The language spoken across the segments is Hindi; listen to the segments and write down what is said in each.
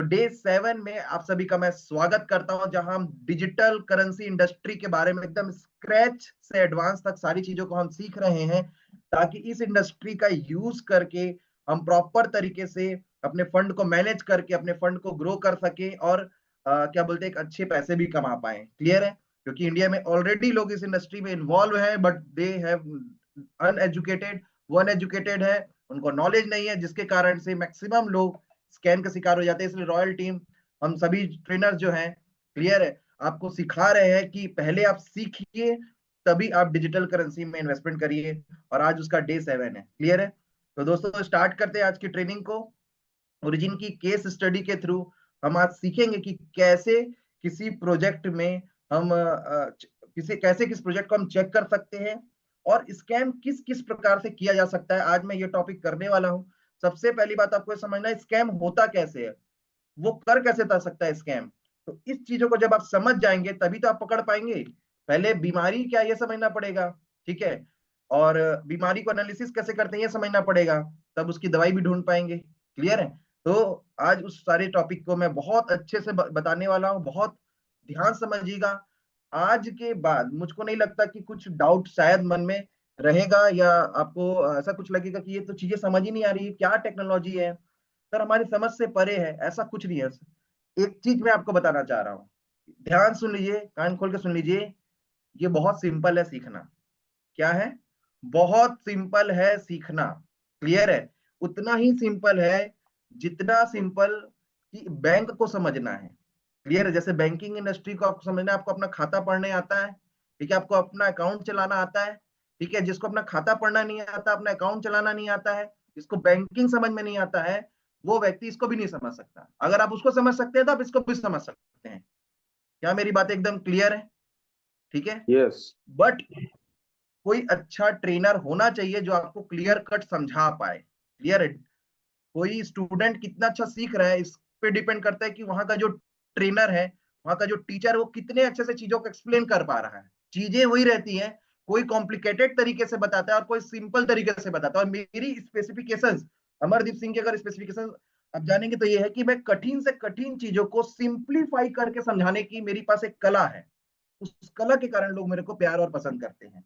डे 7 में आप सभी का मैं स्वागत करता हूं, जहां हम डिजिटल करेंसी इंडस्ट्री के बारे में एकदम स्क्रैच से एडवांस तक सारी चीजों को हम सीख रहे हैं, ताकि इस इंडस्ट्री का यूज करके हम प्रॉपर तरीके से अपने फंड को मैनेज करके अपने फंड को ग्रो कर सके और क्या बोलते हैं, एक अच्छे पैसे भी कमा पाए। क्लियर है? क्योंकि इंडिया में ऑलरेडी लोग इस इंडस्ट्री में इन्वॉल्व हैं, बट दे हैव अनएजुकेटेड, वो अनएजुकेटेड है, उनको नॉलेज नहीं है, जिसके कारण से मैक्सिमम लोग स्कैम का शिकार हो जाते हैं। इसलिए रॉयल टीम, हम सभी ट्रेनर जो हैं, क्लियर है, आपको सिखा रहे हैं कि पहले आप सीखिए, तभी आप डिजिटल करेंसी में इन्वेस्टमेंट करिए। और आज उसका डे 7 है। क्लियर है? तो दोस्तों स्टार्ट करते हैं आज की ट्रेनिंग को। ओरिजिन की केस स्टडी के थ्रू हम आज सीखेंगे कि कैसे किसी प्रोजेक्ट में हम किस प्रोजेक्ट को हम चेक कर सकते हैं और स्कैम किस किस प्रकार से किया जा सकता है। आज मैं ये टॉपिक करने वाला हूं। सबसे पहली बात आपको समझना है, स्कैम होता कैसे है, वो कर कैसे जा सकता है स्कैम। तो इस चीजों को जब आप समझ जाएंगे तभी तो आप पकड़ पाएंगे। पहले बीमारी क्या ये समझना पड़ेगा, ठीक है, और बीमारी को एनालिसिस कैसे करते हैं ये समझना पड़ेगा, तब उसकी दवाई भी ढूंढ पाएंगे। क्लियर है? तो आज उस सारे टॉपिक को मैं बहुत अच्छे से बताने वाला हूँ, बहुत ध्यान समझिएगा। आज के बाद मुझको नहीं लगता कि कुछ डाउट शायद मन में रहेगा, या आपको ऐसा कुछ लगेगा कि ये तो चीजें समझ ही नहीं आ रही, क्या टेक्नोलॉजी है सर, हमारी समझ से परे है। ऐसा कुछ नहीं है। एक चीज मैं आपको बताना चाह रहा हूँ, ध्यान सुन लीजिए, कान खोल के सुन लीजिए। ये बहुत सिंपल है सीखना। क्या है? बहुत सिंपल है सीखना। क्लियर है? उतना ही सिंपल है जितना सिंपल कि बैंक को समझना है। क्लियर है? जैसे बैंकिंग इंडस्ट्री को आपको समझना है, आपको अपना खाता पढ़ने आता है, ठीक है, आपको अपना अकाउंट चलाना आता है, ठीक है। जिसको अपना खाता पढ़ना नहीं आता, अपना अकाउंट चलाना नहीं आता है, जिसको बैंकिंग समझ में नहीं आता है, वो व्यक्ति इसको भी नहीं समझ सकता। अगर आप उसको समझ सकते हैं तो आप इसको भी समझ सकते हैं। क्या मेरी बात एकदम क्लियर है? ठीक है। यस। बट कोई अच्छा ट्रेनर होना चाहिए जो आपको क्लियर कट समझा पाए। क्लियर है? कोई स्टूडेंट कितना अच्छा सीख रहा है, इस पे डिपेंड करता है कि वहां का जो ट्रेनर है, वहां का जो टीचर है, वो कितने अच्छे से चीजों को एक्सप्लेन कर पा रहा है। चीजें वही रहती हैं, कोई कॉम्प्लिकेटेड तरीके से बताता है और कोई सिंपल तरीके से बताता है। और मेरी स्पेसिफिकेशंस, अमरदीप सिंह की अगर स्पेसिफिकेशन आप जानेंगे तो ये है कि मैं कठिन से कठिन चीजों को सिंप्लीफाई करके समझाने की मेरी पास एक कला है। उस कला के कारण लोग मेरे को प्यार और पसंद करते हैं।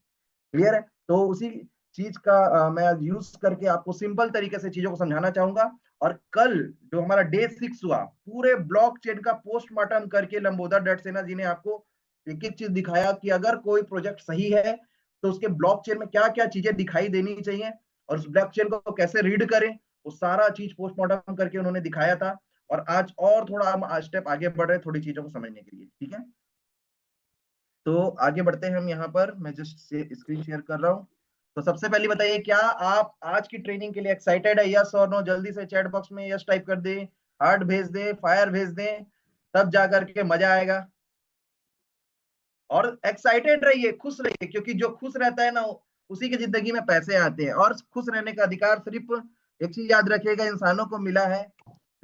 क्लियर है? तो उसी चीज का मैं आज यूज करके आपको सिंपल तरीके से चीजों को समझाना चाहूंगा। और कल जो हमारा डे 6 हुआ, पूरे ब्लॉकचेन का पोस्टमार्टम करके लंबोदर डटसेना जी ने आपको एक एक चीज दिखाया कि अगर कोई प्रोजेक्ट सही है तो उसके ब्लॉकचेन में क्या क्या चीजें दिखाई देनी चाहिए और उस ब्लॉकचेन को कैसे रीड करें, वो सारा चीज पोस्टमार्टम करके उन्होंने दिखाया था। और आज और थोड़ा हम स्टेप आगे बढ़ रहे हैं थोड़ी चीजों को समझने के लिए। ठीक है, तो आगे बढ़ते हैं हम। यहाँ पर मैं जस्ट स्क्रीन शेयर कर रहा हूँ। तो सबसे पहले बताइए, क्या आप आज की ट्रेनिंग के लिए एक्साइटेड है? यस और नो जल्दी से चैट बॉक्स में यस टाइप कर दे, हार्ट भेज दे, फायर भेज दे, तब जा करके मजा आएगा। और एक्साइटेड रहिए, खुश रहिए, क्योंकि जो खुश रहता है ना, उसी की जिंदगी में पैसे आते हैं। और खुश रहने का अधिकार सिर्फ एक चीज याद रखिएगा, इंसानों को मिला है।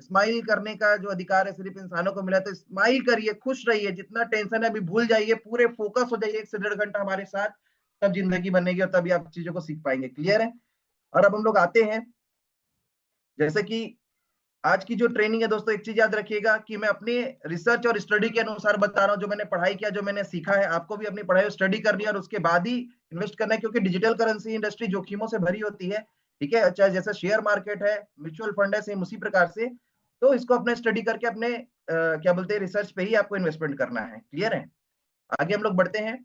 स्माइल करने का जो अधिकार है सिर्फ इंसानों को मिला है। तो स्माइल करिए, खुश रहिए, जितना टेंशन है अभी भूल जाइए, पूरे फोकस हो जाइए 1 से 1.5 घंटा हमारे साथ, तब जिंदगी बनेगी और तभी आप चीजों को सीख पाएंगे। क्लियर है? और अब हम लोग आते हैं, जैसे कि आज की जो ट्रेनिंग है दोस्तों, एक चीज याद रखिएगा कि मैं अपने रिसर्च और स्टडी के अनुसार बता रहा हूँ। जो मैंने पढ़ाई किया, जो मैंने सीखा है, आपको भी अपनी पढ़ाई और स्टडी करनी है और उसके बाद ही इन्वेस्ट करना है, क्योंकि डिजिटल करेंसी इंडस्ट्री जोखिमों से भरी होती है। ठीक है, चाहे जैसे शेयर मार्केट है, म्यूचुअल फंड है, सेम उसी प्रकार से। तो इसको अपने स्टडी करके अपने क्या बोलते हैं, रिसर्च पे ही आपको इन्वेस्टमेंट करना है। क्लियर है? आगे हम लोग बढ़ते हैं।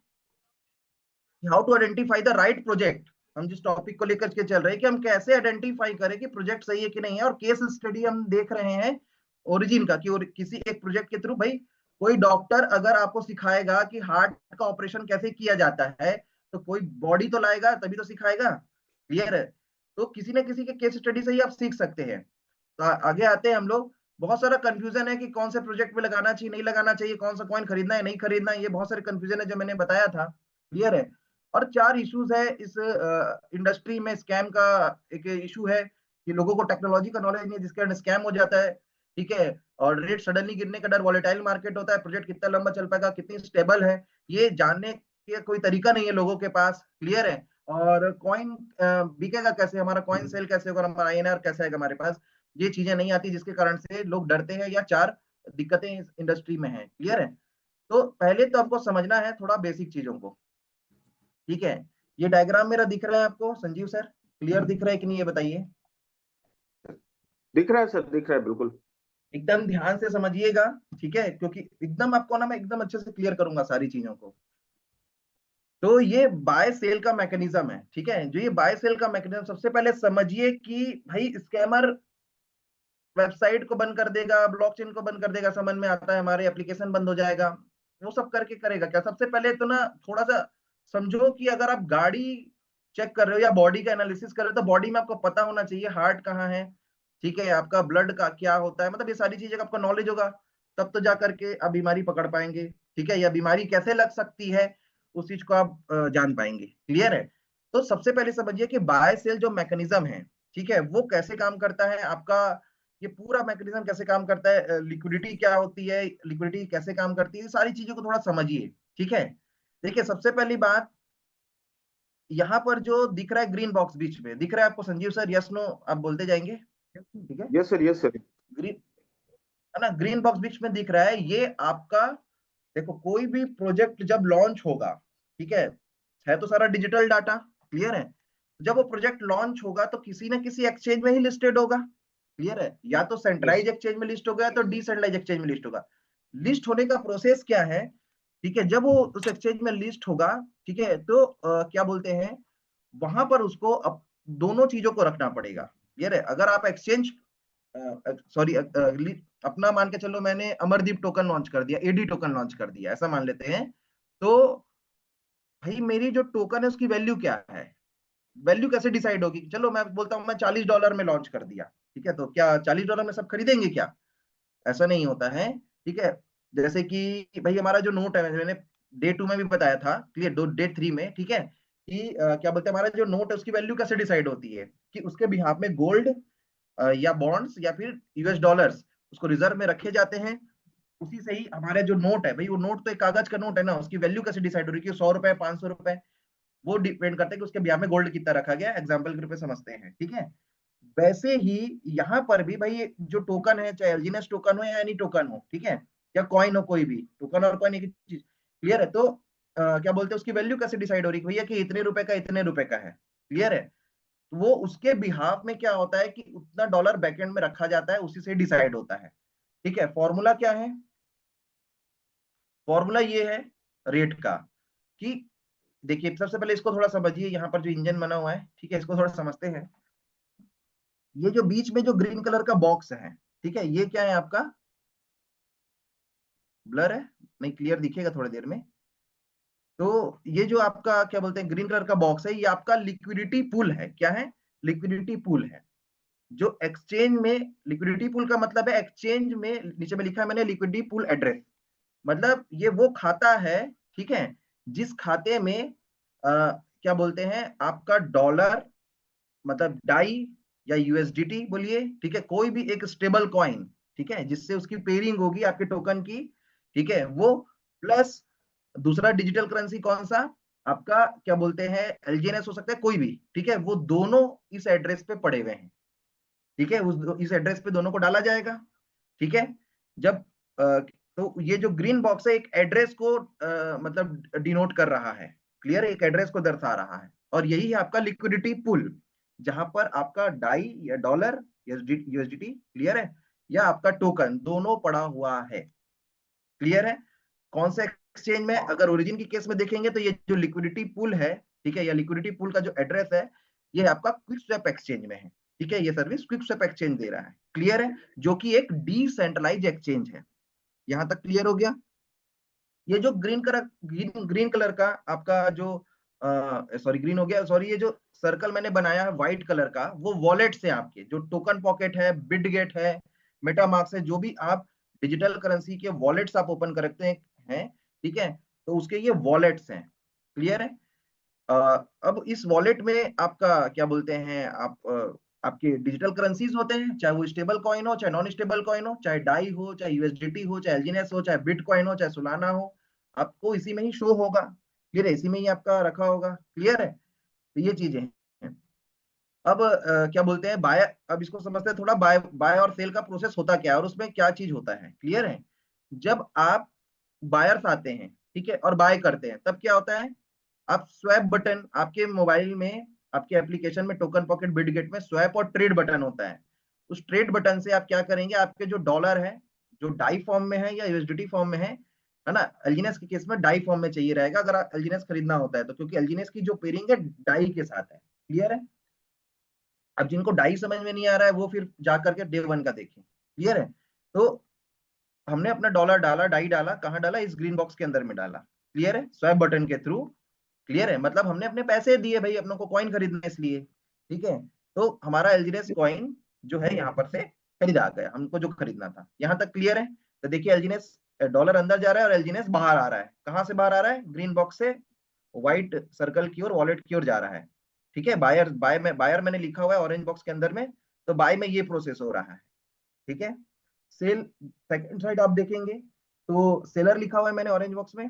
How to identify the right project. हम जिस टॉपिक को लेकर के चल रहे हैं कि हम कैसे आइडेंटिफाई करें कि प्रोजेक्ट सही है कि नहीं है। और केस स्टडी हम देख रहे हैं ओरिजिन का, कि किसी एक प्रोजेक्ट के थ्रू, भाई कोई डॉक्टर अगर आपको सिखाएगा कि हार्ट का ऑपरेशन कैसे किया जाता है, तो कोई बॉडी तो लाएगा तभी तो सिखाएगा। क्लियर है? तो किसी न किसी के केस स्टडी से ही आप सीख सकते हैं। तो आगे आते हैं हम लोग। बहुत सारा कंफ्यूजन है कि कौन से प्रोजेक्ट में लगाना चाहिए, नहीं लगाना चाहिए, कौन सा कॉइन खरीदना है, नहीं खरीदना है, ये बहुत सारे कंफ्यूजन है जो मैंने बताया था। क्लियर है? और 4 इश्यूज है इस इंडस्ट्री में। स्कैम का एक इशू है कि लोगों को टेक्नोलॉजी का नॉलेज नहीं है, जिसके कारण स्कैम हो जाता है। ठीक है, और रेट सडनली गिरने का डर, वॉलेटाइल मार्केट होता है, प्रोजेक्ट कितना लंबा चल पाएगा, कितनी स्टेबल है, ये जानने के कोई तरीका नहीं है लोगों के पास। क्लियर है? और कॉइन बिकेगा कैसे, हमारा कॉइन सेल कैसे होगा, हमारा आईएनआर कैसे आएगा हमारे पास, ये चीजें नहीं आती जिसके कारण से लोग डरते हैं या चार दिक्कतें इस इंडस्ट्री में है। क्लियर है? तो पहले तो आपको समझना है थोड़ा बेसिक चीजों को। ठीक है, ये डायग्राम मेरा दिख रहा है आपको संजीव सर? क्लियर दिख रहा है कि नहीं ये बताइए? दिख रहा है सर, दिख रहा है बिल्कुल। एकदम ध्यान से समझिएगा, ठीक है, क्योंकि एकदम आपको ना मैं एकदम अच्छे से क्लियर करूंगा सारी चीजों को। तो ये बाय सेल का मैकेनिज्म है, ठीक है। जो ये बाय सेल का मैकेनिज्म, सबसे पहले समझिए कि भाई स्कैमर वेबसाइट को बंद कर देगा, ब्लॉकचेन को बंद कर देगा, समझ में आता है, हमारे एप्लीकेशन बंद हो जाएगा, वो सब करके करेगा क्या? सबसे पहले तो ना थोड़ा सा समझो कि अगर आप गाड़ी चेक कर रहे हो या बॉडी का एनालिसिस कर रहे हो, तो बॉडी में आपको पता होना चाहिए हार्ट कहाँ है, ठीक है, आपका ब्लड का क्या होता है, मतलब ये सारी चीजें का आपका नॉलेज होगा, तब तो जा करके आप बीमारी पकड़ पाएंगे, ठीक है, या बीमारी कैसे लग सकती है उस चीज को आप जान पाएंगे। क्लियर है? तो सबसे पहले समझिए कि बाय सेल जो मैकेनिज्म है, ठीक है, वो कैसे काम करता है आपका, ये पूरा मैकेनिज्म कैसे काम करता है, लिक्विडिटी क्या होती है, लिक्विडिटी कैसे काम करती है, सारी चीजों को थोड़ा समझिए। ठीक है, देखिए सबसे पहली बात, यहाँ पर जो दिख रहा है ग्रीन बॉक्स बीच में दिख रहा है आपको संजीव सर? यस नो आप बोलते जाएंगे, ठीक है। Yes sir, yes sir. Green है ना, ग्रीन बॉक्स बीच में दिख रहा है, ये आपका, देखो कोई भी प्रोजेक्ट जब लॉन्च होगा, ठीक है तो सारा डिजिटल डाटा। क्लियर है? जब वो प्रोजेक्ट लॉन्च होगा तो किसी ना किसी एक्सचेंज में ही लिस्टेड होगा। क्लियर है? या तो सेंट्रलाइज एक्सचेंज में लिस्ट होगा या तो डिसेंट्रलाइज एक्सचेंज में लिस्ट होगा। लिस्ट होने का प्रोसेस क्या है, ठीक है, जब वो उस एक्सचेंज में लिस्ट होगा, ठीक है, तो क्या बोलते हैं, वहां पर उसको दोनों चीजों को रखना पड़ेगा। क्लियर है? अगर आप एक्सचेंज, सॉरी, अपना मान के चलो मैंने अमरदीप टोकन लॉन्च कर दिया, एडी टोकन लॉन्च कर दिया, ऐसा मान लेते हैं, तो भाई मेरी जो टोकन है उसकी वैल्यू क्या है, वैल्यू कैसे डिसाइड होगी? चलो मैं बोलता हूँ मैं $40 में लॉन्च कर दिया, ठीक है, तो क्या $40 में सब खरीदेंगे क्या? ऐसा नहीं होता है। ठीक है, जैसे कि भाई हमारा जो नोट है, मैंने डे 2 में भी बताया था, क्लियर, डे 3 में, ठीक है, कि क्या बोलते हैं, हमारा जो नोट है उसकी वैल्यू कैसे डिसाइड होती है, कि उसके बिहाफ में गोल्ड या बॉन्ड्स या फिर यूएस डॉलर्स उसको रिजर्व में रखे जाते हैं। उसी से ही हमारे जो नोट है, भाई वो नोट तो एक कागज का नोट है ना, उसकी वैल्यू कैसे डिसाइड हो रही है कि 100 रुपए, 500 रुपए, वो डिपेंड करता है कि उसके बिहाफ में गोल्ड कितना रखा गया, एग्जाम्पल के रूप में समझते हैं। ठीक है, वैसे ही यहाँ पर भी भाई जो टोकन है, चाहे एलजीएनएस टोकन हो या एनी टोकन हो, ठीक है, या कॉइन हो, कोई भी टोकन और कॉइन एक ही चीज। क्लियर है? तो क्या बोलते हैं, उसकी वैल्यू कैसे डिसाइड हो रही है भैया, कि इतने रुपए का इतने रुपए का है। क्लियर है? वो उसके बिहाफ में क्या होता है कि उतना डॉलर बैकएंड में रखा जाता है, उसी से डिसाइड होता है। ठीक है, फॉर्मूला क्या है? फॉर्मूला ये है रेट का, कि देखिए सबसे पहले इसको थोड़ा समझिए, यहाँ पर जो इंजन बना हुआ है, ठीक है, इसको थोड़ा समझते हैं। ये जो बीच में जो ग्रीन कलर का बॉक्स है, ठीक है, ये क्या है आपका? ब्लर है, नहीं क्लियर दिखेगा थोड़ी देर में। तो ये जो आपका क्या बोलते हैं ग्रीन कलर का बॉक्स है, ये आपका लिक्विडिटी पूल है। क्या है? लिक्विडिटी पूल है, जो एक्सचेंज में, लिक्विडिटी पूल का मतलब है एक्सचेंज में, नीचे में लिखा है मैंने लिक्विडिटी पूल एड्रेस, मतलब ये वो खाता है, ठीक है, जिस खाते में क्या बोलते हैं आपका डॉलर, मतलब डाई या यूएसडीटी बोलिए, ठीक है, कोई भी एक स्टेबल कॉइन, ठीक है, जिससे उसकी पेयरिंग होगी आपके टोकन की, ठीक है, वो प्लस दूसरा डिजिटल करेंसी कौन सा आपका, क्या बोलते हैं, एलजीएनएस हो सकता है कोई भी, ठीक है, वो दोनों इस एड्रेस पे पड़े हुए हैं। ठीक है, इस एड्रेस पे दोनों को डाला जाएगा। ठीक है, जब तो ये जो ग्रीन बॉक्स है एक एड्रेस को मतलब डिनोट कर रहा है। क्लियर? एक एड्रेस को दर्शा रहा है, और यही है आपका लिक्विडिटी पूल, जहां पर आपका डाई या डॉलर यूएसडीटी, क्लियर है, या आपका टोकन दोनों पड़ा हुआ है। क्लियर है? कौन से एक्सचेंज में? अगर ओरिजिन की केस में देखेंगे तो ये जो लिक्विडिटी पूल है, ठीक है, या लिक्विडिटी पूल का जो एड्रेस है, ये आपका क्विक स्वैप एक्सचेंज में है। ठीक है, ये सर्विस क्विक स्वैप एक्सचेंज दे रहा है। क्लियर है? जो कि एक डिसेंट्रलाइज एक्सचेंज है। यहां तक क्लियर हो गया? ये जो ग्रीन कलर का आपका जो सॉरी ग्रीन हो गया, सॉरी, ये जो सर्कल मैंने बनाया है व्हाइट कलर का, वो वॉलेट्स है आपके, जो टोकन पॉकेट है, बिटगेट है, मेटामार्क्स है, जो भी आप डिजिटल करेंसी के वॉलेट्स आप ओपन करते हैं, ठीक है, तो उसके ये वॉलेट्स हैं। क्लियर है? अब इस वॉलेट में आपका क्या बोलते हैं, आपके डिजिटल करेंसीज होते हैं, चाहे वो स्टेबल कॉइन हो, चाहे नॉन स्टेबल कॉइन हो, चाहे डाई हो, चाहे यूएसडीटी हो, चाहे एलजीएनएस हो, चाहे बिटकॉइन हो, चाहे सोलाना हो, आपको इसी में ही शो होगा। क्लियर है? इसी में ही आपका रखा होगा। क्लियर है? तो ये चीजें हैं। अब क्या बोलते हैं बाय, अब इसको समझते हैं थोड़ा, बाय बाय और सेल का प्रोसेस होता क्या है और उसमें क्या चीज होता है, क्लियर है। जब आप बायर्स आते हैं, ठीक है, और बाय करते हैं, तब क्या होता है, आप स्वैप बटन आपके मोबाइल में, आपके एप्लीकेशन में, टोकन पॉकेट बिटगेट में स्वैप और ट्रेड बटन होता है। उस ट्रेड बटन से आप क्या करेंगे, आपके जो डॉलर है, जो डाई फॉर्म में है या यूएसडीटी फॉर्म में है ना, एलजीनेस के केस में डाई फॉर्म में चाहिए रहेगा अगर एलजीनेस खरीदना होता है तो, क्योंकि एलजीनेस की जो पेयरिंग है डाई के साथ है, क्लियर है। अब जिनको डाई समझ में नहीं आ रहा है वो फिर जाकर के डे वन का देखें, क्लियर है। तो हमने अपना डॉलर डाला, डाई डाला, कहाँ डाला, इस ग्रीन बॉक्स के अंदर में डाला, क्लियर है, स्वैप बटन के थ्रू, क्लियर है, मतलब हमने अपने पैसे दिए भाई, अपनों को कॉइन खरीदना है इसलिए, ठीक है। तो हमारा एलजीनेस कॉइन जो है यहाँ पर से खरीदा गया, हमको जो खरीदना था, यहाँ तक क्लियर है। तो देखिए एलजीनेस डॉलर अंदर जा रहा है और एलजीनेस बाहर आ रहा है, कहाँ से बाहर आ रहा है, ग्रीन बॉक्स से व्हाइट सर्कल की ओर, वॉलेट की ओर जा रहा है, ठीक है। बायर बाय में, बायर मैंने लिखा हुआ है ऑरेंज बॉक्स के अंदर में, तो बाय में ये प्रोसेस हो रहा है, ठीक है। सेल सेकंड साइड आप देखेंगे तो सेलर लिखा हुआ है मैंने ऑरेंज बॉक्स में,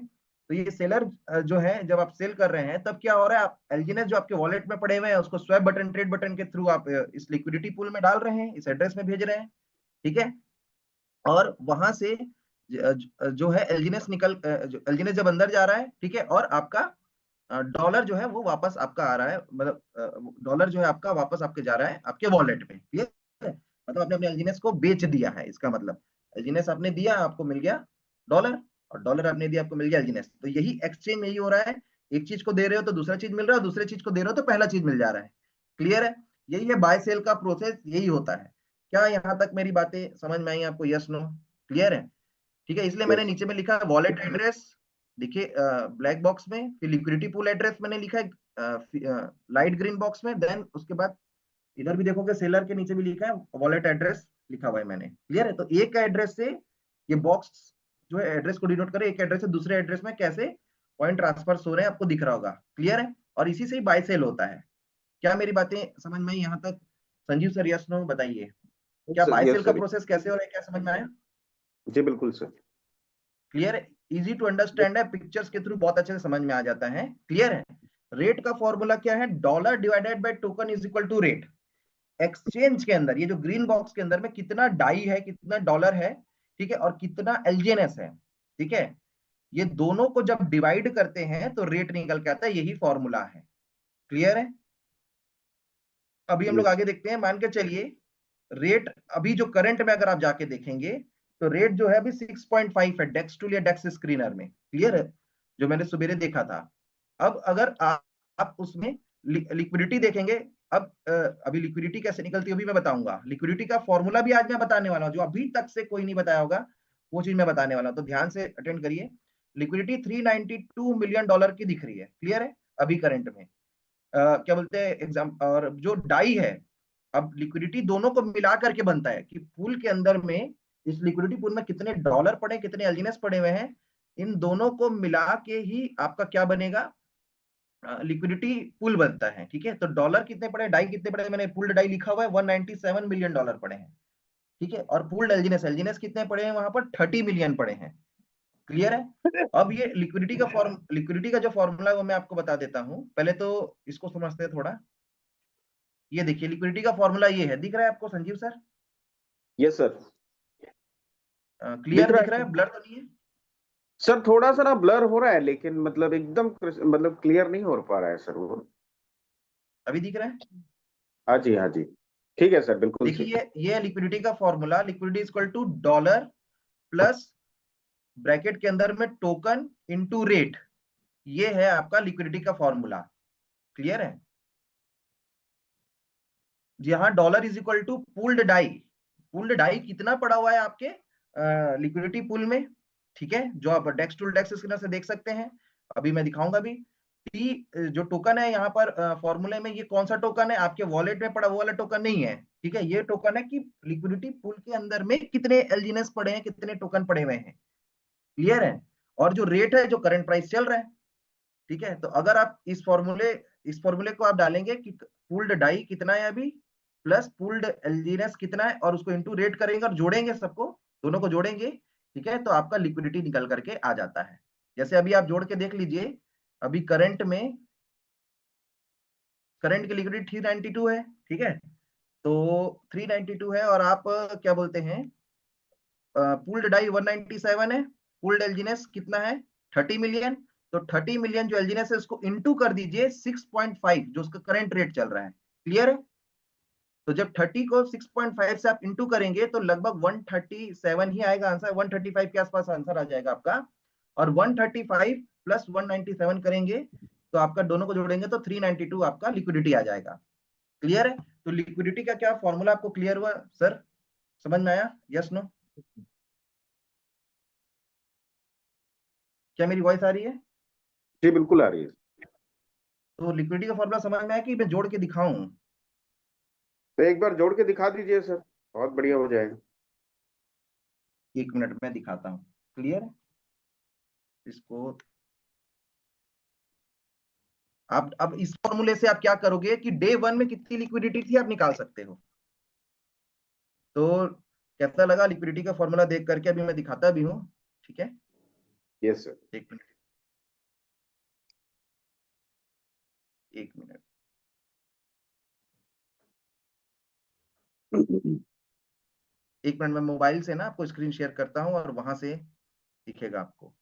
तो ये सेलर जो है जब आप सेल कर रहे हैं तब क्या हो रहा है, आप एलजीनेस जो आपके वॉलेट में पड़े हुए हैं उसको स्वैप बटन, ट्रेड बटन के थ्रू आप इस लिक्विडिटी पूल में डाल रहे हैं, इस एड्रेस में भेज रहे हैं, ठीक है। और वहां से जो है एलजीनेस एलजीनेस जब अंदर जा रहा है, ठीक है, और आपका डॉलर जो है वो वापस आपका आ रहा है, मतलब डॉलर जो है आपका वापस आपके जा रहा है आपके वॉलेट में, क्लियर है। मतलब आपने अपने एलजीनेस को बेच दिया है, इसका मतलब एलजीनेस आपने दिया, आपको मिल गया डॉलर, और डॉलर आपने दिया, आपको मिल गया एलजीनेस। तो यही एक्सचेंज यही हो रहा है, एक चीज को दे रहे हो तो दूसरा चीज मिल रहा है, और दूसरे चीज को दे रहे हो तो पहला चीज मिल जा रहा है, क्लियर है। यही है बाय सेल का प्रोसेस, यही होता है। क्या यहाँ तक मेरी बातें समझ में आई आपको, यस नो, क्लियर है, ठीक है। इसलिए मैंने यस नीचे में लिखा है वॉलेट एड्रेस, देखिए ब्लैक बॉक्स में, फिर लिक्विडिटी पूल एड्रेस मैंने लिखा है लाइट ग्रीन बॉक्स में, देन उसके बाद इधर भी देखोगे सेलर के नीचे भी लिखा है वॉलेट एड्रेस लिखा हुआ है मैंने, क्लियर है। तो एक एड्रेस से ये बॉक्स जो है एड्रेस को डिनोट करे, एक एड्रेस से दूसरे एड्रेस में कैसे पॉइंट ट्रांसफर हो रहे हैं आपको दिख रहा होगा, क्लियर है। और इसी से ही बाय सेल होता है। क्या मेरी बातें समझ में आई यहाँ तक, संजीव सर, यस नो बताइए, क्या बाय सेल यस का सर, प्रोसेस कैसे हो रहा है, क्या समझ में आया, जी बिल्कुल सर। क्लियर है, इजी टू अंडरस्टैंड है, पिक्चर्स के थ्रू बहुत अच्छे से समझ में आ जाता है, क्लियर है। रेट का फॉर्मूला क्या है, dollar divided by token is equal to rate. Exchange के अंदर ये जो ग्रीन बॉक्स के अंदर में कितना डाई है, कितना डॉलर है, ठीक है, और कितना एलजीएनएस है, ठीक है, ये दोनों को जब डिवाइड करते हैं तो रेट निकल के आता है, यही फॉर्मूला है, क्लियर है। अभी हम लोग यस आगे देखते हैं, मान के चलिए रेट अभी जो करंट में अगर आप जाके देखेंगे तो रेट जो है अभी 6.5 है डेक्स टूल या डेक्स स्क्रीनर में, क्लियर है, जो मैंने सुबेरे देखा था। अब अगर आप उसमें लिक्विडिटी देखेंगे, अब अभी लिक्विडिटी कैसे निकलती है अभी मैं बताऊंगा, लिक्विडिटी का फॉर्मूला भी आज मैं बताने वाला हूं, जो अभी तक से कोई नहीं बताया होगा वो चीज मैं बताने वाला हूं, तो ध्यान से अटेंड करिए। लिक्विडिटी 392 मिलियन डॉलर की दिख रही है, क्लियर है, अभी करंट में क्या बोलते हैं एग्जाम, और जो डाई है, अब लिक्विडिटी दोनों को मिला करके बनता है कि पूल के अंदर में, इस लिक्विडिटी पूल में कितने डॉलर पड़े, कितने एलजीनेस पड़े हुए हैं, इन दोनों को मिला के ही आपका क्या बनेगा, लिक्विडिटी पूल बनता है, ठीक है। तो डॉलर कितने पड़े, डाई कितने पड़े, मैंने पूल्ड डाई लिखा हुआ है 197 मिलियन डॉलर पड़े हैं, ठीक है। और पूल्ड एलजीनेस, एलजीनेस कितने पड़े हैं वहां पर, 30 मिलियन पड़े हैं, क्लियर है। अब ये लिक्विडिटी का जो फॉर्मूला है वो मैं आपको बता देता हूं, पहले तो इसको समझते हैं थोड़ा। ये देखिए लिक्विडिटी का फॉर्मूला ये है, दिख रहा है आपको संजीव सर, यस सर, दिख क्लियर रहा दिख रहा है है, ब्लर तो नहीं है, सर। थोड़ा सा ना ब्लर हो रहा है, लेकिन मतलब एकदम मतलब क्लियर नहीं हो पा रहा है सर वो। अभी दिख रहा है। हाँ जी, हाँ जी, ठीक है सर, बिल्कुल सही। देखिए ये लिक्विडिटी का formula, liquidity equal to dollar plus bracket के अंदर में टोकन इनटू रेट, ये है आपका लिक्विडिटी का फॉर्मूला, क्लियर है। जी हाँ, dollar is equal to pooled DAI, pooled DAI कितना पड़ा हुआ है आपके लिक्विडिटी पूल में, ठीक है, जो आप डेक्स टूल डेक्स स्क्रीनर से देख सकते हैं, अभी मैं दिखाऊंगा भी। टी जो टोकन है यहाँ पर फॉर्मूले में, ये कौन सा टोकन है, आपके वॉलेट में पड़ा वो वाला टोकन नहीं है, ठीक है, ये टोकन है कि लिक्विडिटी पूल के अंदर में कितने एलजीनेस पड़े हैं, कितने टोकन पड़े हुए हैं, क्लियर है। और जो रेट है, जो करंट प्राइस चल रहा है, ठीक है। तो अगर आप इस फॉर्मूले को आप डालेंगे कि पूल्ड डाई कितना है अभी, प्लस पूल्ड एलजीनेस कितना है, और उसको इनटू रेट करेंगे और जोड़ेंगे सबको, दोनों को जोड़ेंगे, ठीक है, तो आपका लिक्विडिटी निकल करके आ जाता है। जैसे अभी आप जोड़ के देख लीजिए, अभी करंट में करंट की लिक्विडिटी 392 है, ठीक है। तो 392 है और आप क्या बोलते हैं, पूल्ड डाई 197 है, पूल्ड एलजीनेस कितना है 30 मिलियन। तो 30 मिलियन जो एलजीनेस है उसको इनटू कर दीजिए 6.5 जो उसका करंट रेट चल रहा है। क्लियर है? तो जब 30 को 6.5 से आप इंटू करेंगे तो लगभग 137 ही आएगा आंसर, 135 के आसपास आंसर आ जाएगा आपका। और 135 प्लस 197 करेंगे तो आपका दोनों को जोड़ेंगे तो 392 आपका लिक्विडिटी आ जाएगा। क्लियर है? तो लिक्विडिटी का क्या फॉर्मूला आपको क्लियर हुआ सर? समझ में आया? Yes no? क्या मेरी वॉइस आ रही है? जी बिल्कुल आ रही है। तो लिक्विडिटी का फॉर्मूला समझ में आया कि मैं जोड़ के दिखाऊं? तो एक बार जोड़ के दिखा दीजिए सर, बहुत बढ़िया हो जाएगा। 1 मिनट में दिखाता हूं। क्लियर है? इसको आप अब इस फॉर्मूले से आप क्या करोगे कि डे 1 में कितनी लिक्विडिटी थी आप निकाल सकते हो। तो कैसा लगा लिक्विडिटी का फॉर्मूला देख करके? अभी मैं दिखाता भी हूं, ठीक है। Yes sir. 1 minute, 1 minute. 1 minute में मोबाइल से ना आपको स्क्रीन शेयर करता हूं और वहां से दिखेगा आपको।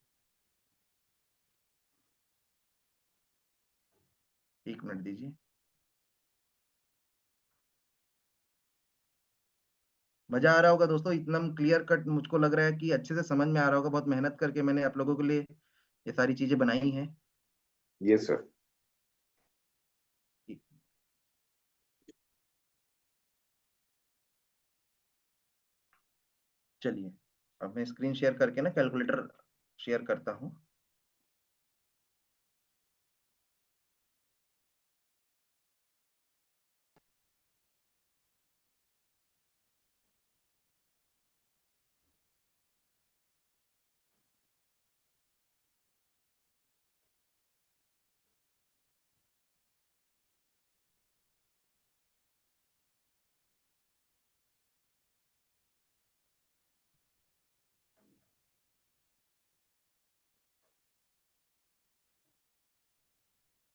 1 मिनट दीजिए। मजा आ रहा होगा दोस्तों, इतना क्लियर कट मुझको लग रहा है कि अच्छे से समझ में आ रहा होगा। बहुत मेहनत करके मैंने आप लोगों के लिए ये सारी चीजें बनाई हैं। Yes sir. चलिए अब मैं स्क्रीन शेयर करके ना कैलकुलेटर शेयर करता हूँ।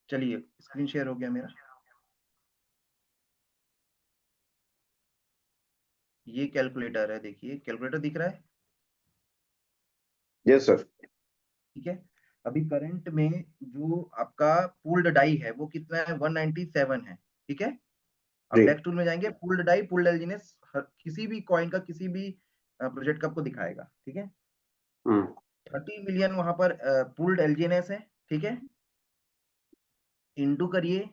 चलिए स्क्रीन शेयर हो गया मेरा। ये कैलकुलेटर है, देखिए कैलकुलेटर दिख रहा है, यस सर। ठीक है। अभी करंट में जो आपका पूल्ड डाई है वो कितना है, 197 है, ठीक है। आप जी। डेस्क टूल में जाएंगे, पूल्ड डाई पूल्ड एल्जीनेस किसी भी कॉइन का किसी भी प्रोजेक्ट का आपको दिखाएगा, ठीक है। हम्म। 30 मिलियन वहां पर पूल्ड एल्जीनेस है, ठीक है। इंटू करिए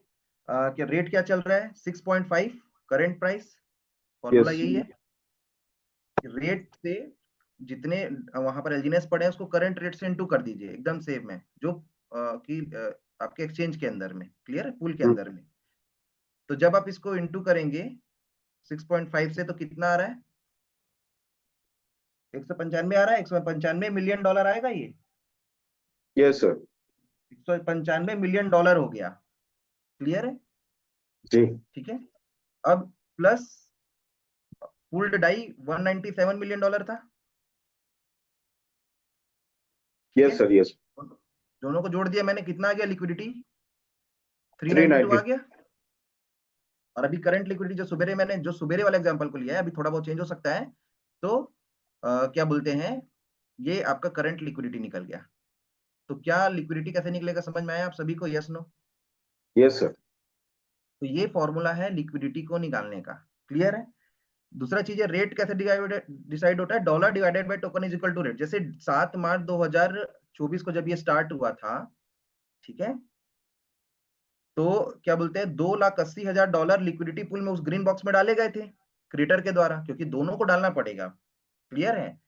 क्या रेट क्या चल रहा है 6.5 करंट प्राइस। Formula yes. यही है, रेट से जितने वहां पर एल्जीनेस पड़े हैं उसको करंट रेट से इंटू कर दीजिए एकदम सेव में, जो आपके एक्सचेंज के अंदर में, क्लियर है, पूल के अंदर में। तो जब आप इसको इंटू करेंगे 6.5 से तो कितना आ रहा है, 195 आ रहा है। 195 मिलियन डॉलर आएगा ये। Yes sir. 195 मिलियन डॉलर हो गया। क्लियर है? जी। ठीक है। अब plus pooled DAI 197 million dollar था, ठीक यस है। सर। यस। दोनों को जोड़ दिया मैंने, कितना आ गया लिक्विडिटी, 392 390। आ गया। और अभी करंट लिक्विडिटी जो सुबेरे मैंने जो सुबेरे वाले एग्जांपल को लिया है, अभी थोड़ा बहुत चेंज हो सकता है। तो क्या बोलते हैं, ये आपका करंट लिक्विडिटी निकल गया। तो क्या लिक्विडिटी कैसे निकलेगा समझ में आया आप सभी को? Yes no? Yes sir. तो ये फॉर्मूला है लिक्विडिटी को निकालने का। क्लियर है? दूसरा चीज है रेट कैसे डिसाइड होता है, dollar divided by token is equal to rate. जैसे 7 मार्च 2024 को जब ये स्टार्ट हुआ था, ठीक है, तो क्या बोलते हैं 2,80,000 डॉलर लिक्विडिटी पूल में उस ग्रीन बॉक्स में डाले गए थे क्रिएटर के द्वारा, क्योंकि दोनों को डालना पड़ेगा। क्लियर है?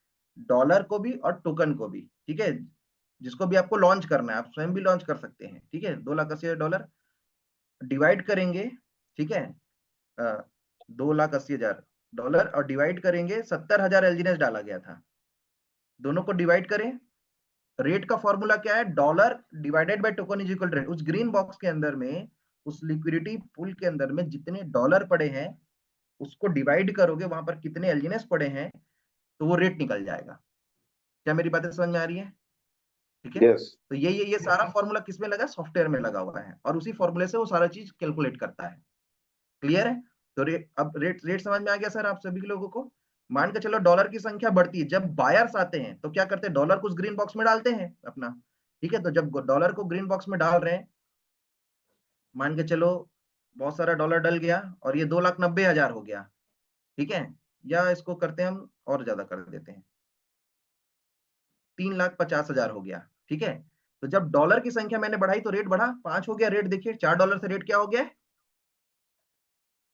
डॉलर को भी और टोकन को भी, ठीक है। जिसको भी आपको लॉन्च करना है आप स्वयं भी लॉन्च कर सकते हैं, ठीक है। 2,80,000 डॉलर डिवाइड करेंगे, ठीक है, 2,80,000 डॉलर और डिवाइड करेंगे 70,000 एलजीनेस डाला गया था। दोनों को डिवाइड करें, रेट का फॉर्मूला क्या है, dollar divided by token is equal to rate. उस ग्रीन बॉक्स के अंदर में, उस लिक्विडिटी पूल के अंदर में जितने डॉलर पड़े हैं उसको डिवाइड करोगे, वहां पर कितने एलजीनेस पड़े हैं, तो वो रेट निकल जाएगा। क्या मेरी बातें समझ में आ रही है? ठीक है। तो ये सारा फॉर्मूला किसमें लगा, सॉफ्टवेयर में लगा हुआ है, और उसी फॉर्मूले से वो सारा चीज कैलकुलेट करता है। क्लियर है? तो अब रेट समझ में आ गया सर आप सभी लोगों को? मान के चलो डॉलर की संख्या बढ़ती है, जब बायर्स आते हैं तो क्या करते हैं, डॉलर को उस ग्रीन बॉक्स में डालते हैं अपना। ठीक है, तो जब डॉलर को ग्रीन बॉक्स में डाल रहे हैं, मान के चलो बहुत सारा डॉलर डल गया और ये 2,90,000 हो गया। ठीक है, या इसको करते हैं हम और ज्यादा कर देते हैं, 3,50,000 हो गया। ठीक है, तो जब डॉलर की संख्या मैंने बढ़ाई तो रेट बढ़ा, 5 हो गया रेट। देखिए $4 से रेट क्या हो गया,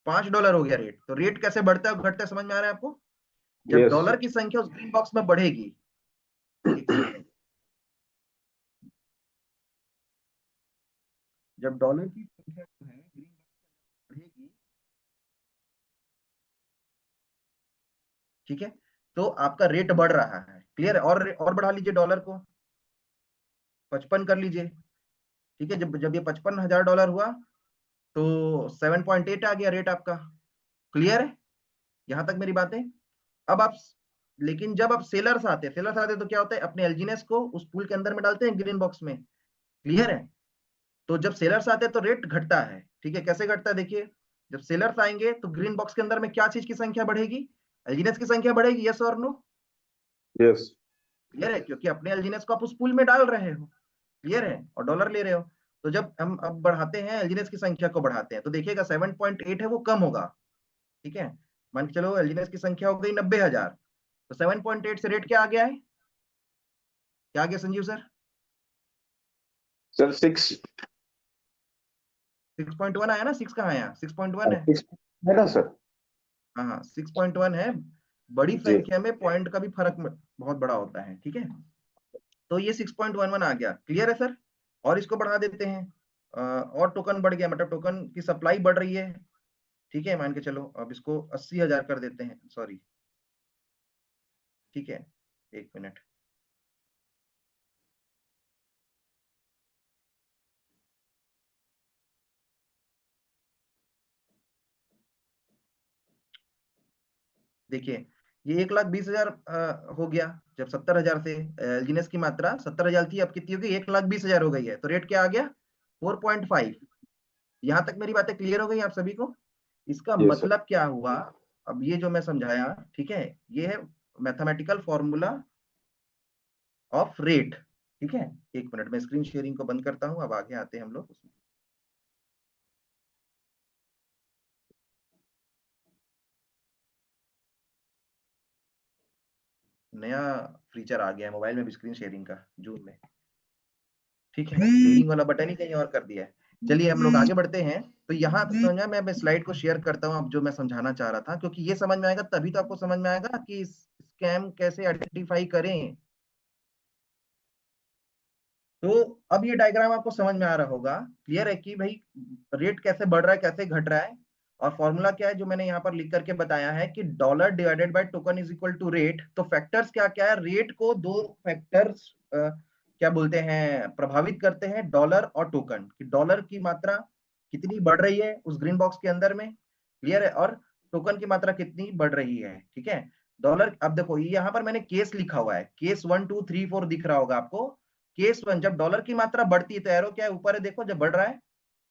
$5 हो गया रेट। तो रेट कैसे बढ़ता है और घटता है समझ में आ रहा है आपको? जब डॉलर की संख्या उस ग्रीन बॉक्स में बढ़ेगी, जब डॉलर की संख्या जो है ग्रीन बॉक्स में बढ़ेगी, ठीक है, तो आपका रेट बढ़ रहा है। क्लियर है? और बढ़ा लीजिए डॉलर को, 55 कर लीजिए। ठीक है, जब जब ये $55,000 हुआ तो 7.8 आ गया रेट आपका। क्लियर है यहां तक मेरी बातें? अब आप, लेकिन जब आप सेलर्स आते हैं, तो क्या होता है, अपने एलजीनेस को उस पूल के अंदर में डालते हैं ग्रीन बॉक्स में। क्लियर है? तो जब सेलर्स आते हैं तो रेट घटता है। ठीक है, कैसे घटता है देखिए, जब सेलर्स आएंगे तो ग्रीन बॉक्स के अंदर में क्या चीज की संख्या बढ़ेगी, एलजीनेस की संख्या बढ़ेगी। यस और नो? यस। क्लियर है? क्योंकि अपने एलजीनेस को आप उस पूल में डाल रहे हो। क्लियर है? और डॉलर ले रहे हो। तो जब हम अब बढ़ाते हैं एलजीनेस की संख्या को बढ़ाते हैं तो देखिएगा 7.8 है वो कम होगा। ठीक है, मान के चलो एलजीनेस की संख्या हो गई 90,000, तो 7.8 से रेट क्या आ गया है, क्या आ गया संजीव सर? सर 6 6.1 आया ना? 6 कहाँ आया, 6.1 है। है ना सर? हाँ 6.1 है। बड़ी जी। संख्या में पॉइंट का भी फर्क बहुत बड़ा होता है। ठीक है, तो ये 6.11 आ गया। क्लियर है सर? और इसको बढ़ा देते हैं, और टोकन बढ़ गया, मतलब टोकन की सप्लाई बढ़ रही है। ठीक है, मान के चलो अब इसको 80,000 कर देते हैं, सॉरी। ठीक है, एक मिनट। देखिए ये 1,20,000 हो गया, जब 70,000 से एलजीनेस की मात्रा 70,000 थी, अब कितनी हो गई, 1,20,000 हो गई है। तो रेट क्या आ गया, 4.5। यहां तक मेरी बातें क्लियर हो गई आप सभी को? इसका यस सर। मतलब क्या हुआ, अब ये जो मैं समझाया, ठीक है, ये है मैथमेटिकल फॉर्मूला ऑफ रेट। ठीक है, एक मिनट में स्क्रीन शेयरिंग को बंद करता हूं, अब आगे आते हैं हम लोग उसमें। नया फीचर आ गया है मोबाइल में भी स्क्रीन शेयरिंग का जून में। ठीक है, शेयरिंग वाला बटन ही कहीं और कर दिया है। चलिए हम लोग आगे बढ़ते हैं। तो यहाँ समझा, मैं स्लाइड को शेयर करता हूँ अब जो मैं समझाना चाह रहा था, क्योंकि ये समझ में आएगा तभी तो आपको समझ में आएगा कि स्कैम कैसे आइडेंटिफाई करें। तो अब ये डायग्राम आपको समझ में आ रहा होगा। क्लियर है कि भाई रेट कैसे बढ़ रहा है, कैसे घट रहा है, और फॉर्मूला क्या है जो मैंने यहाँ पर लिख करके बताया है कि dollar divided by token is equal to rate. तो फैक्टर्स क्या क्या है, रेट को दो फैक्टर्स क्या बोलते हैं, प्रभावित करते हैं, डॉलर और टोकन। कि डॉलर की मात्रा कितनी बढ़ रही है उस ग्रीन बॉक्स के अंदर में। क्लियर है? और टोकन की मात्रा कितनी बढ़ रही है। ठीक है, डॉलर, अब देखो यहाँ पर मैंने केस लिखा हुआ है, केस 1 2 3 4 दिख रहा होगा आपको। केस 1, जब डॉलर की मात्रा बढ़ती है तो एरो क्या है, ऊपर है, देखो जब बढ़ रहा है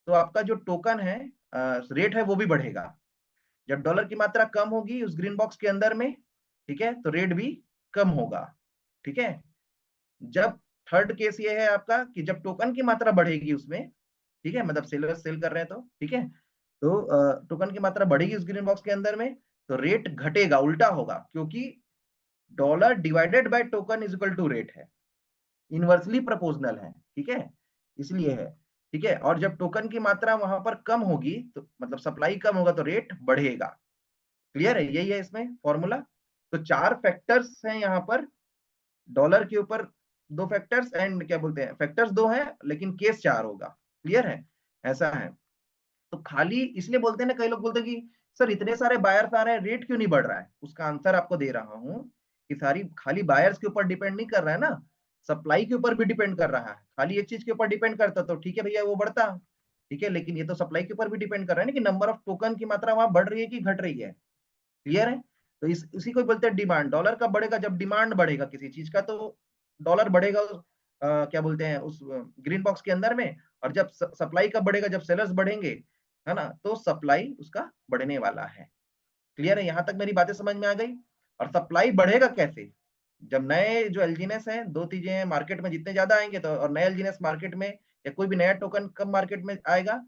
तो आपका जो टोकन है, रेट है, वो भी बढ़ेगा। जब डॉलर की मात्रा कम होगी उस ग्रीन बॉक्स के अंदर में, ठीक है, तो रेट भी कम होगा। ठीक है, जब थर्ड केस ये है आपका कि जब टोकन की मात्रा बढ़ेगी उसमें, ठीक है, मतलब सेलर सेल कर रहे हैं तो, ठीक है, तो टोकन की मात्रा बढ़ेगी उस ग्रीन बॉक्स के अंदर में, तो रेट घटेगा, उल्टा होगा, क्योंकि dollar divided by token is equal to rate है, इनवर्सली प्रोपोर्शनल है। ठीक है, इसलिए है। ठीक है, और जब टोकन की मात्रा वहां पर कम होगी तो मतलब सप्लाई कम होगा तो रेट बढ़ेगा। क्लियर है? यही है इसमें फॉर्मूला। तो 4 फैक्टर्स हैं यहाँ पर, डॉलर के ऊपर 2 फैक्टर्स, एंड क्या बोलते हैं, फैक्टर्स 2 हैं लेकिन केस 4 होगा। क्लियर है? ऐसा है। तो खाली इसलिए बोलते हैं ना, कई लोग बोलते हैं कि सर इतने सारे बायर्स आ रहे हैं, रेट क्यों नहीं बढ़ रहा है? उसका आंसर आपको दे रहा हूं कि सारी खाली बायर्स के ऊपर डिपेंड नहीं कर रहा है ना, सप्लाई के ऊपर भी डिपेंड कर रहा है। खाली एक चीज के ऊपर डिपेंड करता तो ठीक है भैया, वो बढ़ता। ठीक है, लेकिन ये तो सप्लाई के ऊपर भी डिपेंड कर रहा है ना, कि नंबर ऑफ टोकन की मात्रा वहां बढ़ रही है कि घट रही है। क्लियर है? तो इसी को बोलते हैं डिमांड। डॉलर कब बढ़ेगा, जब डिमांड बढ़ेगा किसी चीज का, तो डॉलर बढ़ेगा। क्या बोलते हैं उस ग्रीन बॉक्स के अंदर में, और जब सप्लाई कब बढ़ेगा, जब सेलर्स बढ़ेंगे, है ना, तो सप्लाई उसका बढ़ने वाला है। क्लियर है, यहाँ तक मेरी बातें समझ में आ गई। और सप्लाई बढ़ेगा कैसे, जब नए जो एलजीनेस है, दो चीजें हैं मार्केट में, जितने ज्यादा आएंगे तो, और नए एलजीनेस मार्केट में या कोई भी नया टोकन कब मार्केट में आएगा,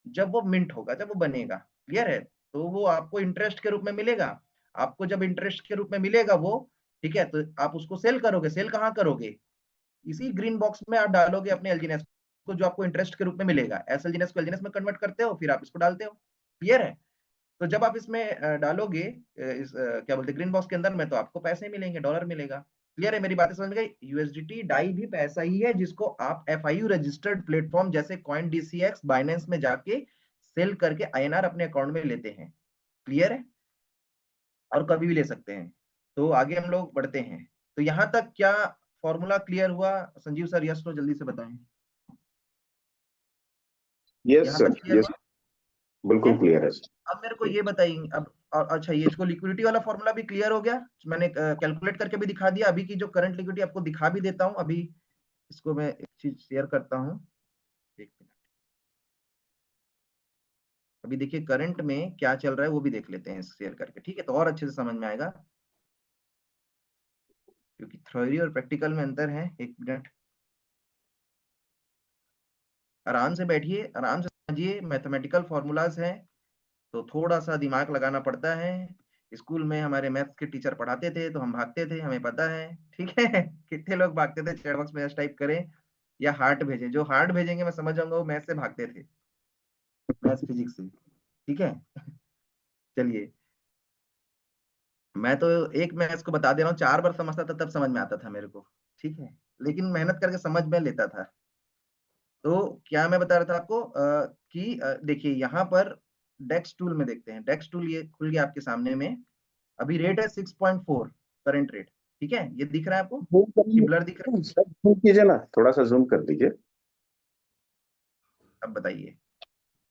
जब वो मिंट होगा, जब वो बनेगा। क्लियर है, तो वो आपको इंटरेस्ट के रूप में मिलेगा। आपको जब इंटरेस्ट के रूप में मिलेगा वो, ठीक है, तो आप उसको सेल करोगे। सेल कहाँ करोगे, इसी ग्रीन बॉक्स में आप डालोगे अपने एलजीनेस को, जो आपको इंटरेस्ट के रूप में मिलेगा। एस एलजीनेस को एलजीनेस में कन्वर्ट करते हो, फिर आप इसको डालते हो। क्लियर है, तो जब आप इसमें डालोगे इस क्या बोलते हैं ग्रीन बॉक्स के अंदर में, तो आपको पैसे मिलेंगे, डॉलर मिलेगा। क्लियर है, मेरी बातें समझ में गई। यूएसडीटी डाई भी पैसा ही है, जिसको आप एफआईयू रजिस्टर्ड प्लेटफॉर्म जैसे कॉइन डीसीएक्स, बाइनेंस में जाके सेल करके आईएनआर अपने अकाउंट में लेते हैं। क्लियर है, और कभी भी ले सकते हैं। तो आगे हम लोग बढ़ते हैं। तो यहां तक क्या फॉर्मूला क्लियर हुआ संजीव सर? यस तो जल्दी से बताएं। यस यहाँ सर, तक क्लियर यस, हुआ? ठीक है, बिल्कुल क्लियर है सर। अब मेरे को ये बताइए अब, और अच्छा, ये इसको लिक्विडिटी वाला फॉर्मूला भी क्लियर हो गया, मैंने कैलकुलेट करके भी दिखा दिया। अभी की जो करंट लिक्विडिटी आपको दिखा भी देता हूँ अभी। इसको मैं एक चीज शेयर करता हूँ, एक मिनट। अभी देखिए करंट में क्या चल रहा है वो भी देख लेते हैं शेयर करके, ठीक है, तो और अच्छे से समझ में आएगा, क्योंकि थ्योरी और प्रैक्टिकल में अंतर है। एक मिनट, आराम से बैठिए, आराम से समझिए। मैथमेटिकल फॉर्मूलाज हैं, तो थोड़ा सा दिमाग लगाना पड़ता है। स्कूल में हमारे मैथ्स के टीचर पढ़ाते थे तो हम भागते थे, हमें पता है, ठीक है। कितने लोग भागते थे, चैट बॉक्स में यस टाइप करें या हार्ट भेजें। जो हार्ट भेजेंगे मैं समझ जाऊंगा वो मैथ्स से भागते थे, मैथ्स फिजिक्स से, ठीक है। चलिए, मैं तो एक मैथ्स को बता दे रहा हूँ, 4 बार समझता था तब समझ में आता था मेरे को, ठीक है, लेकिन मेहनत करके समझ में लेता था। तो क्या मैं बता रहा था आपको कि देखिए यहाँ पर डेक्स टूल में देखते हैं। डेक्स टूल ये खुल गया आपके सामने में। अभी रेट है 6.4 करंट रेट, ठीक है, ये दिख रहा है आपको जूम कि ब्लर दिख रहा करिए सर, जूम कीजिए ना, थोड़ा सा जूम कर दीजिए। है? अब बताइए,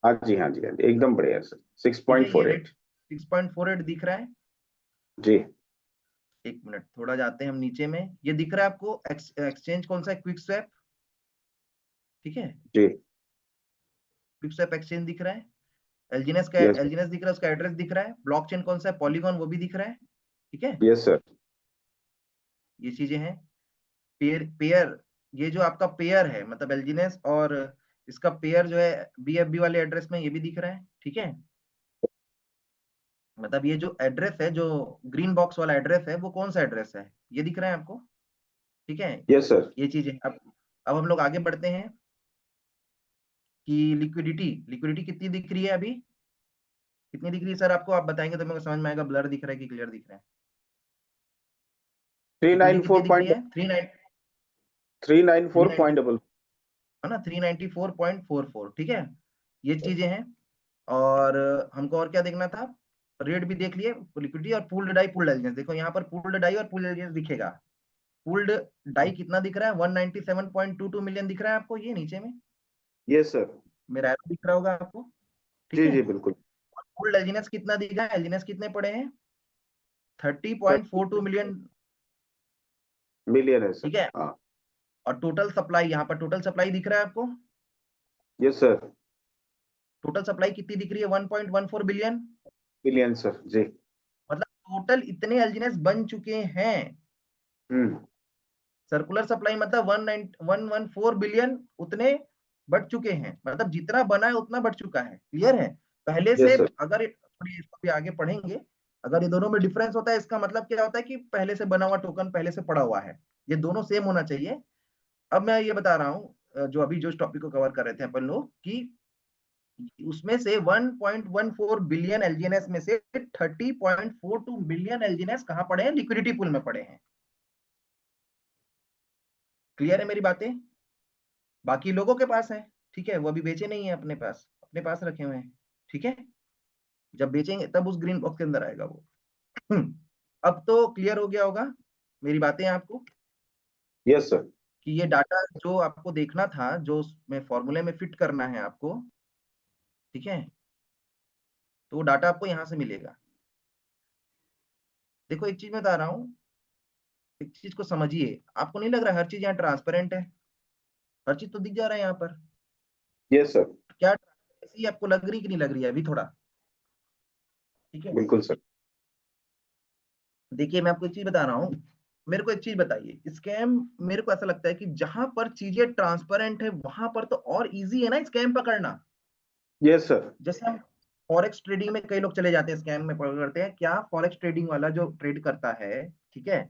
हाँ जी, हाँ जी, हाँ जी, एकदम बढ़िया सर, ठीक है, ये 6.48। रेट 6.48 दिख रहा है। जी एक मिनट, थोड़ा जाते हैं हम नीचे में। ये दिख रहा है आपको एक्सचेंज कौन सा है, क्विक स्वैप, ठीक है, जी। क्विक स्वैप एक्सचेंज दिख रहा है। एलजीनेस का यस, एलजीनेस दिख रहा है, उसका एड्रेस दिख रहा है। ब्लॉकचेन कौन सा है, पॉलीगॉन, वो भी दिख रहा है, ठीक है। Yes sir. ये चीजें हैं। पेयर पेयर, ये जो आपका पेयर है, मतलब एलजीनेस और इसका पेयर जो है बीएफबी वाले एड्रेस में, ये भी दिख रहा है, ठीक है। मतलब ये जो एड्रेस है, जो ग्रीन बॉक्स वाला एड्रेस है, वो कौन सा एड्रेस है, ये दिख रहा है आपको, ठीक है। Yes sir. ये चीजें अब हम लोग आगे बढ़ते हैं कि लिक्विडिटी, लिक्विडिटी कितनी दिख रही है अभी, कितनी दिख रही है सर आपको? आप बताएंगे तो मेरे को समझ में आएगा ब्लर दिख रहा है कि क्लियर दिख रहा है। थ्री नाइन लिक्विडिटी फोर कितनी दिख रही पॉइंट है? 394 390 डबल। है ना, 394.44, ठीक है। ये चीजें हैं। और हमको और क्या देखना था, रेट भी देख लिए, लिक्विडिटी और पूल्ड डाई पूल्ड एलिजेंस। देखो यहाँ पर पूल्ड डाई और पूल्ड एलिजेंस दिखेगा। पूल्ड डाई कितना दिख रहा है, 197.22 मिलियन दिख रहा है आपको, ये नीचे में यस सर। मेरा एरो दिख रहा होगा आपको, ठीक जी है। जी बिल्कुल। पूल्ड एलिजेंस कितना दिखा है, एलिजेंस कितने पड़े हैं, 30 30.42 मिलियन, मिलियन है सर। ठीक है। हाँ। और टोटल सप्लाई, यहाँ पर टोटल सप्लाई दिख रहा है आपको, यस सर। टोटल सप्लाई कितनी दिख रही है, 1.14 बिलियन। मिलियन सर जी। मतलब टोटल इतने एल्जिनेस बन चुके हैं। हम्म। सर्कुलर सप्लाई मतलब 114 बिलियन, उतने बढ़ चुके हैं, मतलब जितना बना है उतना बढ़ चुका है। क्लियर है, पहले से यस सर। अगर थोड़ी इसको भी आगे पढ़ेंगे, अगर ये दोनों में डिफरेंस होता है, इसका मतलब क्या होता है कि पहले से बना हुआ टोकन पहले से पड़ा हुआ है। ये दोनों सेम होना चाहिए। अब मैं ये बता रहा हूँ जो अभी जो टॉपिक को कवर कर रहे थे अपन लोग, कि उसमें से 1.14 बिलियन एलजीएनएस में से 30.42 बिलियन एलजीएनएस कहाँ पड़े हैं, लिक्विडिटी पूल में पड़े हैं। क्लियर है मेरी बातें? बाकी लोगों के पास है, ठीक है, वो अभी बेचे नहीं है, अपने पास, अपने पास रखे हुए हैं, ठीक है। जब बेचेंगे तब उस ग्रीन बॉक्स के अंदर आएगा वो। अब तो क्लियर हो गया होगा मेरी बातें आपको, यस सर। कि ये डाटा जो आपको देखना था, जो उसमें फॉर्मूले में फिट करना है आपको, ठीक है, तो वो डाटा आपको यहाँ से मिलेगा। देखो एक चीज मैं बता रहा हूँ, एक चीज को समझिए। आपको नहीं लग रहा है हर चीज यहाँ ट्रांसपेरेंट है? हर चीज तो दिख जा रहा है यहाँ पर। Yes sir. क्या ट्रांसपेरेंसी आपको लग रही कि नहीं लग रही है अभी थोड़ा? ठीक है, बिल्कुल सर। देखिए मैं आपको एक चीज बता रहा हूँ, मेरे को एक चीज बताइए, स्कैम मेरे को ऐसा लगता है कि जहां पर चीजें ट्रांसपेरेंट है वहां पर तो और इजी है ना स्कैम पकड़ना। Yes sir. जैसे हम फॉरेक्स ट्रेडिंग में कई लोग चले जाते हैं, स्कैम में पकड़ते हैं, क्या फॉरेक्स ट्रेडिंग वाला जो ट्रेड करता है, ठीक है,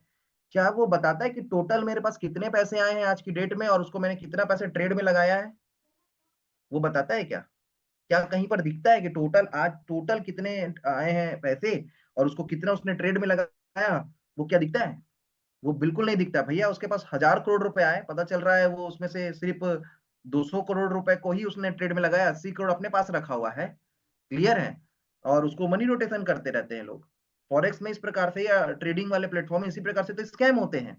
क्या वो बताता है कि टोटल मेरे पास कितने पैसे आए हैं आज की डेट में और उसको मैंने कितना पैसे ट्रेड में लगाया है? वो बताता है क्या? क्या कहीं पर दिखता है कि टोटल आज टोटल कितने आए हैं पैसे और उसको कितना उसने ट्रेड में लगाया? वो क्या दिखता है? वो बिल्कुल नहीं दिखता भैया। उसके पास 1,000 करोड़ रुपए आए, पता चल रहा है वो उसमें से सिर्फ 200 करोड़ रुपए को ही उसने ट्रेड में लगाया, 80 करोड़ अपने पास रखा हुआ है। क्लियर है? और उसको मनी रोटेशन करते रहते हैं लोग। फॉरेक्स में इस प्रकार से या ट्रेडिंग वाले प्लेटफॉर्म में इसी प्रकार से तो स्कैम होते हैं,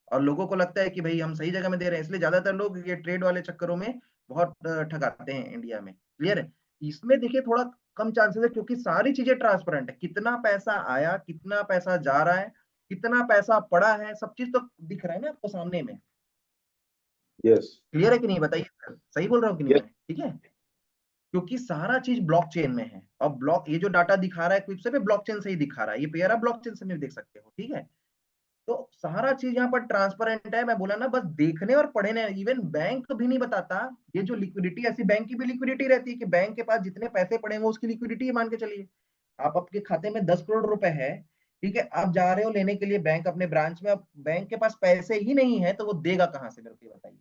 और लोगों को लगता है कि भाई हम सही जगह में दे रहे हैं, इसलिए ज्यादातर लोग ये ट्रेड वाले चक्करों में बहुत ठगाते हैं इंडिया में। क्लियर है? इसमें देखिए थोड़ा कम चांसेस है क्योंकि सारी चीजें ट्रांसपेरेंट है, कितना पैसा आया, कितना पैसा जा रहा है, कितना पैसा पड़ा है, सब चीज तो दिख रहा है ना आपको सामने में। यस। क्लियर है कि नहीं बताइए सर, सही बोल रहा हूँ कि नहीं यस। मैं? ठीक है, क्योंकि सारा चीज ब्लॉकचेन में है। और ब्लॉक ये जो डाटा दिखा रहा है क्विप्से पे ब्लॉकचेन से ही दिखा रहा है, ये पेयर आप ब्लॉकचेन से भी देख सकते हो। ठीक है, तो सारा चीज यहाँ पर ट्रांसपेरेंट है। मैं बोला ना, बस देखने और पढ़ने, इवन बैंक भी नहीं बताता। ये जो लिक्विडिटी, ऐसी बैंक की भी लिक्विडिटी रहती है कि बैंक के पास जितने पैसे पड़े हैं वो उसकी लिक्विडिटी मान के चलिए। आप आपके खाते में 10 करोड़ रुपए है, ठीक है, आप जा रहे हो लेने के लिए बैंक अपने ब्रांच में, अब बैंक के पास पैसे ही नहीं है तो वो देगा कहाँ से, मेरे को ये बताइए।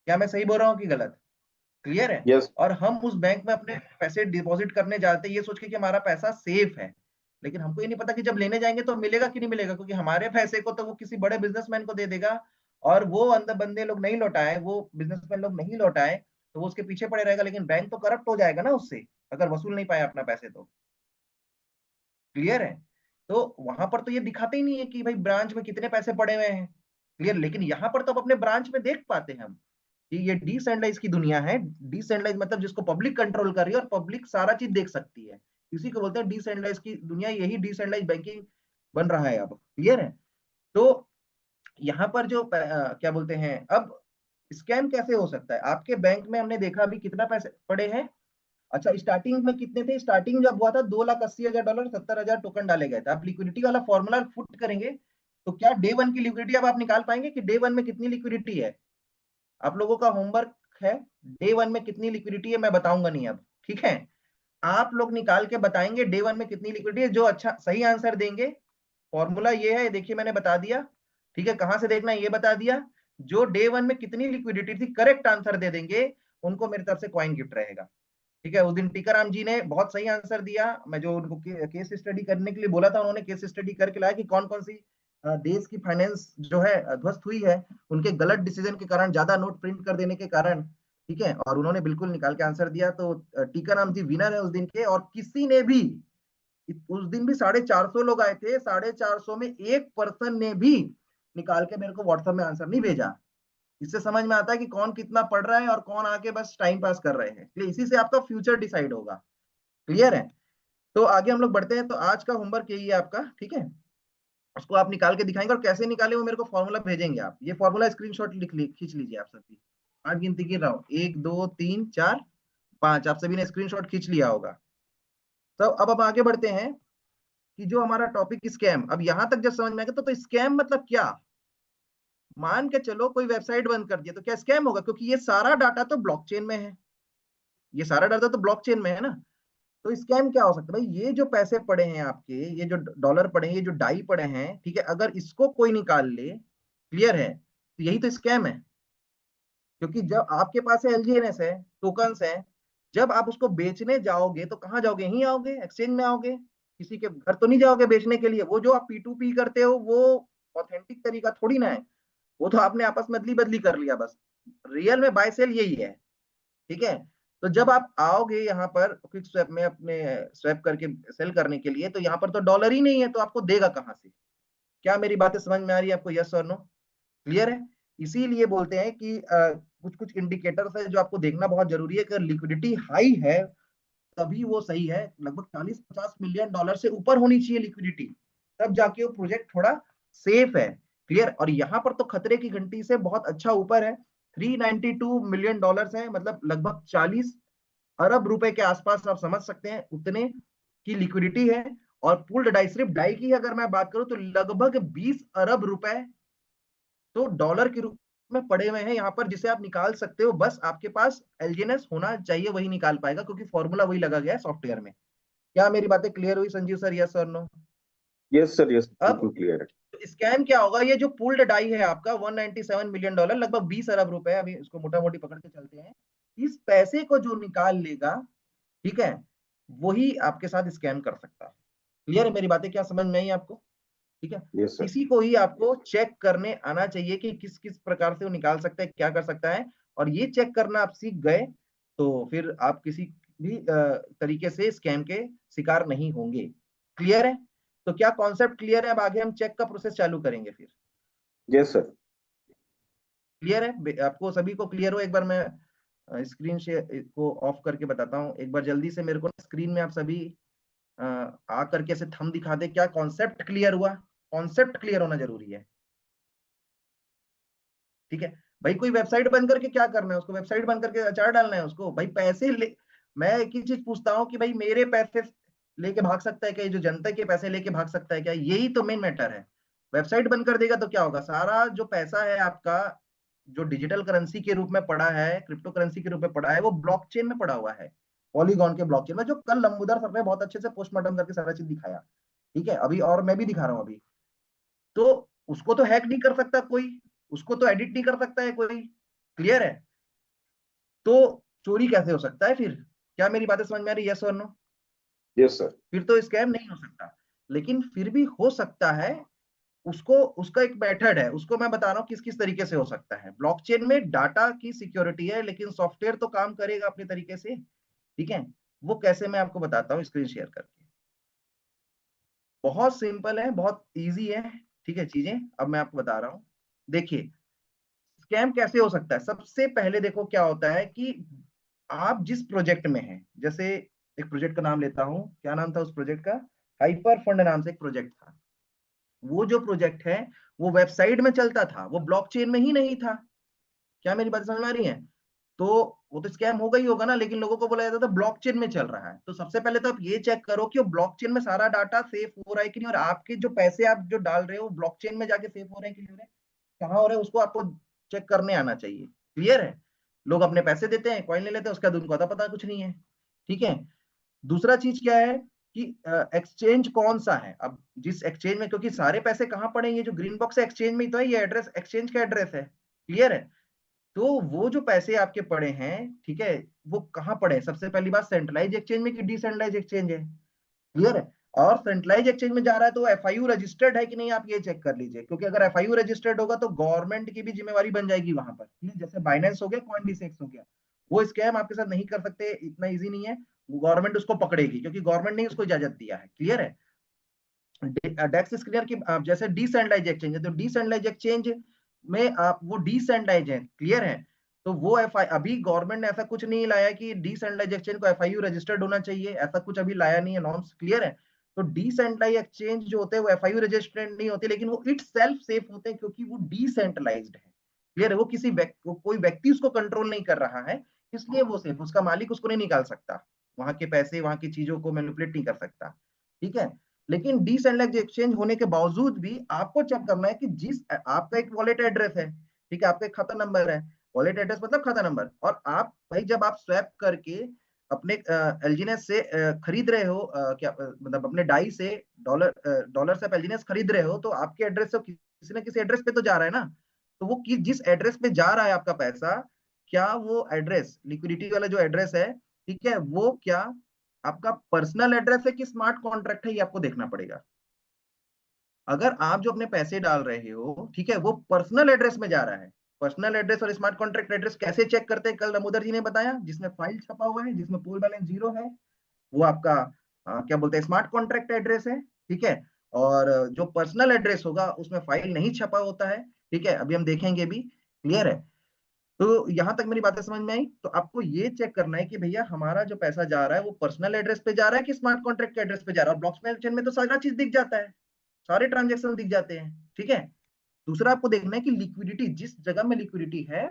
क्या मैं सही बोल रहा हूँ कि गलत? क्लियर है? यस। और हम उस बैंक में अपने पैसे डिपॉजिट करने जाते हैं ये सोच के कि हमारा पैसा सेफ है, लेकिन हमको ये नहीं पता कि जब लेने जाएंगे तो मिलेगा कि नहीं मिलेगा, क्योंकि हमारे पैसे को तो वो किसी बड़े बिजनेसमैन को दे देगा, और वो अंदर बंदे लोग नहीं लौटाए, वो बिजनेसमैन लोग नहीं लौटाए, तो वो उसके पीछे पड़े रहेगा, लेकिन बैंक तो करप्ट हो जाएगा ना उससे, अगर वसूल नहीं पाया अपना पैसे तो। क्लियर है? तो वहां पर तो ये दिखाते ही नहीं है कि भाई ब्रांच में कितने पैसे पड़े हुए हैं। क्लियर? लेकिन यहाँ पर तो अब अपने ब्रांच में देख पाते हैं हम कि ये डिसेंट्रलाइज की दुनिया है। डिसेंट्रलाइज मतलब जिसको पब्लिक कंट्रोल कर रही है और पब्लिक सारा चीज देख सकती है, इसी को बोलते हैं डिसेंट्रलाइज की दुनिया। यही डिसेंट्रलाइज बैंकिंग बन रहा है अब। क्लियर है? तो यहाँ पर जो क्या बोलते हैं, अब स्कैम कैसे हो सकता है? आपके बैंक में हमने देखा अभी कितना पैसे पड़े हैं। अच्छा, स्टार्टिंग में कितने थे? स्टार्टिंग जब हुआ था 2,80,000 डॉलर, 70,000 टोकन डाले गए थे। आप लिक्विडिटी वाला फॉर्मूला फुट करेंगे तो क्या डे वन की लिक्विडिटी अब आप निकाल पाएंगे कि डे वन में कितनी लिक्विडिटी है? आप लोगों का होमवर्क है, डे वन में कितनी लिक्विडिटी है मैं बताऊंगा नहीं अब। ठीक है, आप लोग निकाल के बताएंगे डे वन में कितनी लिक्विडिटी है। जो अच्छा सही आंसर देंगे, फॉर्मूला ये है, देखिए मैंने बता दिया। ठीक है, कहां से देखना है ये बता दिया। जो डे वन में कितनी लिक्विडिटी थी करेक्ट आंसर दे देंगे, उनको मेरी तरफ से कॉइन गिफ्ट रहेगा। ठीक है, उस दिन टीकाराम जी ने बहुत सही आंसर दिया। मैं जो उनको केस स्टडी करने के लिए बोला था, उन्होंने केस स्टडी करके लाया कि कौन कौन सी देश की फाइनेंस जो है ध्वस्त हुई है, उनके गलत डिसीजन के कारण, ज्यादा नोट प्रिंट कर देने के कारण। ठीक है, और उन्होंने बिल्कुल निकाल के आंसर दिया। तो टीकाराम जी विनर है उस दिन के, और किसी ने भी, उस दिन भी 450 लोग आए थे, 450 में एक पर्सन ने भी निकाल के मेरे को व्हाट्सएप में आंसर नहीं भेजा। इससे समझ में आता है कि कौन कितना पढ़ रहा है और कौन आके बस टाइम पास कर रहे हैं। इसलिए इसी से आपका फ्यूचर डिसाइड होगा। क्लियर है? तो आगे हम लोग बढ़ते हैं। तो आज का होमवर्क यही है आपका। ठीक है, उसको आप निकाल के दिखाएंगे, और कैसे निकाले वो मेरे को फॉर्मूला भेजेंगे आप। ये फॉर्मूला स्क्रीनशॉट खींच लीजिए आप सभी। 5 गिनती गिन रहा हूँ, 1 2 3 4 5, आप सभी ने स्क्रीनशॉट खींच लिया होगा। तो अब हम आगे बढ़ते हैं कि जो हमारा टॉपिक स्कैम, अब यहां तक जब समझ में आएगा तो स्कैम मतलब क्या। मान के चलो कोई वेबसाइट बंद कर दिया तो क्या स्कैम होगा? क्योंकि ये सारा डाटा तो ब्लॉकचेन में है, ये सारा डाटा तो ब्लॉकचेन में है ना। तो स्कैम क्या हो सकता है भाई? ये जो पैसे पड़े हैं आपके, ये जो डॉलर पड़े हैं, ये जो डाई पड़े हैं, ठीक है, अगर इसको कोई निकाल ले, क्लियर है, तो यही तो स्कैम है। क्योंकि जब आपके पास एलजीएनएस है, टोकन्स है, जब आप उसको बेचने जाओगे तो कहाँ जाओगे? यहीं आओगे, एक्सचेंज में आओगे, किसी के घर तो नहीं जाओगे बेचने के लिए। वो जो आप P2P करते हो वो ऑथेंटिक तरीका थोड़ी ना है, वो तो आपने आपस में अदली बदली कर लिया बस। रियल में बाय सेल यही है। ठीक है, तो जब आप आओगे यहाँ पर क्विक स्वैप में अपने स्वैप करके सेल करने के लिए, तो यहाँ पर तो डॉलर ही नहीं है, तो आपको देगा कहाँ से? क्या मेरी बातें समझ में आ रही है आपको? यस और नो? क्लियर है? इसीलिए बोलते हैं कि कुछ कुछ इंडिकेटर्स है जो आपको देखना बहुत जरूरी है। अगर लिक्विडिटी हाई है तभी वो सही है, लगभग 40-50 मिलियन डॉलर से ऊपर होनी चाहिए लिक्विडिटी, तब जाके वो प्रोजेक्ट थोड़ा सेफ है। क्लियर? और यहाँ पर तो खतरे की घंटी से बहुत अच्छा ऊपर है। $392 मिलियन है, मतलब लगभग 40 अरब रुपए के आसपास आप समझ सकते हैं उतने की लिक्विडिटी है। और पूल्ड डाई, सिर्फ डाई की अगर मैं बात करूं तो लगभग 20 अरब रुपए तो डॉलर के रूप में पड़े हुए हैं यहाँ पर, जिसे आप निकाल सकते हो। बस आपके पास एलजीएनएस होना चाहिए, वही निकाल पाएगा, क्योंकि फॉर्मूला वही लगा गया है सॉफ्टवेयर में। क्या मेरी बातें क्लियर हुई संजीव सर? यस और नो? यस सर, यस, अब बिल्कुल क्लियर है। स्कैम क्या होगा? ये जो पूल्ड डाई है आपका $197 मिलियन, लगभग 20 अरब रुपए, अभी इसको मोटा मोटी पकड़ के चलते हैं, इस पैसे को जो निकाल लेगा, ठीक है, वही आपके साथ स्कैम कर सकता है। क्लियर है मेरी बातें? क्या समझ में आई आपको? ठीक है। Yes sir. इसी को ही आपको चेक करने आना चाहिए कि किस किस प्रकार से वो निकाल सकता है, क्या कर सकता है। और ये चेक करना आप सीख गए तो फिर आप किसी भी तरीके से स्कैम के शिकार नहीं होंगे। क्लियर है? तो क्या कॉन्सेप्ट क्लियर है? अब आगे हम चेक का प्रोसेस चालू करेंगे फिर। Yes sir. क्लियर है आपको सभी को? क्लियर हो? एक बार मैं स्क्रीन शेयर को ऑफ करके बताता हूँ एक बार जल्दी से। मेरे को स्क्रीन में आप सभी आ करके ऐसे थंब दिखा दे, क्या कॉन्सेप्ट क्लियर हुआ? कॉन्सेप्ट क्लियर होना जरूरी है, ठीक है भाई। कोई वेबसाइट बंद करके क्या करना है उसको? वेबसाइट बंद करके अचार डालना है उसको? भाई पैसे ले, मैं एक ही चीज पूछता हूँ कि भाई मेरे पैसे लेके भाग सकता है क्या? ये जो जनता के पैसे लेके भाग सकता है क्या? यही तो मेन मैटर है। वेबसाइट बंद कर देगा तो क्या होगा? सारा जो पैसा है आपका, जो डिजिटल करेंसी के रूप में पड़ा है, क्रिप्टो करेंसी के रूप में पड़ा है, वो ब्लॉकचेन में पड़ा हुआ है, पॉलीगॉन के ब्लॉकचेन में, जो कल लंबूदर सर ने बहुत अच्छे से पोस्टमार्टम करके सारा चीज दिखाया। ठीक है, अभी और मैं भी दिखा रहा हूँ अभी। तो उसको तो हैक नहीं कर सकता कोई, उसको तो एडिट नहीं कर सकता है कोई। क्लियर है? तो चोरी कैसे हो सकता है फिर? क्या मेरी बातें समझ में आ रही है? यस और नो? Yes sir. फिर तो स्कैम नहीं हो सकता, लेकिन फिर भी हो सकता है। उसको, उसका एक मेथड है, उसको मैं बता रहा हूँ किस किस तरीके से हो सकता है। ब्लॉकचेन में डाटा की सिक्योरिटी है, लेकिन सॉफ्टवेयर तो काम करेगा अपने तरीके से। ठीक है, वो कैसे मैं आपको बताता हूँ स्क्रीन शेयर करके। बहुत सिंपल है, बहुत इजी है। ठीक है चीजें, अब मैं आपको बता रहा हूँ। देखिए स्कैम कैसे हो सकता है। सबसे पहले देखो क्या होता है कि आप जिस प्रोजेक्ट में हैं, जैसे एक प्रोजेक्ट का नाम लेता हूं, क्या नाम था उस प्रोजेक्ट का? हाइपर फंड नाम से एक प्रोजेक्ट था। वो जो प्रोजेक्ट है वो वेबसाइट में चलता था, वो ब्लॉकचेन में ही नहीं था। क्या मेरी बात समझ में आ रही है? तो वो तो स्कैम होगा ही होगा ना, लेकिन लोगों को बोला जाता था ब्लॉकचेन में चल रहा है। तो सबसे पहले तो आप ये चेक करो कि वो ब्लॉकचेन में सारा डाटा सेफ हो रहा है कि नहीं, और आपके जो पैसे आप जो डाल रहे हो ब्लॉकचेन में जाके सेफ हो रहे हैं कि नहीं हो रहे हैं, कहाँ हो रहे हैं, उसको आपको चेक करने आना चाहिए। क्लियर है? लोग अपने पैसे देते हैं, कॉइन ले लेते हैं, उसका उनको अता पता कुछ नहीं है। ठीक है। दूसरा चीज क्या है कि एक्सचेंज कौन सा है। अब जिस एक्सचेंज में, क्योंकि सारे पैसे कहाँ पड़े हैं, ये जो ग्रीन बॉक्स है एक्सचेंज में ही तो है, ये एड्रेस एक्सचेंज का एड्रेस है। क्लियर है? तो वो जो पैसे आपके पड़े हैं, ठीक है, वो कहाँ पड़े हैं? सबसे पहली बात, सेंट्रलाइज एक्सचेंज में कि डिसेंट्रलाइज एक्सचेंज है? क्लियर है? और सेंट्रलाइज एक्सचेंज में जा रहा है तो एफआईयू रजिस्टर्ड है कि नहीं, आप ये चेक कर लीजिए, क्योंकि अगर एफआईयू रजिस्टर्ड होगा तो गवर्नमेंट की भी जिम्मेवारी बन जाएगी वहां पर। जैसे बाइनेंस हो गया, कॉइनडिसेक्स हो गया, वो स्कैम आपके साथ नहीं कर सकते, इतना इजी नहीं है। गवर्नमेंट उसको पकड़ेगी, क्योंकि गवर्नमेंट ने उसको इजाजत दिया है। क्लियर है? डेक्स स्क्रीनर की जैसे डिसेंट्रलाइज एक्सचेंज है, तो डिसेंट्रलाइज एक्सचेंज में आप वो डिसेंट्रलाइज है। क्लियर है? तो वो अभी गवर्नमेंट ने ऐसा कुछ नहीं लाया कि डिसेंट्रलाइज एक्सचेंज को एफआईयू रजिस्टर्ड होना चाहिए, ऐसा कुछ अभी लाया नहीं है नॉर्म्स। क्लियर है? तो डिसेंट्रलाइज एक्सचेंज जो होते हैं वो एफआईयू रजिस्टर्ड नहीं होते, लेकिन वो इट सेल्फ सेफ होते हैं, क्योंकि वो डिसेंट्रलाइज्ड है। क्लियर है? वो किसी कोई व्यक्ति उसको कंट्रोल नहीं कर रहा है, इसलिए वो सेफ, उसका मालिक उसको नहीं निकाल सकता, वहां के पैसे, वहां की चीजों को मैनिपुलेट नहीं कर सकता। ठीक है? लेकिन डिसेंट्रलाइज्ड एक्सचेंज होने के बावजूद भी आपको चेक करना है कि जिस आपका एक वॉलेट एड्रेस है, ठीक है, आपका एक खाता नंबर है, वॉलेट एड्रेस मतलब खाता नंबर, और आप भाई जब आप स्वैप करके अपने एलजीनेस से खरीद रहे हो, क्या मतलब अपने डाई से डॉलर से आप एलजीनेस खरीद रहे हो, तो आपके एड्रेस से किसी न किसी एड्रेस पे तो जा रहा है ना। तो वो जिस एड्रेस पे जा रहा है आपका पैसा, क्या वो एड्रेस, लिक्विडिटी वाला जो एड्रेस है, ठीक है, वो क्या आपका पर्सनल एड्रेस है कि स्मार्ट कॉन्ट्रैक्ट है, ये आपको देखना पड़ेगा। अगर आप जो अपने पैसे डाल रहे हो, ठीक है, वो पर्सनल एड्रेस में जा रहा है, पर्सनल एड्रेस और स्मार्ट कॉन्ट्रैक्ट एड्रेस कैसे चेक करते हैं, कल दामोदर जी ने बताया, जिसमें फाइल छपा हुआ है, जिसमें पोल बैलेंस 0 है, वो आपका क्या बोलते हैं, स्मार्ट कॉन्ट्रैक्ट एड्रेस है। ठीक है? और जो पर्सनल एड्रेस होगा उसमें फाइल नहीं छपा होता है। ठीक है, अभी हम देखेंगे भी। क्लियर है? तो यहां तक मेरी बातें समझ में आई? तो आपको ये चेक करना है कि भैया हमारा जो पैसा जा रहा है वो पर्सनल एड्रेस पे जा रहा है कि स्मार्ट कॉन्ट्रैक्ट के एड्रेस पे जा रहा है। और ब्लॉकचेन में तो सारा चीज दिख जाता है, सारे ट्रांजेक्शन दिख जाते हैं। ठीक है? दूसरा आपको देखना है कि लिक्विडिटी, जिस जगह में लिक्विडिटी है,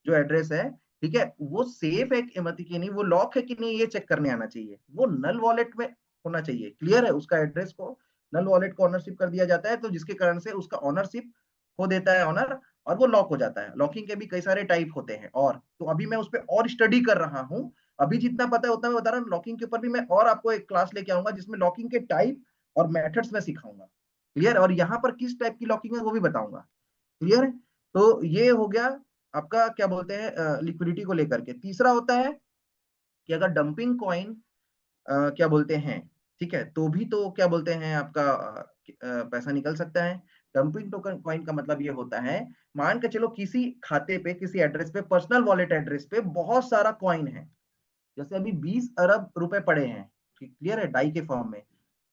जो एड्रेस है, ठीक है, वो सेफ है कि नहीं, वो लॉक है कि नहीं, ये चेक करने आना चाहिए। वो नल वॉलेट में होना चाहिए। क्लियर है? उसका एड्रेस को नल वॉलेट को ऑनरशिप कर दिया जाता है, तो जिसके कारण से उसका ऑनरशिप खो देता है ऑनर, और वो लॉक हो जाता है। लॉकिंग के भी कई सारे टाइप होते हैं, और तो अभी मैं उस पर और स्टडी कर रहा हूँ। अभी जितना पता है उतना मैं बता रहा हूँ। लॉकिंग के ऊपर भी मैं और आपको एक क्लास लेके आऊंगा जिसमें लॉकिंग के टाइप और मेथड्स में सिखाऊंगा। क्लियर? और यहाँ पर किस टाइप की लॉकिंग है वो भी बताऊंगा। क्लियर है? तो ये हो गया आपका क्या बोलते हैं लिक्विडिटी को लेकर के। तीसरा होता है कि अगर डंपिंग कॉइन क्या बोलते हैं, ठीक है, तो भी तो क्या बोलते हैं आपका पैसा निकल सकता है। डंपिंग टोकन कॉइन का मतलब ये होता है, मान के चलो किसी खाते पे, किसी एड्रेस पे, पर्सनल वॉलेट एड्रेस पे बहुत सारा कॉइन है। जैसे अभी 20 अरब रुपए पड़े हैं, क्लियर है, डाई के फॉर्म में।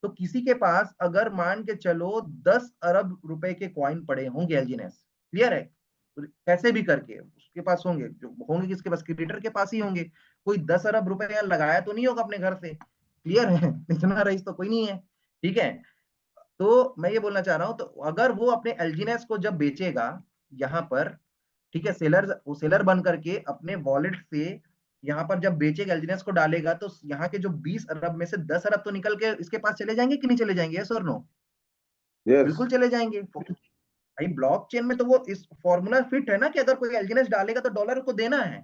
तो किसी के पास अगर मान के चलो 10 अरब रुपए के कॉइन पड़े होंगे एलजीनेस, क्लियर है, कैसे भी करके उसके पास होंगे, जो होंगे किसके पास, क्रिएटर के पास ही होंगे। कोई 10 अरब रुपए यहाँ लगाया तो नहीं होगा अपने घर से। क्लियर है? इतना रईस तो कोई नहीं है। ठीक है? तो मैं ये बोलना चाह रहा हूं, तो अगर वो अपने एलजीनेस को जब बेचेगा यहाँ पर, ठीक है, सेलर, वो सेलर बन करके अपने वॉलेट से यहाँ पर जब बेचेगा, एलजीनेस को डालेगा, तो यहाँ के जो 20 अरब में से 10 अरब तो निकल के इसके पास चले जाएंगे कि नहीं चले जाएंगे? यस और नो? यस। बिल्कुल चले जाएंगे। भाई ब्लॉकचेन में तो वो इस फॉर्मूला फिट है ना कि अगर कोई एलजीनेस डालेगा तो डॉलर को देना है।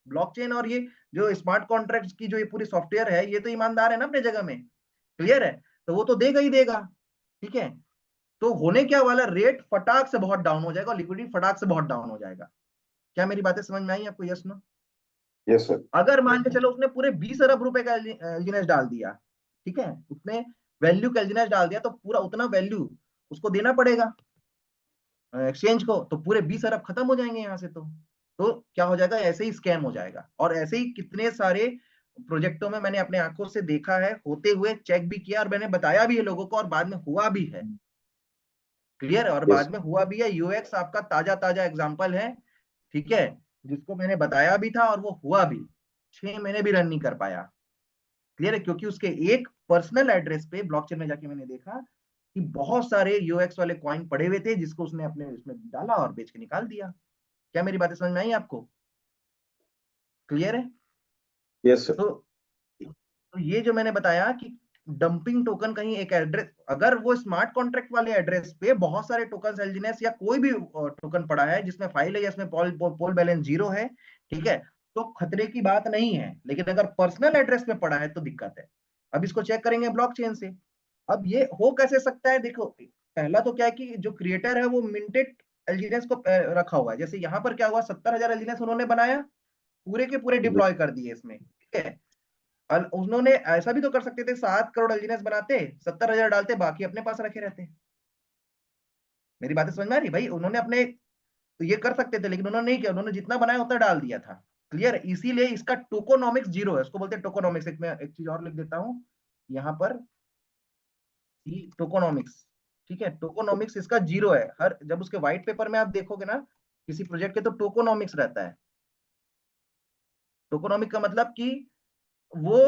ब्लॉकचेन और ये जो स्मार्ट कॉन्ट्रैक्ट्स की जो ये पूरी सॉफ्टवेयर है, ये तो ईमानदार है ना अपने जगह में। क्लियर है? तो वो तो देगा ही देगा। ठीक है? तो होने क्या वाला, रेट फटाक से बहुत डाउन हो जाएगा और लिक्विडिटी फटाक से बहुत डाउन हो जाएगा। क्या मेरी बातें समझ में आई आपको? Yes no? Yes sir. अगर मान के चलो उसने पूरे 20 अरब रुपए का एलजीनेस डाल दिया, ठीक है, उसने वैल्यू का एलजीनेस डाल दिया, तो पूरा उतना वैल्यू उसको देना पड़ेगा एक्सचेंज को, तो पूरे 20 अरब खत्म हो जाएंगे यहाँ से। तो क्या हो जाएगा, ऐसे ही स्कैम हो जाएगा। और ऐसे ही कितने सारे प्रोजेक्टों में मैंने अपने आंखों से देखा है, होते हुए चेक भी किया, और मैंने बताया भी है लोगों को, और बाद में हुआ भी है। क्लियर है? और यस। बाद में हुआ भी है। यूएक्स आपका ताजा ताजा एग्जांपल है, ठीक है, जिसको मैंने बताया भी था और वो हुआ भी। 6 महीने भी रन नहीं कर पाया। क्लियर है? क्योंकि उसके एक पर्सनल एड्रेस पे ब्लॉकचेन में जाके मैंने देखा कि बहुत सारे यूएक्स वाले कॉइन पड़े हुए थे, जिसको उसने अपने उसमें डाला और बेच के निकाल दिया। क्या मेरी बातें समझ में आई आपको? क्लियर है? Yes sir. तो ये जो मैंने बताया कि डंपिंग टोकन कहीं एक एड्रेस, अगर वो स्मार्ट कॉन्ट्रैक्ट वाले एड्रेस पे बहुत सारे टोकन एलजीनेस या कोई भी टोकन पड़ा है जिसमें फाइल है या इसमें पोल बैलेंस जीरो है, ठीक है, तो खतरे की बात नहीं है। लेकिन अगर पर्सनल एड्रेस पे पड़ा है तो दिक्कत है। अब इसको चेक करेंगे ब्लॉकचेन से। अब ये हो कैसे सकता है? देखो, पहला तो क्या है कि जो क्रिएटर है वो मिंटेड एलजीनेस को रखा हुआ है। जैसे यहाँ पर क्या हुआ, 70,000 एलजीनेस उन्होंने बनाया, पूरे के पूरे डिप्लॉय कर दिए इसमें। ठीक है? उन्होंने ऐसा भी तो कर सकते थे, 7 करोड़ एलजीनेस बनाते, 70,000 डालते, बाकी अपने पास रखे रहते। मेरी बातें समझ में आ रही भाई? उन्होंने अपने, तो ये कर सकते थे, लेकिन उन्होंने नहीं किया। उन्होंने जितना बनाया उतना डाल दिया था। क्लियर? इसीलिए इसका टोकोनॉमिक्स जीरो है। उसको बोलते हैं टोकोनॉमिक्स। एक मैं एक चीज और लिख देता हूं यहाँ पर, टोकोनॉमिक्स। ठीक है? टोकोनॉमिक्स इसका जीरो है। हर जब उसके व्हाइट पेपर में आप देखोगे ना किसी प्रोजेक्ट के, तो टोकोनॉमिक्स रहता है। टोकोनॉमिक का मतलब कि वो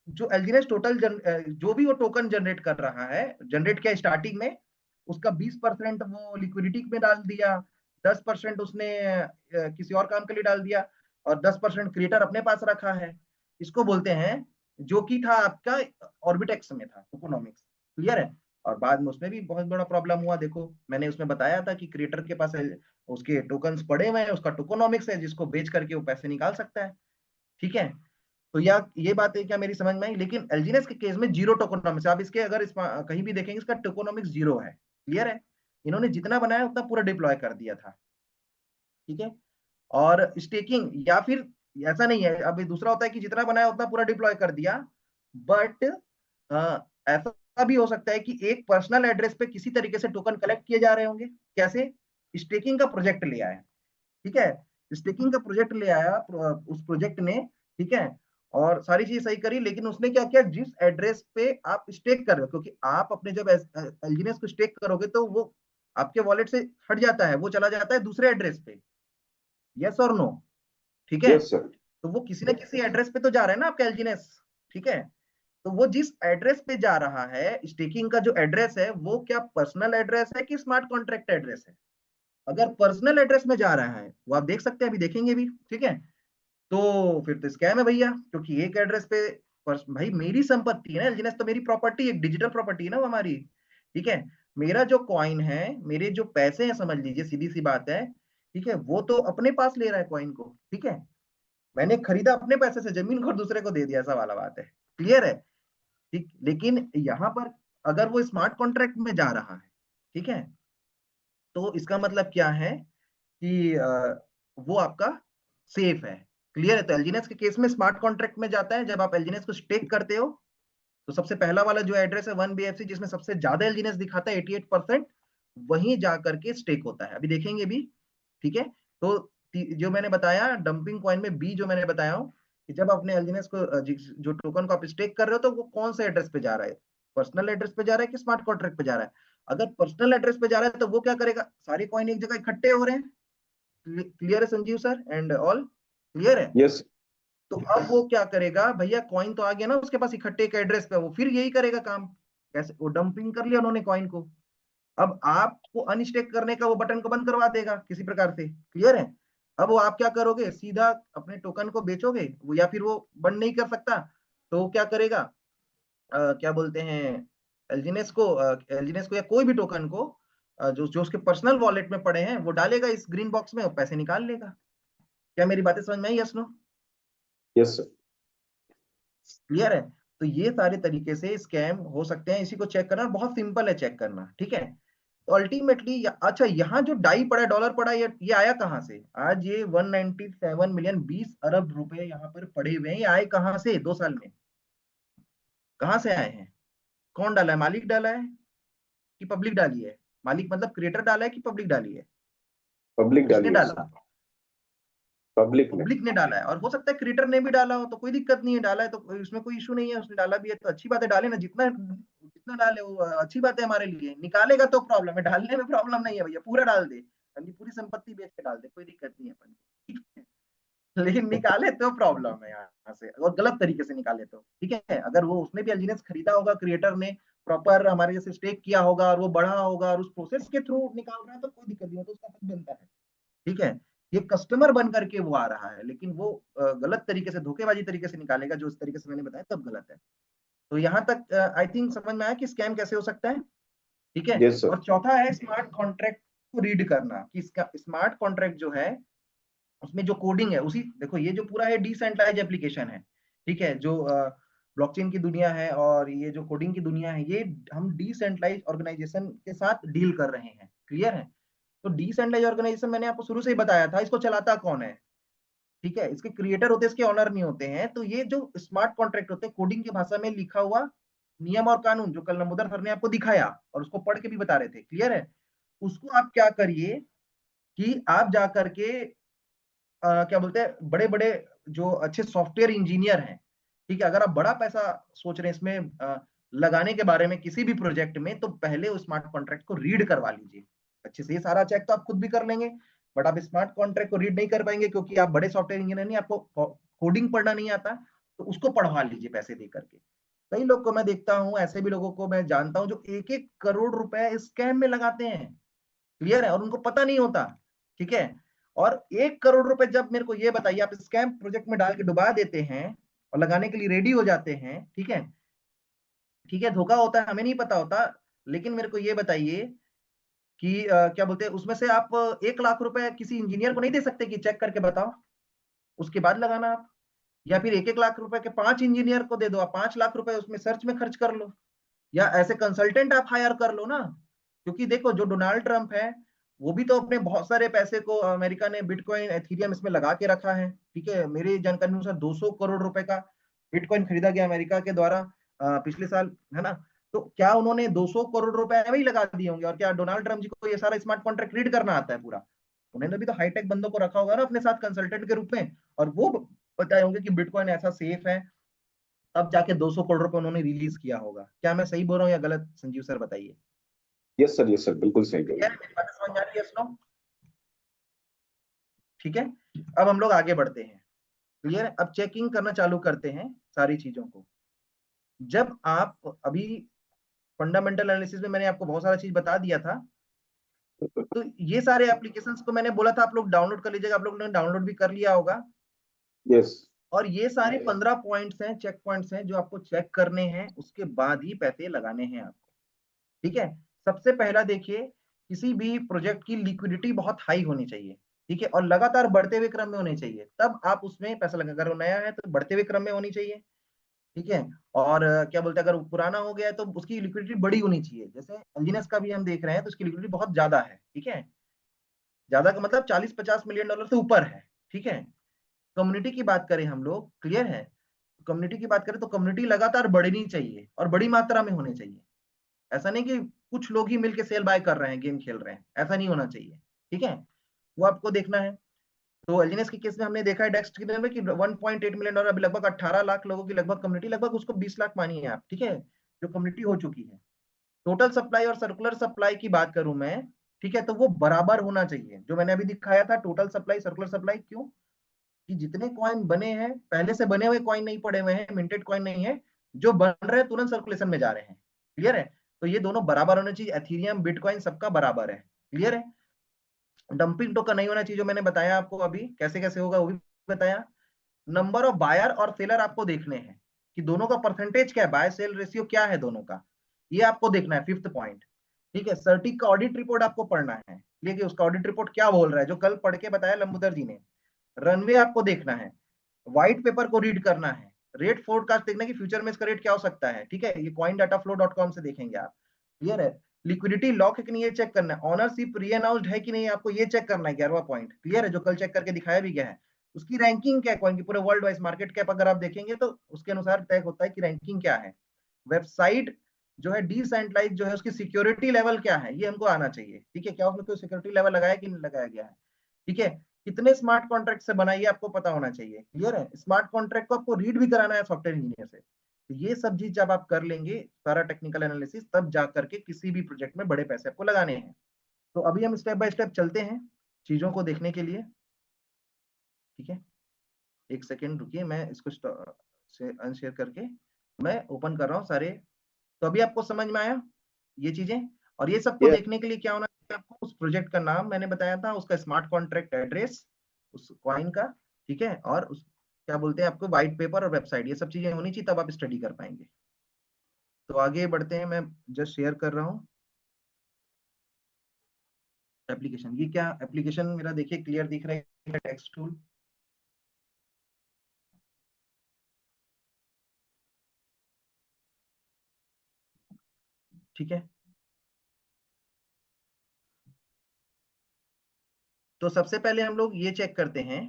जो एलजीनेस टोटल जो भी वो टोकन जनरेट कर रहा है, जनरेट किया स्टार्टिंग में, उसका 20% वो लिक्विडिटी में डाल दिया, 10% उसने किसी और काम के लिए डाल दिया, और 10% क्रिएटर अपने पास रखा है। इसको बोलते हैं, जो कि था आपका ऑर्बिटेक्स में था टोकोनॉमिक्स। क्लियर है? और बाद में उसमें भी बहुत बड़ा प्रॉब्लम हुआ। देखो मैंने उसमें बताया था कि क्रिएटर के पास उसके टोकन्स पड़े हुए हैं, उसका टोकोनॉमिक्स है, जिसको बेच करके वो पैसे निकाल सकता है। ठीक है? तो या ये बात है क्या मेरी समझ में आई? लेकिन एलजीनेस के केस में जीरो टोकोनॉमिक्स, आप इसके अगर कहीं भी देखेंगे इसका टोकोनॉमिक्स जीरो है। क्लियर है? इन्होंने जितना बनाया उतना पूरा डिप्लॉय कर दिया था। ठीक है? और स्टेकिंग या फिर ऐसा नहीं है, अभी दूसरा होता है कि जितना बनाया उतना पूरा डिप्लॉय कर दिया, बट ऐसा भी हो सकता है कि एक पर्सनल एड्रेस पे किसी तरीके से टोकन कलेक्ट किए जा रहे होंगे। कैसे? स्टेकिंग का प्रोजेक्ट ले आया, ठीक है, स्टेकिंग का प्रोजेक्ट ले आया उस प्रोजेक्ट ने, ठीक है, और सारी चीज सही करी, लेकिन उसने क्या किया, जिस एड्रेस पे आप स्टेक कर रहे हो, क्योंकि आप अपने जब एलजीनेस को स्टेक करोगे तो वो आपके वॉलेट से हट जाता है, वो चला जाता है दूसरे एड्रेस पे। यस और नो? ठीक है? Yes sir. तो वो किसी ना किसी एड्रेस पे तो जा रहा है ना आपका एलजीनेस। ठीक है? तो वो जिस एड्रेस पे जा रहा है, स्टेकिंग का जो एड्रेस है, वो क्या पर्सनल एड्रेस है कि स्मार्ट कॉन्ट्रैक्ट एड्रेस है? अगर पर्सनल एड्रेस में जा रहा है वो आप देख सकते हैं, अभी देखेंगे भी, ठीक है, तो फिर तो स्कैम है भैया, क्योंकि एक एड्रेस पे भाई मेरी संपत्ति है ना, एलजीएनएस तो मेरी प्रॉपर्टी, एक डिजिटल प्रॉपर्टी है ना वो हमारी, ठीक है, मेरा जो कॉइन है, मेरे जो पैसे हैं, समझ लीजिए सीधी सी बात है, ठीक है, वो तो अपने पास ले रहा है कॉइन को, ठीक है, मैंने खरीदा अपने पैसे से, जमीन को दूसरे को दे दिया, ऐसा वाला बात है, क्लियर है, ठीक, लेकिन यहाँ पर अगर वो स्मार्ट कॉन्ट्रैक्ट में जा रहा है, ठीक है, तो इसका मतलब क्या है कि वो आपका सेफ है, क्लियर है। तो एलजीएनएस के केस में स्मार्ट कॉन्ट्रैक्ट में जाता है, जब आप एलजीएनएस को स्टेक करते हो, तो सबसे पहला वाला जो एड्रेस है 1BFC, जिसमें सबसे ज्यादा एलजीएनएस दिखाता है 88%, वहीं जाकर के स्टेक होता है, अभी देखेंगे भी, ठीक है। तो जो मैंने बताया डंपिंग कॉइन में बी, जो मैंने बताया हूं कि जब अपने एलजीएनएस को जो टोकन को आप स्टेक कर रहे हो, तो वो कौन से एड्रेस पे जा रहा है, पर्सनल एड्रेस पे जा रहा है कि स्मार्ट कॉन्ट्रैक्ट पे जा रहा है। अगर पर्सनल एड्रेस पे जा रहा है तो वो क्या करेगा, सारे कॉइन एक जगह इकट्ठे हो रहे हैं, क्लियर है Sanjeev sir and all, clear है। यस तो अब वो क्या करेगा भैया, कॉइन तो आ गया ना उसके पास इकट्ठे एक एड्रेस पे, वो फिर यही करेगा काम, कैसे, वो डंपिंग कर लिया उन्होंने कॉइन को, अब आपको अनस्टेक करने का वो बटन को बंद करवा देगा किसी प्रकार से, क्लियर है। अब वो आप क्या करोगे, सीधा अपने टोकन को बेचोगे, वो या फिर वो बंद नहीं कर सकता, तो वो क्या करेगा, क्या बोलते हैं, एलजीनेस को या कोई भी टोकन को जो जो उसके पर्सनल वॉलेट में पड़े हैं वो डालेगा इस ग्रीन बॉक्स में, वो पैसे निकाल लेगा। क्या मेरी बातें समझ में आई, yes no? Yes sir. Clear है। तो ये सारे तरीके से स्कैम हो सकते हैं, इसी को चेक करना बहुत सिंपल है, चेक करना, ठीक है। तो अल्टीमेटली अच्छा, यहाँ जो डाई पड़ा है, डॉलर पड़ा है, ये आया कहाँ से, आज ये 197 मिलियन 20 अरब रुपए यहाँ पर पड़े हुए हैं, ये आए कहाँ से 2 साल में, कहाँ से आए हैं, कौन डाला है, मालिक डाला है कि पब्लिक डाली है, मालिक मतलब क्रिएटर डाला है कि पब्लिक डाली है, पब्लिक किसने डाली है सर, डाला, पब्लिक ने। पब्लिक ने डाला है, और हो सकता है क्रिएटर ने भी डाला हो, तो कोई दिक्कत नहीं है, डाला है तो उसमें कोई इशू नहीं है, उसने डाला भी है तो अच्छी बात है, डाले ना, जितना जितना डाले वो अच्छी बात है हमारे लिए, निकालेगा तो प्रॉब्लम है, डालने में प्रॉब्लम नहीं है भैया, पूरा डाल दे, अपनी पूरी संपत्ति बेच के डाल दे, कोई दिक्कत नहीं है अपन को। लेकिन निकाले तो प्रॉब्लम है यहाँ से, और गलत तरीके से निकाले तो, ठीक है, अगर वो उसने भी एलजीनेस खरीदा होगा, क्रिएटर ने प्रॉपर हमारे जैसे स्टेक किया होगा और वो बढ़ा होगा और उस प्रोसेस के थ्रू निकाल रहा है, तो कोई दिक्कत नहीं हो, तो उसका हक बनता है, ठीक है। ये कस्टमर बन करके वो आ रहा है, लेकिन वो गलत तरीके से, धोखेबाजी तरीके से निकालेगा, जो इस तरीके से मैंने बताया तब गलत है। तो यहाँ तक आई थिंक समझ में आया कि स्कैम कैसे हो सकता है, ठीक है। Yes sir. और चौथा है स्मार्ट कॉन्ट्रैक्ट को रीड करना, कि इसका स्मार्ट कॉन्ट्रैक्ट जो है उसमें जो कोडिंग है, उसी देखो ये जो पूरा है डिसेंट्रलाइज एप्लीकेशन है, ठीक है, जो ब्लॉकचेन की दुनिया है और ये जो कोडिंग की दुनिया है, ये हम डिसेंट्रलाइज ऑर्गेनाइजेशन के साथ डील कर रहे हैं, क्लियर है। तो डिसेंट्रलाइज ऑर्गेनाइजेशन मैंने आपको शुरू से ही बताया था, इसको चलाता कौन है, ठीक है, इसके क्रिएटर होते हैं, इसके ऑनर नहीं होते हैं। तो ये जो स्मार्ट कॉन्ट्रैक्ट होते हैं, कोडिंग की भाषा में लिखा हुआ नियम और कानून, जो कल नंबोदर सर ने आपको दिखाया और उसको पढ़ के भी बता रहे थे, क्लियर है, उसको आप क्या करिए कि आप जा करके क्या बोलते हैं, बड़े बड़े जो अच्छे सॉफ्टवेयर इंजीनियर हैं, ठीक है, अगर आप बड़ा पैसा सोच रहे हैं इसमें लगाने के बारे में किसी भी प्रोजेक्ट में, तो पहले उस स्मार्ट कॉन्ट्रैक्ट को रीड करवा लीजिए अच्छे से। ये सारा चेक तो आप खुद भी कर लेंगे, बट आप स्मार्ट कॉन्ट्रैक्ट को रीड नहीं कर पाएंगे, क्योंकि आप बड़े सॉफ्टवेयर इंजीनियर नहीं, आपको कोडिंग पढ़ना नहीं आता, तो उसको पढ़वा लीजिए पैसे दे करके। कई लोग को मैं देखता हूं, ऐसे भी लोगों को मैं जानता हूं, जो 1-1 करोड़ रुपए स्कैम में लगाते हैं, क्लियर है, और उनको पता नहीं होता, ठीक है। और 1 करोड़ रुपए जब, मेरे को ये बताइए, आप स्कैम प्रोजेक्ट में डाल के डुबा देते हैं और लगाने के लिए रेडी हो जाते हैं, ठीक है, ठीक है, धोखा होता है, हमें नहीं पता होता, लेकिन मेरे को ये बताइए कि क्या बोलते हैं, उसमें से आप 1 लाख रुपए किसी इंजीनियर को नहीं दे सकते कि चेक करके बताओ, उसके बाद लगाना आप, या फिर 1-1 लाख रुपए के 5 इंजीनियर को दे दो, आप 5 लाख रुपए उसमें सर्च में खर्च कर लो, या ऐसे कंसल्टेंट आप हायर कर लो ना। क्योंकि देखो, जो डोनाल्ड ट्रंप है, वो भी तो अपने बहुत सारे पैसे को, अमेरिका ने बिटकॉइन एथीरियम इसमें लगा के रखा है, ठीक है, मेरी जानकारी अनुसार 200 करोड़ रुपए का बिटकॉइन खरीदा गया अमेरिका के द्वारा पिछले साल, है ना। तो क्या उन्होंने 200 करोड़ रुपए में ही लगा दिए होंगे, और क्या डोनाल्ड ट्रंप जी को ये सारा स्मार्ट कॉन्ट्रैक्ट रीड करना आता है पूरा? उन्होंने भी तो हाईटेक बंदों को रखा होगा ना अपने साथ कंसल्टेंट के रूप में, और वो बताए होंगे कि बिटकॉइन ऐसा सेफ है, तब जाके 200 करोड़ रुपए उन्होंने रिलीज किया होगा। क्या मैं सही बोल रहा हूँ या गलत, संजीव सर बताइए। यस सर बिल्कुल सही कह क्लियर रहे है, हैं। मेरी बात समझ आ रही है, सुनो, ठीक है। अब हम लोग आगे बढ़ते हैं, क्लियर है, अब चेकिंग करना चालू करते हैं सारी चीजों को। जब आप अभी फंडामेंटल एनालिसिस में मैंने आपको बहुत सारा चीज बता दिया था, तो ये सारे एप्लीकेशंस को मैंने बोला था आप लोग डाउनलोड कर लीजिएगा, आप लोग ने डाउनलोड भी कर लिया होगा। यस। और ये सारे 15 पॉइंट्स हैं, चेक पॉइंट्स हैं जो आपको चेक करने हैं, उसके बाद ही पैसे लगाने हैं आपको। ठीक है, सबसे पहला देखिए, किसी भी प्रोजेक्ट की लिक्विडिटी बहुत हाई होनी चाहिए। ठीक है, और लगातार बढ़ते हुए क्रम में होनी चाहिए, तब आप उसमें पैसा लगा। अगर वो नया है तो बढ़ते हुए क्रम में होनी चाहिए। ठीक है, और क्या बोलते हैं, अगर पुराना हो गया है तो उसकी लिक्विडिटी बड़ी होनी चाहिए। जैसे एलजीएनएस का भी हम देख रहे हैं तो उसकी लिक्विडिटी बहुत ज्यादा है। ठीक है, ज्यादा का मतलब 40-50 मिलियन डॉलर से ऊपर है। ठीक है, कम्युनिटी की बात करें हम लोग, क्लियर है, कम्युनिटी की बात करें तो कम्युनिटी लगातार बढ़नी चाहिए और बड़ी मात्रा में होनी चाहिए। ऐसा नहीं कि कुछ लोग ही मिलकर सेल बाय कर रहे हैं, गेम खेल रहे हैं, ऐसा नहीं होना चाहिए। ठीक है, वो आपको देखना है। तो एलजीएनएस के केस में हमने देखा है डेक्स के में कि 1.8 मिलियन डॉलर, अभी लगभग 18 लाख लोगों की लगभग कम्युनिटी, लगभग उसको 20 लाख मानिए आप। ठीक है, जो कम्युनिटी हो चुकी है। टोटल सप्लाई और सर्कुलर सप्लाई की बात करूं मैं, ठीक है, तो वो बराबर होना चाहिए। जो मैंने अभी दिखाया था टोटल सप्लाई सर्कुलर सप्लाई, क्यों कि जितने कॉइन बने हैं, पहले से बने हुए कॉइन नहीं पड़े हुए हैं, मिंटेड कॉइन नहीं है, जो बन रहे हैं तुरंत सर्कुलेशन में जा रहे हैं। क्लियर है, तो ये दोनों बराबर होने चाहिए, एथीरियम बिटकॉइन सबका बराबर है। क्लियर है, डंपिंग टोकन नहीं होना चाहिए, जो मैंने बताया आपको अभी कैसे कैसे होगा वो भी बताया। नंबर ऑफ बायर और सेलर आपको देखने हैं कि दोनों का परसेंटेज क्या है, बाय सेल रेशियो क्या है दोनों का, ये आपको देखना है, फिफ्थ पॉइंट। ठीक है, सर्टिक का ऑडिट रिपोर्ट आपको पढ़ना है, देखिए उसका ऑडिट रिपोर्ट क्या बोल रहा है, जो कल पढ़ के बताया लंबुदर जी ने। रनवे आपको देखना है, व्हाइट पेपर को रीड करना है, रेट फोरकास्ट देखना है कि फ्यूचर में इसका रेट क्या हो सकता है। ठीक है, ये coindataflow.com से देखेंगे आप। क्लियर है, लिक्विडिटी लॉक है कि नहीं ये चेक करना है, ऑनरशिप रीअनाउंस्ड है कि नहीं आपको ये चेक करना है, 11वां पॉइंट। क्लियर है, जो कल चेक करके दिखाया भी गया है। उसकी रैंकिंग क्या है कॉइन की, पूरे वर्ल्ड वाइज मार्केट कैप अगर आप देखेंगे तो उसके अनुसार तय होता है कि रैंकिंग क्या है। वेबसाइट जो है डिसेंट्रलाइज जो है, उसकी सिक्योरिटी लेवल क्या है, ये हमको आना चाहिए। ठीक है, क्या उसमें कोई सिक्योरिटी लेवल लगाया कि नहीं लगाया गया है। ठीक है, कितने स्मार्ट कॉन्ट्रैक्ट से बना, ये आपको पता होना चाहिए। क्लियर है, स्मार्ट कॉन्ट्रैक्ट को आपको रीड भी कराना है सॉफ्टवेयर इंजीनियर से। तो ये सब चीज जब आप कर लेंगे, सारा टेक्निकल एनालिसिस, तब जा करके किसी भी प्रोजेक्ट में बड़े पैसे आपको लगाने हैं। तो अभी हम स्टेप बाय स्टेप चलते हैं चीजों को देखने के लिए। ठीक है, एक सेकेंड रुकिए, मैं इसको से अनशेयर करके मैं ओपन कर रहा हूँ सारे। तो अभी आपको समझ में आया ये चीजें। और ये सबको यस। देखने के लिए क्या होना चाहिए आपको, उस प्रोजेक्ट का नाम मैंने बताया था, उसका स्मार्ट कॉन्ट्रैक्ट एड्रेस उस कॉइन का। ठीक है, और उस क्या बोलते हैं आपको, व्हाइट पेपर और वेबसाइट, ये सब चीजें होनी चाहिए, तब आप स्टडी कर पाएंगे। तो आगे बढ़ते हैं, मैं जस्ट शेयर कर रहा हूँ एप्लीकेशन। ये क्या एप्लीकेशन मेरा देखिए क्लियर दिख रहा है, टेक्स्ट टूल। ठीक है, तो सबसे पहले हम लोग ये चेक करते हैं।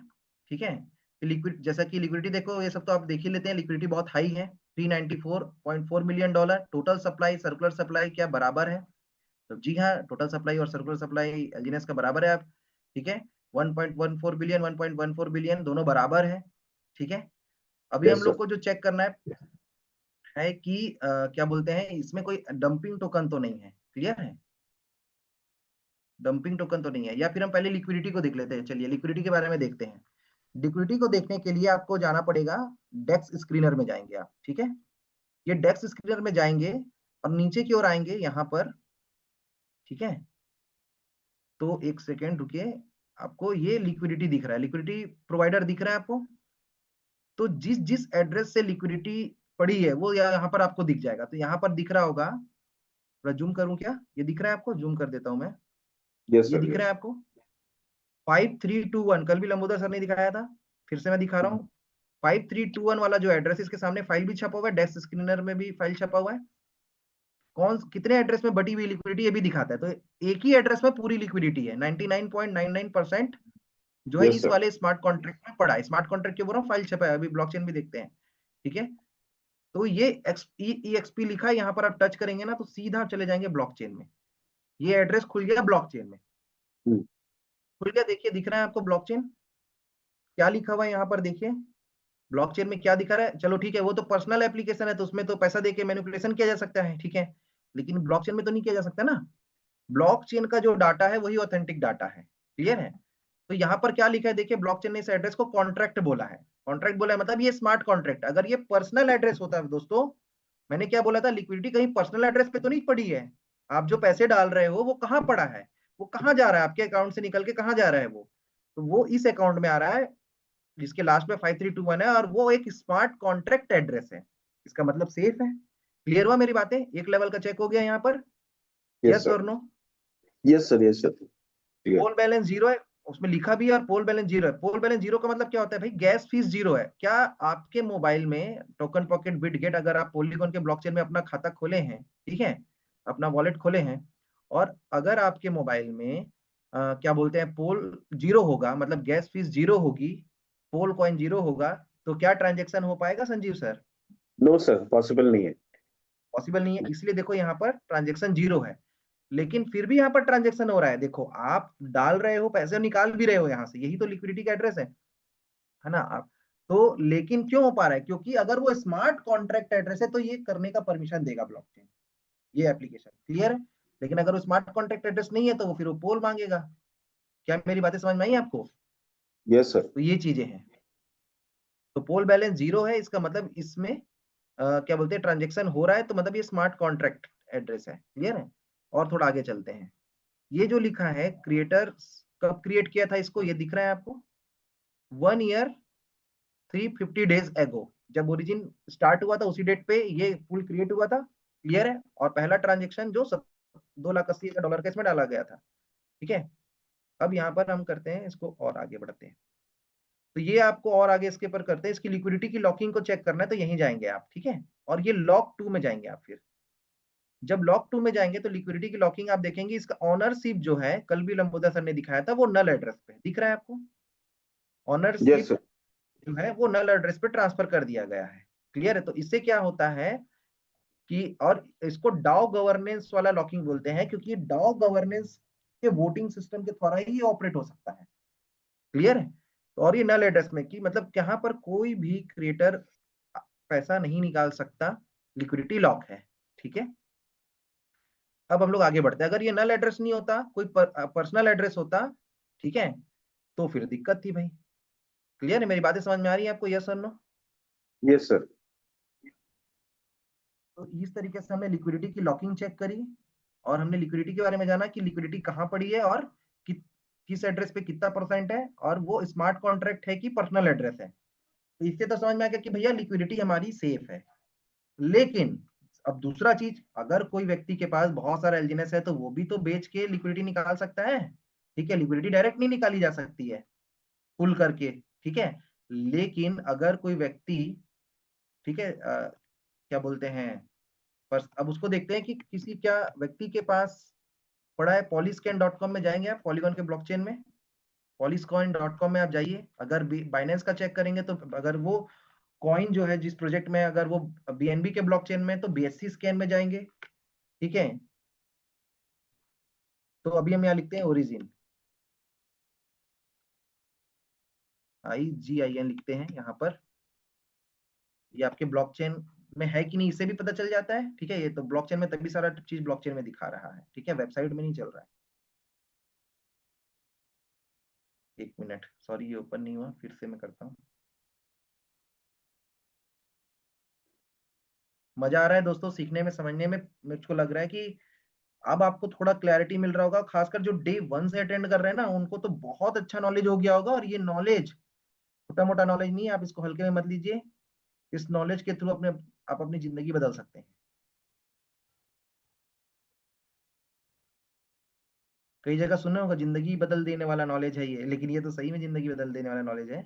ठीक है, लिक्विड, जैसा कि लिक्विडिटी देखो, ये सब तो आप देख ही लेते हैं, लिक्विडिटी बहुत हाई है, 394.4 million dollar. Total supply circular supply क्या बराबर है, तो जी हाँ, टोटल सप्लाई और सर्कुलर सप्लाई एलजीएनएस का बराबर है आप। ठीक है, 1.14 बिलियन 1.14 बिलियन दोनों बराबर है। ठीक है, अभी हम यस लोग सर। को जो चेक करना है कि क्या बोलते हैं, इसमें कोई डंपिंग टोकन तो नहीं है। क्लियर है, डंपिंग टोकन तो नहीं है, या फिर हम पहले लिक्विडिटी को देख लेते हैं। चलिए लिक्विडिटी के बारे में देखते हैं। लिक्विडिटी को देखने के लिए आपको जाना पड़ेगा, डेक्स स्क्रीनर में जाएंगे आप। ठीक है, ये डेक्स स्क्रीनर में जाएंगे और नीचे की ओर आएंगे यहाँ पर। ठीक है, तो एक सेकेंड रुकिए, आपको ये लिक्विडिटी दिख रहा है, लिक्विडिटी प्रोवाइडर दिख रहा है आपको। तो जिस जिस एड्रेस से लिक्विडिटी पड़ी है वो यहाँ पर आपको दिख जाएगा। तो यहाँ पर दिख रहा होगा, थोड़ा जूम करूं क्या, ये दिख रहा है आपको, जूम कर देता हूं मैं। यस ये सर। दिख रहा यस। है आपको 5321, कल भी लंबोदर सर ने दिखाया था, फिर से मैं दिखा रहा हूँ। 5321 वाला जो एड्रेस, इसके सामने फाइल भी छपा हुआ है, डेस्क स्क्रीनर में भी फाइल छपा हुआ है। कौन कितने एड्रेस में बटी हुई लिक्विडिटी ये भी दिखाता है। तो एक ही एड्रेस में पूरी लिक्विडिटी है, 99.99% जो है यस इस सर। वाले स्मार्ट कॉन्ट्रैक्ट में पड़ा है। स्मार्ट कॉन्ट्रैक्ट के बोल रहा हूँ, फाइल छपा है, अभी ब्लॉकचेन भी देखते हैं। ठीक है, तो ये EXP लिखा है, यहाँ पर आप टच करेंगे ना तो सीधा चले जाएंगे ब्लॉकचेन में। ये एड्रेस खुल गया ब्लॉकचेन में, खुल गया, देखिए दिख रहा है आपको ब्लॉकचेन क्या लिखा हुआ है यहाँ पर, देखिए ब्लॉकचेन में क्या दिखा रहा है। चलो ठीक है, वो तो पर्सनल एप्लीकेशन है तो उसमें तो पैसा देके मैनिपुलेशन किया जा सकता है। ठीक है, लेकिन ब्लॉकचेन में तो नहीं किया जा सकता ना। ब्लॉकचेन का जो डाटा है वही ऑथेंटिक डाटा है। क्लियर है, तो यहाँ पर क्या लिखा है देखिए, ब्लॉकचेन ने इस एड्रेस को कॉन्ट्रैक्ट बोला है। कॉन्ट्रैक्ट बोला है मतलब ये स्मार्ट कॉन्ट्रैक्ट। अगर ये पर्सनल एड्रेस होता है दोस्तों, मैंने क्या बोला था, लिक्विडिटी कहीं पर्सनल एड्रेस पे तो नहीं पड़ी है। आप जो पैसे डाल रहे हो वो कहाँ पड़ा है, वो कहाँ जा रहा है, आपके अकाउंट से निकल के कहाँ जा रहा है वो, तो वो इस अकाउंट में आ रहा है जिसके लास्ट में 5321 है, और वो एक स्मार्ट कॉन्ट्रैक्ट एड्रेस है। इसका मतलब सेफ है। क्लियर हुआ मेरी बातें? एक लेवल का चेक हो गया यहाँ पर, यस यस सर, और no? Yes sir, yes sir, ठीक है। पोल बैलेंस जीरो है, उसमें लिखा भी है, और पोल बैलेंस जीरो है। पोल बैलेंस जीरो का मतलब क्या होता है भाई? गैस फीस जीरो है। क्या आपके मोबाइल में टोकन पॉकेट बिटगेट, अगर आप पॉलीगॉन के ब्लॉकचेन में अपना खाता खोले हैं, ठीक है, अपना वॉलेट खोले हैं, और अगर आपके मोबाइल में क्या बोलते हैं, पोल जीरो होगा, मतलब गैस फीस जीरो होगी, पोल कॉइन जीरो होगा, तो क्या ट्रांजेक्शन हो पाएगा Sanjeev sir? No sir, possible नहीं है। पॉसिबल नहीं है। इसलिए देखो यहाँ पर ट्रांजेक्शन जीरो है, लेकिन फिर भी यहाँ पर ट्रांजेक्शन हो रहा है। देखो आप डाल रहे हो पैसे, निकाल भी रहे हो यहाँ से, यही तो लिक्विडिटी का एड्रेस है ना आप? तो लेकिन क्यों हो पा रहा है? क्योंकि अगर वो स्मार्ट कॉन्ट्रैक्ट एड्रेस है तो ये करने का परमिशन देगा ब्लॉकचेन, ये एप्लीकेशन। क्लियर है? लेकिन अगर वो स्मार्ट कॉन्ट्रैक्ट एड्रेस नहीं है तो वो फिर वो पोल मांगेगा। क्या मेरी बातें समझ में आई आपको? Yes sir. तो ये चीजें हैं। तो पोल बैलेंस जीरो है, इसका मतलब इसमें क्या बोलते हैं, ट्रांजेक्शन हो रहा है, तो मतलब ये स्मार्ट कॉन्ट्रैक्ट एड्रेस है। क्लियर है? और थोड़ा आगे चलते हैं। ये जो लिखा है, क्रिएटर कब क्रिएट किया था इसको, ये दिख रहा है आपको? 1 ईयर 350 डेज एगो, जब ओरिजिन स्टार्ट हुआ था उसी डेट पे ये पुल क्रिएट हुआ था। क्लियर है? और पहला ट्रांजेक्शन जो 2,80,000 का इसमें डाला गया था। ठीक है, अब यहाँ पर हम करते हैं इसको और आगे बढ़ते हैं। तो ये आपको और आगे इसके पर करते हैं, इसकी लिक्विडिटी की लॉकिंग को चेक करना है तो यहीं जाएंगे आप। ठीक है, और ये लॉक 2 में जाएंगे आप। फिर जब लॉक 2 में जाएंगे तो लिक्विडिटी की लॉकिंग आप देखेंगे, इसका ऑनरशिप जो है, कल भी लंबोदर सर ने दिखाया था, वो नल एड्रेस पे दिख रहा है आपको। Yes ownership sir. जो है वो नल एड्रेस पे ट्रांसफर कर दिया गया है। क्लियर है? तो इससे क्या होता है कि, और इसको डाओ गवर्नेंस वाला लॉकिंग बोलते हैं, क्योंकि डाओ गवर्नेंस के वोटिंग सिस्टम के द्वारा ही ऑपरेट हो सकता है। क्लियर है? तो और ये नल एड्रेस में कि मतलब यहाँ पर कोई भी क्रिएटर पैसा नहीं निकाल सकता, लिक्विडिटी लॉक है। ठीक है, अब हम लोग आगे बढ़ते हैं। अगर ये नल एड्रेस नहीं होता, कोई पर्सनल एड्रेस होता, ठीक है, तो फिर दिक्कत थी भाई। क्लियर है? मेरी बातें समझ में आ रही है आपको, यस और नो? Yes sir. तो इस तरीके से हमने लिक्विडिटी की लॉकिंग चेक करी, और हमने लिक्विडिटी के बारे में जाना कि लिक्विडिटी कहाँ पड़ी है, और कि, किस एड्रेस पे कितना परसेंट है, और वो स्मार्ट कॉन्ट्रैक्ट है कि पर्सनल एड्रेस है। तो इससे तो समझ में आ गया कि भैया लिक्विडिटी हमारी सेफ है। लेकिन अब दूसरा चीज, अगर कोई व्यक्ति के पास बहुत सारा एलजीएनएस है तो वो भी तो बेच के लिक्विडिटी निकाल सकता है। ठीक है, लिक्विडिटी डायरेक्ट नहीं निकाली जा सकती है पुल करके। ठीक है, लेकिन अगर कोई व्यक्ति, ठीक है, क्या बोलते हैं, पर अब उसको देखते हैं कि किसी क्या व्यक्ति के पास पड़ा है। polyscan.com में जाएंगे आप, पॉलीगॉन के ब्लॉकचेन में, polyscoin.com में आप जाइए। अगर बाइनेंस का चेक करेंगे तो अगर वो कॉइन जो है जिस प्रोजेक्ट में, अगर वो बीएनबी के ब्लॉकचेन में, तो बीएससी स्कैन में जाएंगे। ठीक है, तो अभी हम यहाँ लिखते हैं ओरिजिन, IGIN लिखते हैं यहाँ पर। ये आपके ब्लॉकचेन में है कि नहीं, इससे भी पता चल जाता है। ठीक है, ये तो ब्लॉकचेन में तभी सारा चीज ब्लॉकचेन में दिखा रहा है। ठीक है, वेबसाइट में नहीं चल रहा है। एक मिनट, सॉरी ये ओपन नहीं हुआ, फिर से मैं करता हूँ। मजा आ रहा है दोस्तों सीखने में, समझने में। मुझको लग रहा है कि अब आपको थोड़ा क्लैरिटी मिल रहा होगा, खासकर जो डे 1 से अटेंड कर रहे हैं ना, उनको तो बहुत अच्छा नॉलेज हो गया होगा। और ये नॉलेज छोटा मोटा नॉलेज नहीं है, आप इसको हल्के में मत लीजिए। इस नॉलेज के थ्रू आप अपनी जिंदगी बदल सकते हैं। कई जगह सुने होगा जिंदगी बदल देने वाला नॉलेज है ये, लेकिन ये तो सही में जिंदगी बदल देने वाला नॉलेज है।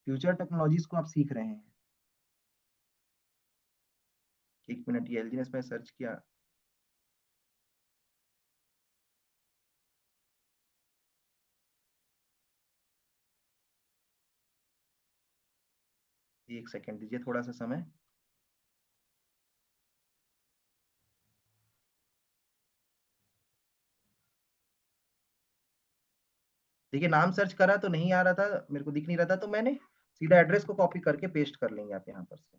फ्यूचर टेक्नोलॉजीज को आप सीख रहे हैं। एक मिनट, ये एलजीएस में सर्च किया। एक सेकंड दीजिए, थोड़ा सा समय। देखिए, नाम सर्च करा तो नहीं आ रहा था, मेरे को दिख नहीं रहा था, तो मैंने सीधा एड्रेस को कॉपी करके पेस्ट कर लेंगे आप यहाँ पर से।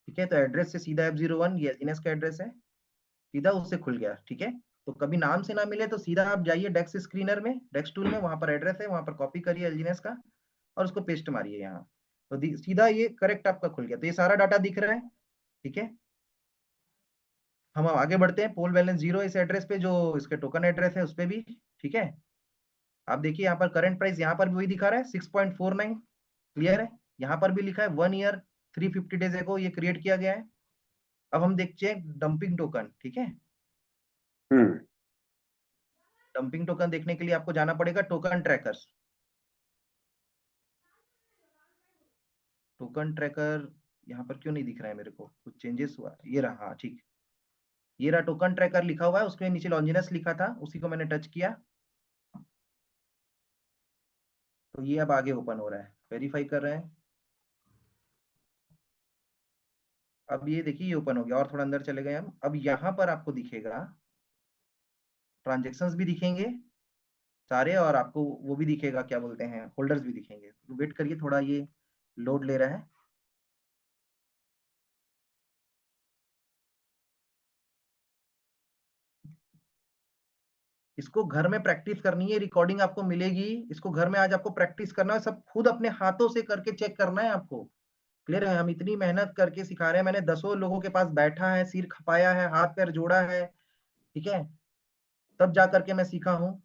ठीक है, तो एड्रेस से सीधा F01, ये एलजीएस का एड्रेस है, सीधा उससे खुल गया। ठीक है, तो कभी नाम से ना मिले तो सीधा आप जाइए डेक्स स्क्रीनर में, डेक्स टूल में, वहां पर एड्रेस है, वहां पर कॉपी करिए एलजीएस का, और उसको पेस्ट मारिए यहाँ। तो सीधा ये करेक्ट आपका खुल गया। तो ये सारा डाटा दिख रहा है। ठीक है, हम अब आगे बढ़ते हैं। पोल बैलेंस 0 इस एड्रेस पे, जो इसके टोकन एड्रेस है उस पे भी, ठीक है। आप देखिए यहाँ पर करंट प्राइस यहाँ पर भी वही दिखा रहा है 6.49, क्लियर है। यहाँ पर भी लिखा है 1 ईयर 350 डेज एगो ये क्रिएट किया गया है। अब हम देखते हैं डंपिंग टोकन, ठीक है। डंपिंग टोकन देखने के लिए आपको जाना पड़ेगा टोकन ट्रैकर्स। टोकन ट्रैकर यहाँ पर क्यों नहीं दिख रहा है मेरे को, कुछ चेंजेस हुआ, ये रहा, हाँ ठीक। ये रहा टोकन ट्रैकर लिखा हुआ है, उसके नीचे लॉन्जिनस लिखा था, उसी को मैंने टच किया तो ये अब आगे ओपन हो रहा है, वेरीफाई कर रहे हैं। अब ये देखिए ये ओपन हो गया, और थोड़ा अंदर चले गए हम। अब यहाँ पर आपको दिखेगा ट्रांजेक्शन्स भी दिखेंगे सारे, और आपको वो भी दिखेगा, क्या बोलते हैं, होल्डर्स भी दिखेंगे। तो वेट करिए थोड़ा, ये लोड ले रहा है। इसको घर में प्रैक्टिस करनी है, रिकॉर्डिंग आपको मिलेगी, इसको घर में आज आपको प्रैक्टिस करना है, सब खुद अपने हाथों से करके चेक करना है आपको, क्लियर है। हम इतनी मेहनत करके सिखा रहे हैं, मैंने दसों लोगों के पास बैठा है, सिर खपाया है, हाथ पैर जोड़ा है, ठीक है, तब जा करके मैं सीखा हूँ।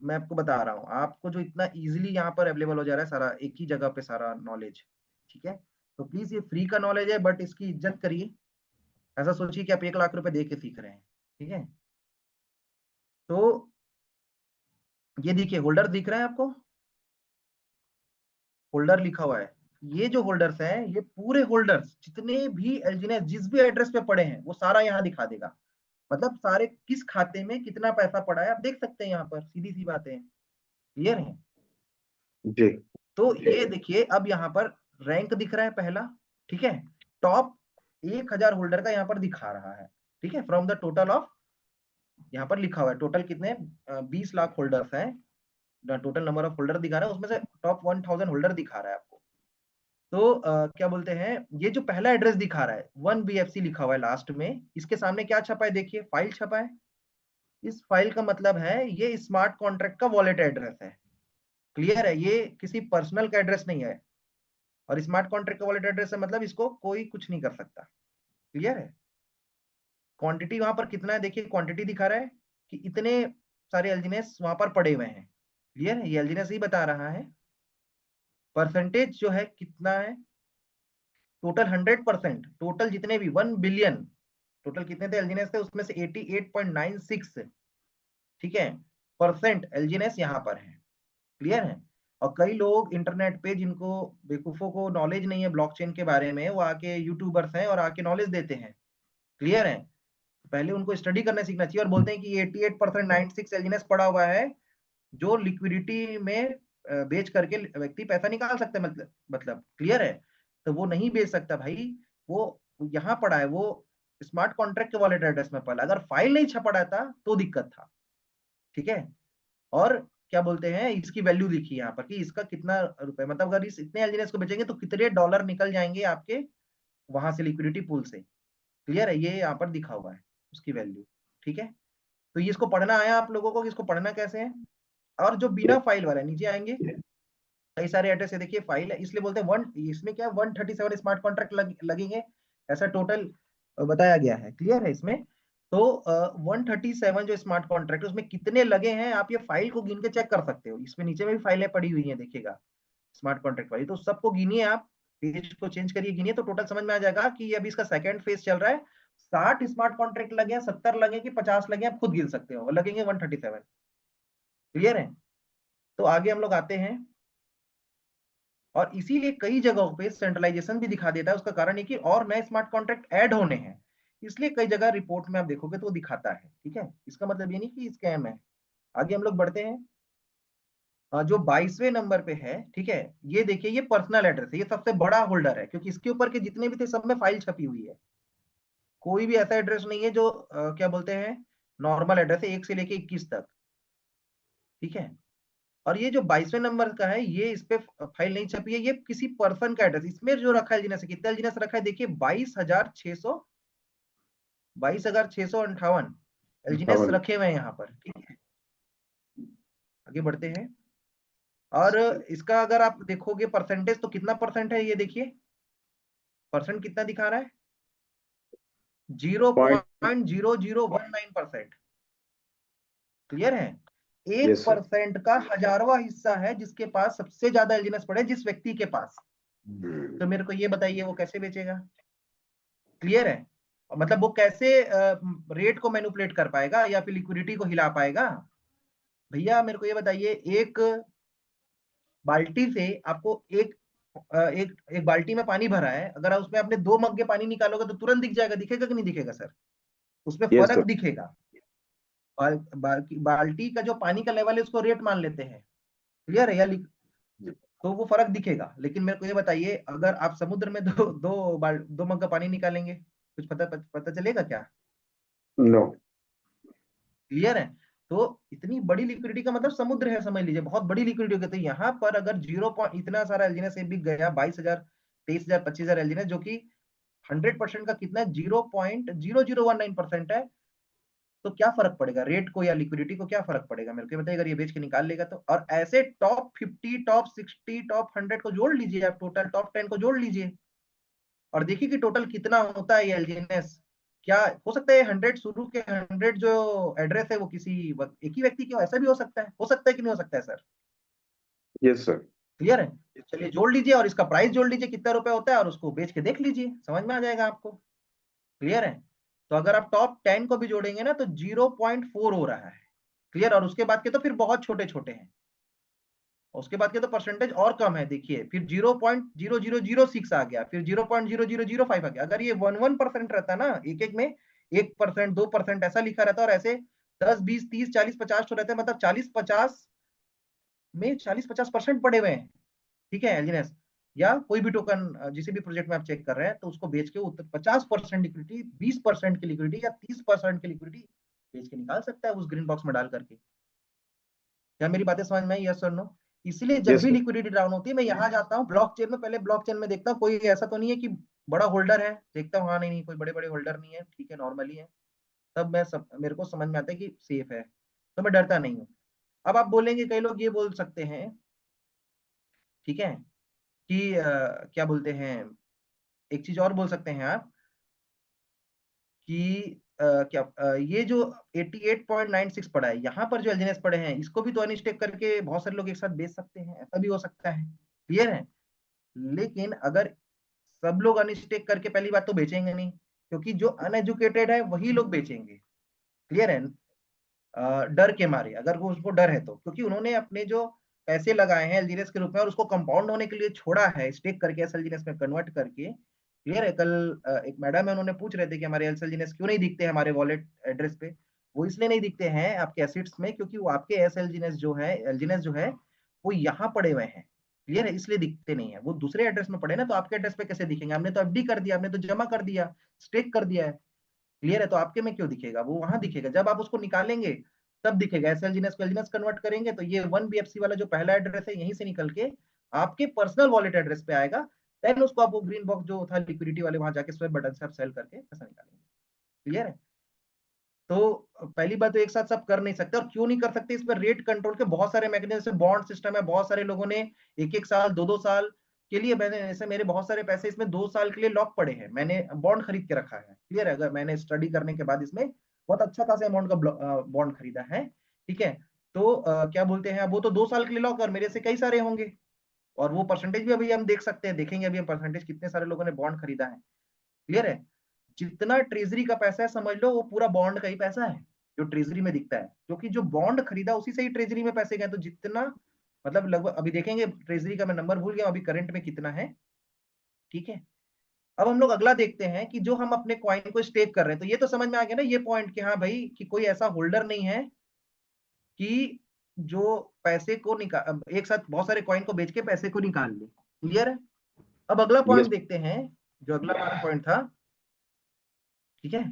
मैं आपको बता रहा हूँ, आपको जो इतना इजीली यहाँ पर अवेलेबल हो जा रहा है सारा, एक ही जगह पे सारा नॉलेज, ठीक है। तो प्लीज ये फ्री का नॉलेज है, बट इसकी इज्जत करिए। ऐसा सोचिए कि आप 1 लाख रुपए दे के सीख रहे हैं, ठीक है। तो ये देखिए होल्डर दिख रहा है आपको, होल्डर लिखा हुआ है। ये जो होल्डर्स हैं, ये पूरे होल्डर्स जितने भी एलजीनेस जिस भी एड्रेस पे पड़े हैं वो सारा यहाँ दिखा देगा। मतलब सारे किस खाते में कितना पैसा पड़ा है आप देख सकते हैं यहाँ पर, सीधी सी बातें, क्लियर है। जी। तो ये देखिए अब यहाँ पर रैंक दिख रहा है पहला, ठीक है। टॉप 1000 होल्डर का यहाँ पर दिखा रहा है, ठीक है, फ्रॉम द टोटल ऑफ, यहाँ पर लिखा हुआ है टोटल कितने 20 लाख होल्डर्स हैं, टोटल नंबर ऑफ होल्डर दिखा रहा है, उसमें से टॉप 1000 होल्डर दिखा रहा है आपको। तो क्या बोलते हैं, ये जो पहला एड्रेस दिखा रहा है 1BFC लिखा हुआ है लास्ट में, इसके सामने क्या छपा है, देखिए फाइल छपा है। इस फाइल का मतलब है ये स्मार्ट कॉन्ट्रैक्ट का वॉलेट एड्रेस है, क्लियर है। ये किसी पर्सनल का एड्रेस नहीं है, और स्मार्ट कॉन्ट्रैक्ट का वॉलेट एड्रेस है मतलब इसको कोई कुछ नहीं कर सकता, क्लियर है। क्वांटिटी वहां पर कितना है, देखिए क्वांटिटी दिखा रहा है कि इतने सारे एल्जिनेस वहां पर पड़े हुए हैं, क्लियर है, ये एल्जिनेस ही बता रहा है। परसेंटेज जो है कितना है, टोटल 100%, टोटल जितने भी 1 बिलियन, टोटल कितने थे एल्जिनेस थे, उसमें से 88.96, ठीक है, परसेंट एल्जिनेस यहाँ पर है, क्लियर है। और कई लोग इंटरनेट पे जिनको बेवकूफों को नॉलेज नहीं है ब्लॉकचेन के बारे में, वो आके यूट्यूबर्स हैं और आके नॉलेज देते हैं, क्लियर है। पहले उनको स्टडी करना सीखना चाहिए, और बोलते हैं कि 88% 96 एलजीनेस पड़ा हुआ है, जो लिक्विडिटी में बेच करके व्यक्ति पैसा निकाल सकते हैं, मतलब क्लियर है। तो वो नहीं बेच सकता भाई, वो यहाँ पड़ा है, वो स्मार्ट कॉन्ट्रैक्ट के वॉलेट एड्रेस में पड़ा, अगर फाइल नहीं छपा रहता तो दिक्कत था, ठीक है। और क्या बोलते हैं, इसकी वैल्यू लिखी यहाँ पर कि इसका कितना रुपए, मतलब अगर इस इतने एलजीनेस को बेचेंगे तो कितने डॉलर निकल जाएंगे आपके वहां से लिक्विडिटी पूल से, क्लियर है, ये यहाँ पर दिखा हुआ है उसकी वैल्यू, ठीक है। तो ये इसको पढ़ना आया आप लोगों को कि इसको पढ़ना कैसे है। और जो बिना फाइल वाला नीचे आएंगे, कई सारे एड्रेस है, देखिए फाइल है, इसलिए बोलते हैं वन, इसमें क्या है 137 स्मार्ट कॉन्ट्रैक्ट लगेंगे, ऐसा टोटल बताया गया है, क्लियर है इसमें। तो 137 जो स्मार्ट कॉन्ट्रैक्ट उसमें कितने लगे हैं, आप ये फाइल को गिन के चेक कर सकते हो, इसमें नीचे में भी फाइलें पड़ी हुई हैं, देखिएगा स्मार्ट कॉन्ट्रैक्ट वाली, तो सबको गिनिए आप, पेज को चेंज करिए, गिनिए, तो टोटल समझ में आ जाएगा कि ये अभी इसका सेकंड फेज चल रहा है। 60 स्मार्ट कॉन्ट्रैक्ट लगे हैं, 70 लगे कि 50 लगे, आप खुद गिन सकते हो, लगेंगे 137, क्लियर है। तो आगे हम लोग आते हैं, और इसीलिए कई जगहों पे सेंट्रलाइजेशन भी दिखा देता है, उसका कारण है कि और नए स्मार्ट कॉन्ट्रैक्ट ऐड होने हैं, इसलिए कई जगह रिपोर्ट में आप देखोगे तो वो दिखाता है, ठीक है। इसका मतलब ये नहीं कि स्कैम है। आगे हम लोग बढ़ते हैं, जो 22वें नंबर पे है, ठीक है, ये देखिए ये पर्सनल एड्रेस है, ये सबसे बड़ा होल्डर है, क्योंकि इसके ऊपर के जितने भी थे सब में फाइल छपी हुई है, कोई भी ऐसा एड्रेस नहीं है जो क्या बोलते हैं नॉर्मल एड्रेस है, 1 से लेके 21 तक, ठीक है। और ये जो 22वें नंबर का है, ये इस पे फाइल नहीं छपी है, ये किसी पर्सन का एड्रेस, इसमें जो रखा है जिनस, कितना जिनस रखा है, देखिए 22,658 एलजीनेस रखे हुए हैं यहाँ पर, ठीक है। आगे बढ़ते हैं, और इसका अगर आप देखोगे परसेंटेज तो कितना परसेंट है, ये देखिए परसेंट कितना दिखा रहा है, पॉइंट। 0.0019%। क्लियर है? Yes sir. 1% का 1000वां हिस्सा है जिसके पास सबसे ज्यादा एलजीनेस पड़े, जिस व्यक्ति के पास। तो मेरे को ये बताइए वो कैसे बेचेगा? क्लियर है? मतलब वो कैसे रेट को मैनिपुलेट कर पाएगा या फिर लिक्विडिटी को हिला पाएगा? भैया मेरे को ये बताइए, एक बाल्टी से आपको एक बाल्टी में पानी भरा है, अगर उसमें आपने 2 मग्गे पानी निकालोगे तो तुरंत दिख जाएगा, दिखेगा कि नहीं दिखेगा सर? उसमें यस फर्क सर। दिखेगा। बाल्टी का जो पानी का लेवल है उसको रेट मान लेते हैं। क्लियर है? तो वो फर्क दिखेगा। लेकिन मेरे को ये बताइए, अगर आप समुद्र में दो मग का पानी निकालेंगे, कुछ पता चलेगा क्या? नो। क्लियर है? तो इतनी बड़ी लिक्विडिटी का मतलब समुद्र है, समझ लीजिए, बहुत बड़ी लिक्विडिटी हो गई। तो यहाँ पर अगर 0 इतना सारा एलजीनेस बिक गया, 22,000, 23,000, 25,000 एलजीनेस, जो कि 100% का कितना 0.0019% है, तो क्या फर्क पड़ेगा रेट को या लिक्विडिटी को? क्या फर्क पड़ेगा मेरे को बताइए, अगर ये बेच के निकाल लेगा तो। और ऐसे टॉप 50, टॉप 60, टॉप 100 को जोड़ लीजिए आप, टोटल टॉप 10 को जोड़ लीजिए और देखिए कि टोटल कितना होता है ये एलजीएनएस। क्या हो सकता है 100 शुरू के 100 जो एड्रेस है वो किसी एक ही व्यक्ति की हो? ऐसा भी हो सकता है कि नहीं हो सकता है सर? Yes sir. क्लियर है? चलिए जोड़ लीजिए और इसका प्राइस जोड़ लीजिए कितना रुपए होता है और उसको बेच के देख लीजिए, समझ में आ जाएगा आपको। क्लियर है? तो अगर आप टॉप 10 को भी जोड़ेंगे ना तो 0.4 हो रहा है। क्लियर? और उसके बाद के तो फिर बहुत छोटे छोटे हैं, उसके बाद के तो परसेंटेज और कम है। देखिए फिर 0.0006 आ गया, फिर 0.0005 आ गया। अगर ये 1% रहता ना, एक एक में 1%, 2% ऐसा लिखा रहता, और ऐसे 10, 20, 30, 40, 50 तो रहते हैं, मतलब 40-50 में 40-50% पड़े हुए हैं। ठीक है एलजीनेस या कोई भी टोकन, जिस भी प्रोजेक्ट में आप चेक कर रहे हैं, तो उसको बेच के 50% लिक्विडिटी, 20% की लिक्विडिटी या 30% की लिक्विडिटी बेच के निकाल सकता है उस ग्रीन बॉक्स में डाल करके। क्या मेरी बातें समझ में आई? यस और नो? इसलिए जब यस भी सर। लिक्विडिटी डाउन होती है मैं यहाँ जाता हूँ ब्लॉकचेन में, पहले ब्लॉकचेन में देखता हूँ कोई ऐसा तो नहीं है कि बड़ा होल्डर है, देखता हूँ हाँ नहीं नहीं कोई बड़े बड़े होल्डर नहीं है, ठीक है नॉर्मली है, तब मेरे को समझ में आता है कि सेफ है, तो मैं डरता नहीं हूँ। अब आप बोलेंगे, कई लोग ये बोल सकते हैं, ठीक है, कि क्या बोलते हैं, एक चीज और बोल सकते हैं आप कि ये जो 88.96 पड़ा है, यहाँ पर जो एलजीनेस पड़े हैं, इसको भी तो अनस्टेक करके बहुत सारे लोग एक साथ बेच सकते हैं, ऐसा भी हो सकता है। क्लियर है? लेकिन अगर सब लोग अनस्टेक करके, पहली बात तो बेचेंगे नहीं, क्योंकि जो अनएजुकेटेड है वही लोग बेचेंगे। क्लियर है? डर के मारे, अगर वो उसको डर है तो, क्योंकि उन्होंने अपने जो पैसे लगाए हैं एलजीनेस के रूप में और उसको कंपाउंड होने के लिए छोड़ा है, स्टेक करके एसएलजीनेस में कन्वर्ट करके। क्लियर है? कल एक मैडम है, उन्होंने पूछ रहे थे कि हमारे एसएलजीनेस क्यों नहीं दिखते हमारे वॉलेट एड्रेस पे। वो इसलिए नहीं दिखते हैं आपके एसिड्स में, क्योंकि वो आपके एसएलजीनेस जो है, एलजीनेस जो है, वो यहाँ पड़े हुए हैं। क्लियर है? इसलिए दिखते नहीं है। वो दूसरे एड्रेस में पड़े ना, तो आपके एड्रेस पे कैसे दिखेंगे? आपने तो एफडी कर दिया, आपने तो जमा कर दिया, स्टेक कर दिया है। क्लियर है? तो आपके में क्यों दिखेगा? वो वहां दिखेगा जब आप उसको निकालेंगे, तब दिखेगा। एसएलजीनेस को एलजीनेस कन्वर्ट करेंगे तो ये 1 BFC वाला जो पहला एड्रेस है, यहीं से निकल के आपके पर्सनल वॉलेट एड्रेस पे आएगा। देन उसको आप वो ग्रीन बॉक्स जो था लिक्विडिटी वाले, वहां जाके स्वैप बटन से आप सेल करके पैसा निकालेंगे। क्लियर है? तो पहली बात तो एक साथ सब कर नहीं सकते, और क्यों नहीं कर सकते, इसमें रेट कंट्रोल के बहुत सारे मैकेनिज्म, बॉन्ड सिस्टम है, बहुत सारे लोगों ने 1-1 साल, 2-2 साल के लिए, मैंने ऐसे मेरे बहुत सारे पैसे इसमें 2 साल के लिए लॉक पड़े हैं, मैंने बॉन्ड खरीद के रखा है। क्लियर है? अगर मैंने स्टडी करने के बाद इसमें बहुत अच्छा खासा अमाउंट का बॉन्ड खरीदा है। ठीक है? तो क्या बोलते हैं, वो तो 2 साल के लिए लॉक, और मेरे से कई सारे होंगे, और वो परसेंटेज भी अभी हम देख सकते हैं, देखेंगे अभी हम परसेंटेज कितने सारे लोगों ने बॉन्ड खरीदा है। क्लियर है? जितना ट्रेजरी का पैसा है समझ लो वो पूरा बॉन्ड का ही पैसा है जो ट्रेजरी में दिखता है, क्योंकि जो बॉन्ड खरीदा उसी से ही ट्रेजरी में पैसे गए। तो जितना, मतलब लगभग, अभी देखेंगे ट्रेजरी का मैं नंबर भूल गया अभी करंट में कितना है। ठीक है? अब हम लोग अगला देखते हैं कि जो हम अपने कॉइन को स्टेक कर रहे हैं, तो ये तो समझ में आ गया ना ये पॉइंट कि हाँ भाई कि कोई ऐसा होल्डर नहीं है कि जो पैसे को निकाल, एक साथ बहुत सारे कॉइन को बेच के पैसे को निकाल ले। क्लियर है? अब अगला यस। पॉइंट देखते हैं, जो अगला हमारा पॉइंट था। ठीक है?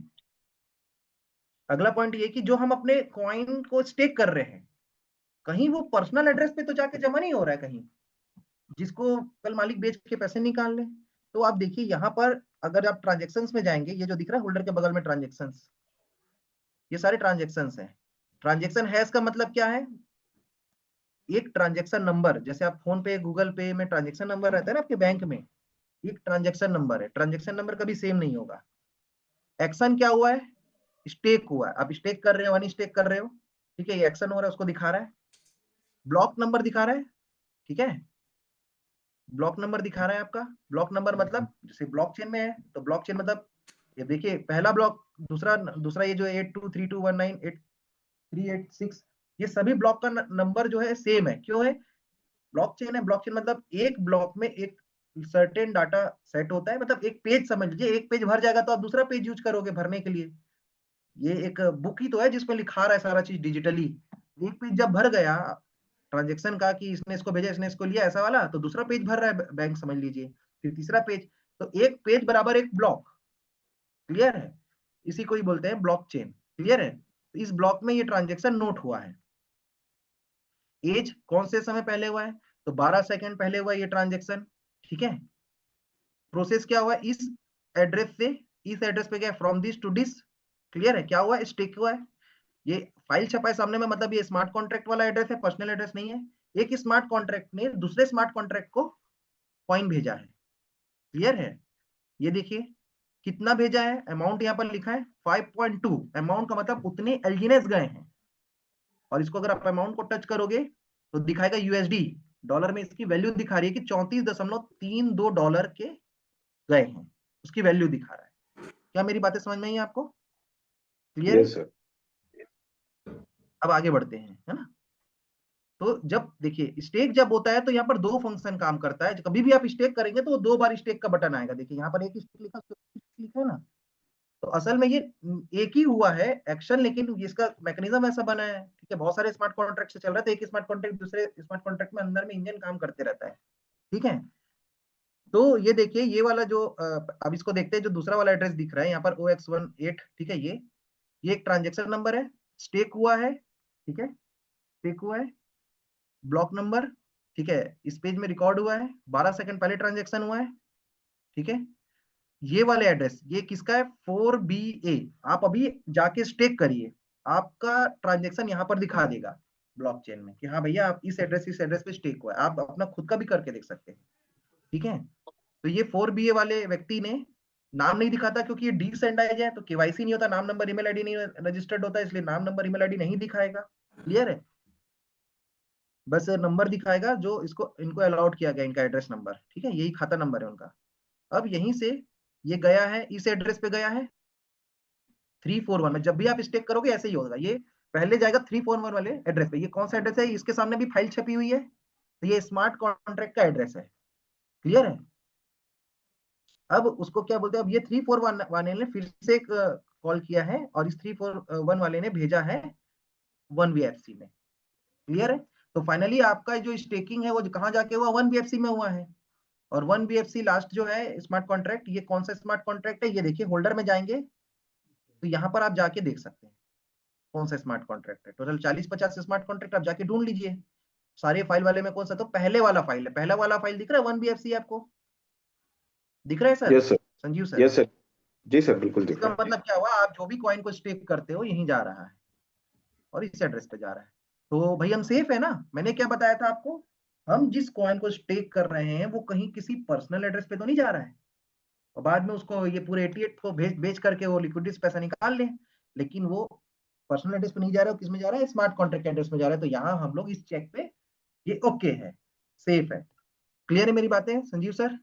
अगला पॉइंट ये कि जो हम अपने कॉइन को स्टेक कर रहे हैं, कहीं वो पर्सनल एड्रेस पे तो जाके जमा नहीं हो रहा है कहीं, जिसको कल मालिक बेच के पैसे निकाल ले। तो आप देखिए यहाँ पर, अगर आप ट्रांजेक्शन्स में जाएंगे, ये जो दिख रहा है होल्डर के बगल में ट्रांजेक्शन्स, ये सारे ट्रांजेक्शन्स हैं। ट्रांजेक्शन हैश का मतलब क्या है? एक ट्रांजेक्शन नंबर, जैसे आप फोन पे, गूगल पे में ट्रांजेक्शन नंबर रहता है ना आपके बैंक में, एक ट्रांजेक्शन नंबर है। ट्रांजेक्शन नंबर कभी सेम नहीं होगा। एक्शन क्या हुआ है, स्टेक हुआ है, आप स्टेक कर रहे हो, अनस्टेक कर रहे हो, ठीक है, ये एक्शन हो रहा है उसको दिखा रहा है, ब्लॉक नंबर दिखा रहा है, ठीक है, ब्लॉक नंबर दिखा रहा है आपका, ब्लॉक नंबर मतलब जैसे ब्लॉकचेन में है तो ब्लॉकचेन मतलब ये देखिए पहला ब्लॉक, दूसरा दूसरा ये जो 8232198386 ये सभी ब्लॉक का नंबर जो है सेम है, क्यों है, ब्लॉकचेन है, ब्लॉकचेन मतलब एक ब्लॉक में एक सर्टेन डाटा सेट होता है, मतलब एक पेज समझ लीजिए, एक पेज भर जाएगा तो आप दूसरा पेज यूज करोगे भरने के लिए, ये एक बुक ही तो है जिसमें लिखा रहा है सारा चीज डिजिटली, एक पेज जब भर गया ट्रांजेक्शन का कि इसने इसको भेजा इसने इसको लिया ऐसा वाला, तो दूसरा पेज भर रहा है बैंक समझ लीजिए, फिर तीसरा पेज, तो एक पेज बराबर एक ब्लॉक, क्लियर है, इसी को ही बोलते हैं ब्लॉकचेन, क्लियर है, तो इस ब्लॉक में ये ट्रांजेक्शन नोट हुआ है, एज कौन से समय पहले हुआ है, तो 12 सेकंड पहले हुआ ये ट्रांजेक्शन, ठीक है, प्रोसेस क्या हुआ इस एड्रेस से इस एड्रेस पे गया, from this to this, clear है, क्या हुआ स्टिक हुआ है, ये फाइल छपा है सामने में, मतलब ये स्मार्ट कॉन्ट्रैक्ट वाला एड्रेस है, पर्सनल एड्रेस नहीं है, एक स्मार्ट कॉन्ट्रैक्ट ने दूसरे स्मार्ट कॉन्ट्रैक्ट को कॉइन भेजा है, क्लियर है, ये देखिए कितना भेजा है, अमाउंट यहाँ पर लिखा है 5.2, अमाउंट का मतलब उतने एलजीनेस गए हैं, और इसको अगर आप अमाउंट को टच करोगे तो दिखाएगा यूएसडी, डॉलर में इसकी वैल्यू दिखा रही है कि 34.32 डॉलर के गए हैं, उसकी वैल्यू दिखा रहा है, क्या मेरी बातें समझ में आई आपको, क्लियर है, यस सर। अब आगे बढ़ते हैं, है ना, तो जब देखिए स्टेक जब होता है तो यहाँ पर दो फंक्शन काम करता है, कभी भी आप स्टेक करेंगे तो दो बार स्टेक का बटन आएगा, देखिए यहाँ पर एक स्टेक लिखा है ना, तो असल में ये एक ही हुआ है एक्शन, लेकिन इसका मैकेनिज्म ऐसा बना है, ठीक है, बहुत सारे स्मार्ट कॉन्ट्रैक्ट से चल रहा है, तो एक स्मार्ट कॉन्ट्रैक्ट दूसरे स्मार्ट कॉन्ट्रैक्ट में अंदर में इंजन काम करते रहता है, ठीक है, तो ये देखिए ये वाला जो अब इसको देखते हैं, जो दूसरा वाला एड्रेस दिख रहा है यहाँ पर OX18, ठीक है, ये एक ट्रांजेक्शन नंबर है, स्टेक हुआ है, ठीक है, स्टेक हुआ है, ब्लॉक नंबर, ठीक है, इस पेज में रिकॉर्ड हुआ है, 12 सेकंड पहले ट्रांजेक्शन हुआ है, ठीक है, ये वाले एड्रेस ये किसका है 4BA, आप अभी जाके स्टेक करिए, आपका ट्रांजेक्शन यहाँ पर दिखा देगा ब्लॉकचेन में कि हाँ भैया आप इस एड्रेस पे स्टेक हुआ है, आप अपना खुद का भी करके देख सकते हैं, ठीक है, तो ये 4BA वाले व्यक्ति ने नाम नहीं दिखाता क्योंकि ये डिसेंट्रलाइज्ड है, तो केवाईसी नहीं होता, नाम नंबर ईमेल आईडी नहीं रजिस्टर्ड होता, इसलिए नाम नंबर ईमेल आईडी नहीं दिखाएगा, क्लियर है, बस नंबर दिखाएगा जो इसको इनको अलॉट किया गया, इनका एड्रेस नंबर, ठीक है, यही खाता नंबर है उनका, अब यहीं से ये गया है इस एड्रेस पे गया है 341 में, जब भी आप स्टेक करोगे ऐसे ही होगा, ये पहले जाएगा 341 वाले एड्रेस पे, ये कौन सा एड्रेस है, इसके सामने भी फाइल छपी हुई है, तो ये स्मार्ट कॉन्ट्रैक्ट का एड्रेस है, क्लियर है, अब उसको क्या बोलते हैं, अब ये 341 वाले ने फिर से एक कॉल किया है और इस 341 वाले ने भेजा है 1BFC में, क्लियर है, तो फाइनली आपका जो स्टेकिंग है वो कहाँ जाके हुआ 1BFC में हुआ है, और 1BFC लास्ट जो है स्मार्ट कॉन्ट्रैक्ट, ये कौन सा स्मार्ट कॉन्ट्रैक्ट है, ये देखिए होल्डर में जाएंगे तो यहाँ पर आप जाके देख सकते हैं कौन सा स्मार्ट कॉन्ट्रैक्ट है, टोटल 40-50 स्मार्ट कॉन्ट्रैक्ट आप जाके ढूंढ लीजिए, सारे फाइल वाले में कौन सा, तो पहले वाला फाइल है, पहला वाला फाइल दिख रहा है 1BFC आपको, दिख रहा है sir, yes sir. Sanjeev sir, yes sir. जी सर, बिल्कुल दिख इसका रहा है। मतलब क्या हुआ, आप जो भी कॉइन को स्टेक करते हो यहीं जा रहा है और इस एड्रेस पे जा रहा है, तो भाई हम सेफ है ना, मैंने क्या बताया था आपको, हम जिस कॉइन को स्टेक कर रहे हैं वो कहीं किसी पर्सनल एड्रेस पे तो नहीं जा रहा है, और बाद में उसको ये पूरे 88 को बेच करके वो लिक्विडिटी से पैसा निकाल ले, लेकिन वो पर्सनल एड्रेस पे नहीं जा रहा है, किस में जा रहा है, स्मार्ट कॉन्ट्रैक्ट एड्रेस में जा रहा है, तो यहाँ हम लोग इस चेक पे ये ओके है, सेफ है, क्लियर है मेरी बातें संजीव सर,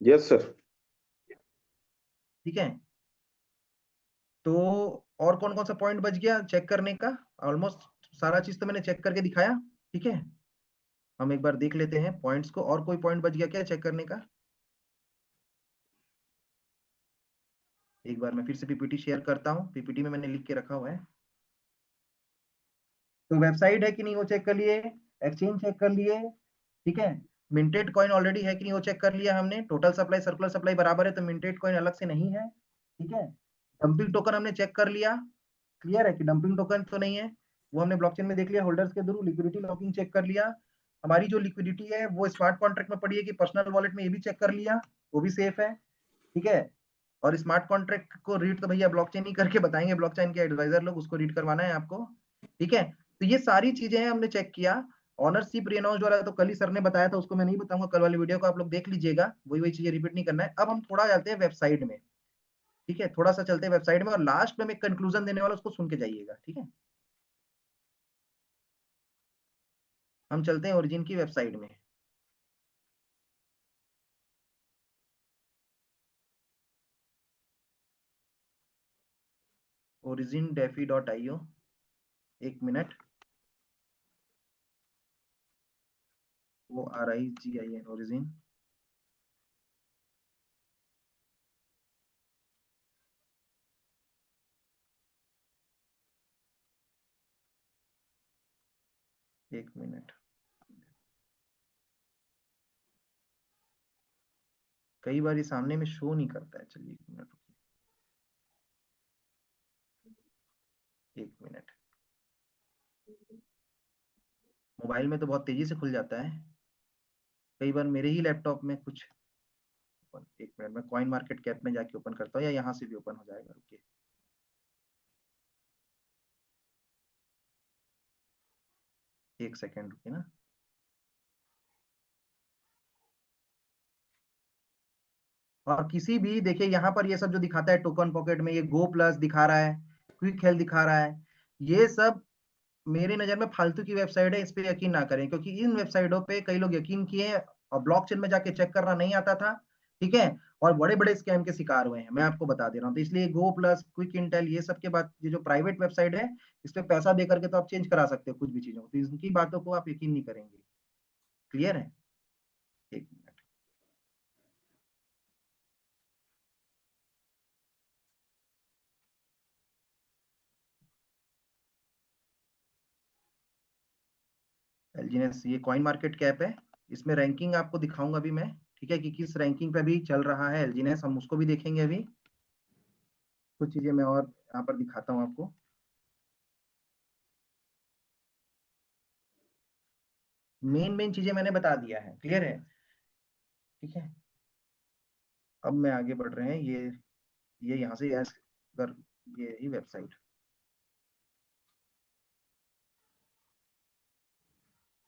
यस सर। ठीक है, तो और कौन कौन सा पॉइंट बच गया चेक करने का, ऑलमोस्ट सारा चीज तो मैंने चेक करके दिखाया, ठीक है, हम एक बार देख लेते हैं पॉइंट्स को, और कोई पॉइंट बच गया क्या चेक करने का, एक बार मैं फिर से पीपीटी शेयर करता हूँ, पीपीटी में मैंने लिख के रखा हुआ है, तो वेबसाइट है कि नहीं वो चेक कर लिए, एक्सचेंज चेक कर लिए, ठीक है, मिंटेड कॉइन ऑलरेडी है कि नहीं वो चेक कर लिया हमने, टोटल सप्लाई सर्कुलर सप्लाई बराबर है तो मिंटेड कॉइन अलग से नहीं है, ठीक है, डंपिंग टोकन हमने चेक कर लिया, क्लियर है कि डंपिंग टोकन तो नहीं है, वो हमने ब्लॉकचेन में देख लिया, होल्डर्स के थ्रू लिक्विडिटी लॉकिंग चेक कर लिया, हमारी जो लिक्विडिटी है वो स्मार्ट कॉन्ट्रैक्ट में पड़ी है कि पर्सनल वॉलेट में, ये भी चेक कर लिया, वो भी सेफ है, ठीक है, और स्मार्ट कॉन्ट्रैक्ट को रीड तो भैया ब्लॉकचेन ही करके बताएंगे, ब्लॉकचेन के एडवाइजर लोग, उसको रीड करवाना है आपको, ठीक है, तो ये सारी चीजें हमने चेक किया, ऑनरशिप रीअनाउंस वाला तो कल ही सर ने बताया था, उसको मैं नहीं बताऊंगा, कल वाली वीडियो को आप लोग देख लीजिएगा, वही चीजें रिपीट नहीं करना है, अब हम थोड़ा जाते हैं वेबसाइट में, ठीक है, थोड़ा सा चलते हैं वेबसाइट में और लास्ट में मैं कंक्लूजन देने वाला, उसको सुन के जाइएगा, ठीक है। हम चलते हैं ओरिजिन की वेबसाइट में। ओरिजिन डेफी डॉट आईओ, एक मिनट। वो RIGIN ओरिजिन। एक मिनट, कई बार ये सामने में शो नहीं करता है, चलिए एक मिनट रुकिए, एक मिनट। मोबाइल में तो बहुत तेजी से खुल जाता है, कई बार मेरे ही लैपटॉप में कुछ। एक मिनट, मैं कॉइन मार्केट कैप में जाके ओपन करता हूँ, या यहाँ से भी ओपन हो जाएगा, रुकिए। एक सेकेंड रुकिए ना। और किसी भी, देखिए यहाँ पर ये सब जो दिखाता है टोकन पॉकेट में, ये गो प्लस दिखा रहा है, क्विक हेल्थ दिखा रहा है, ये सब मेरी नजर में फालतू की वेबसाइट है, इस पे यकीन ना करें, क्योंकि इन वेबसाइटों पे कई लोग यकीन किए और ब्लॉकचेन में जाके चेक करना नहीं आता था, ठीक है, और बड़े बड़े स्कैम के शिकार हुए हैं, मैं आपको बता दे रहा हूँ। तो इसलिए गो प्लस, क्विक इंटेल, ये सब के बाद ये जो प्राइवेट वेबसाइट है, इस पे पैसा दे करके तो आप चेंज करा सकते हो कुछ भी चीजों को, तो इनकी बातों को आप यकीन नहीं करेंगे। क्लियर है? एक मिनट। एलजीएनएस, ये कॉइन मार्केट कैप है, इसमें रैंकिंग आपको दिखाऊंगा अभी मैं, ठीक है, कि किस रैंकिंग पे भी चल रहा है एलजीएनएस, हम उसको भी देखेंगे अभी। कुछ चीजें मैं और यहाँ पर दिखाता हूँ आपको। मेन मेन चीजें मैंने बता दिया है, क्लियर है? ठीक है, अब मैं आगे बढ़ रहे हैं, ये यहाँ से कर, ये ही वेबसाइट।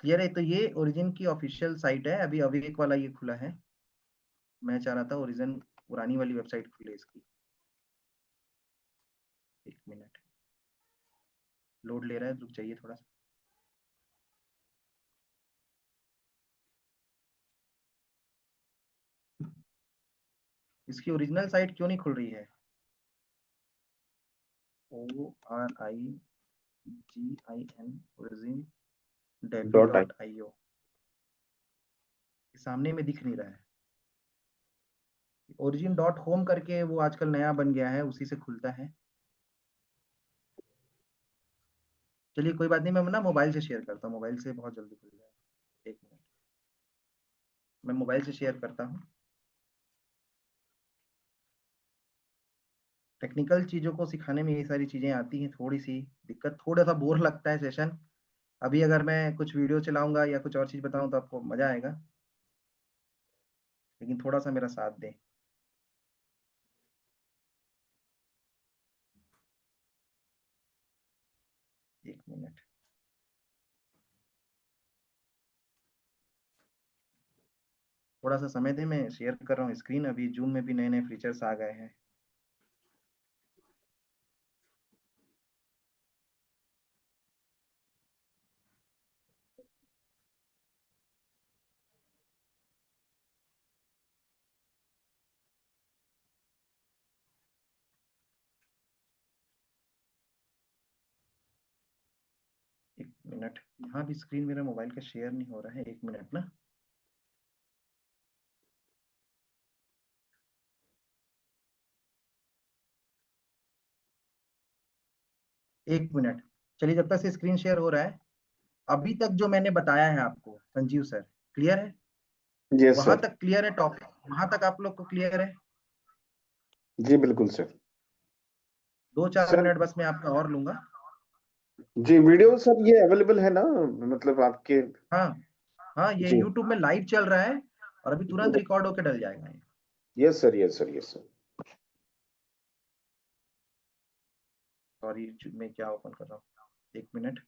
क्लियर है? तो ये ओरिजिन की ऑफिशियल साइट है, अभी अवेक वाला ये खुला है, मैं चाह रहा था ओरिजिन पुरानी वाली वेबसाइट खुले इसकी। एक मिनट, लोड ले रहा है, रुक जाइए थोड़ा सा। इसकी ओरिजिनल साइट क्यों नहीं खुल रही है? ORIGIN origin defi dot I. Dot I O, सामने में दिख नहीं रहा है। ओरिजिन डॉट होम करके वो आजकल नया बन गया है, उसी से खुलता है। चलिए कोई बात नहीं, मैं ना मोबाइल से शेयर करता हूँ, मोबाइल से बहुत जल्दी खुल जाएगा। एक मिनट, मैं मोबाइल से शेयर करता हूँ। टेक्निकल चीजों को सिखाने में ये सारी चीजें आती हैं, थोड़ी सी दिक्कत, थोड़ा सा बोर लगता है सेशन। अभी अगर मैं कुछ वीडियो चलाऊंगा या कुछ और चीज बताऊं तो आपको मजा आएगा, लेकिन थोड़ा सा मेरा साथ दें। एक मिनट, थोड़ा सा समय दें, मैं शेयर कर रहा हूँ स्क्रीन, अभी जूम में भी नए नए फीचर्स आ गए हैं। एक मिनट, यहाँ भी स्क्रीन मेरा मोबाइल का शेयर नहीं हो रहा है, एक मिनट ना। एक मिनट, चलिए जब तक से स्क्रीन शेयर हो रहा है, अभी तक जो मैंने बताया है आपको संजीव सर, क्लियर है? यस वहां सर। तक क्लियर है टॉपिक? वहां तक आप लोग को क्लियर है? जी बिल्कुल सर। 2-4 मिनट सर बस मैं आपका और लूंगा। जी, वीडियो सर ये अवेलेबल है ना, मतलब आपके? हाँ, हाँ, ये जी। यूट्यूब में लाइव चल रहा है, और अभी तुरंत रिकॉर्ड होकर डल जाएगा ये। Yes sir, yes sir, yes sir. Sorry, मैं क्या ओपन कर रहा हूँ, एक मिनट।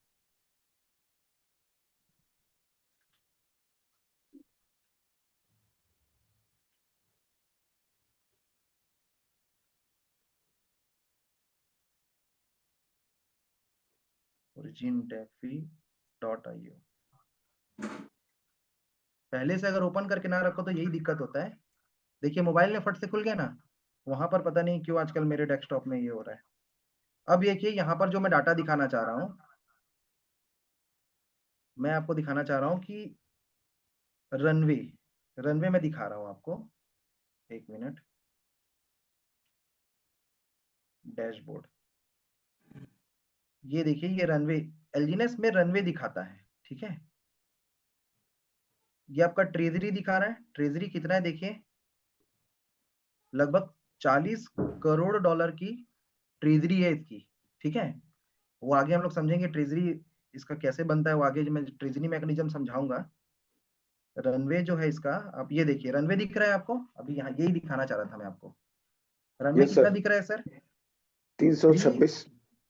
origin.defi.io। पहले से अगर ओपन करके ना रखो तो यही दिक्कत होता है। देखिए मोबाइल में फट से खुल गया ना, वहां पर पता नहीं क्यों आजकल मेरे डेस्कटॉप में ये हो रहा है। अब देखिए यहाँ पर जो मैं डाटा दिखाना चाह रहा हूँ, मैं आपको दिखाना चाह रहा हूँ कि रनवे, रनवे में दिखा रहा हूँ आपको, एक मिनट, डैशबोर्ड, ये देखिए ये रनवे, एलजीनेस में रनवे दिखाता है, ठीक है। ये आपका ट्रेजरी दिखा रहा है, ट्रेजरी कितना है देखिए, लगभग 40 करोड़ डॉलर की ट्रेजरी है इसकी, ठीक है। वो आगे हम लोग समझेंगे ट्रेजरी इसका कैसे बनता है, वो आगे मैं ट्रेजरी मैकेनिज्म समझाऊंगा। रनवे जो है इसका, आप ये देखिए रनवे दिख रहा है आपको, अभी यहाँ यही दिखाना चाह रहा था मैं आपको। रनवे यस कितना सर, दिख रहा है सर? 326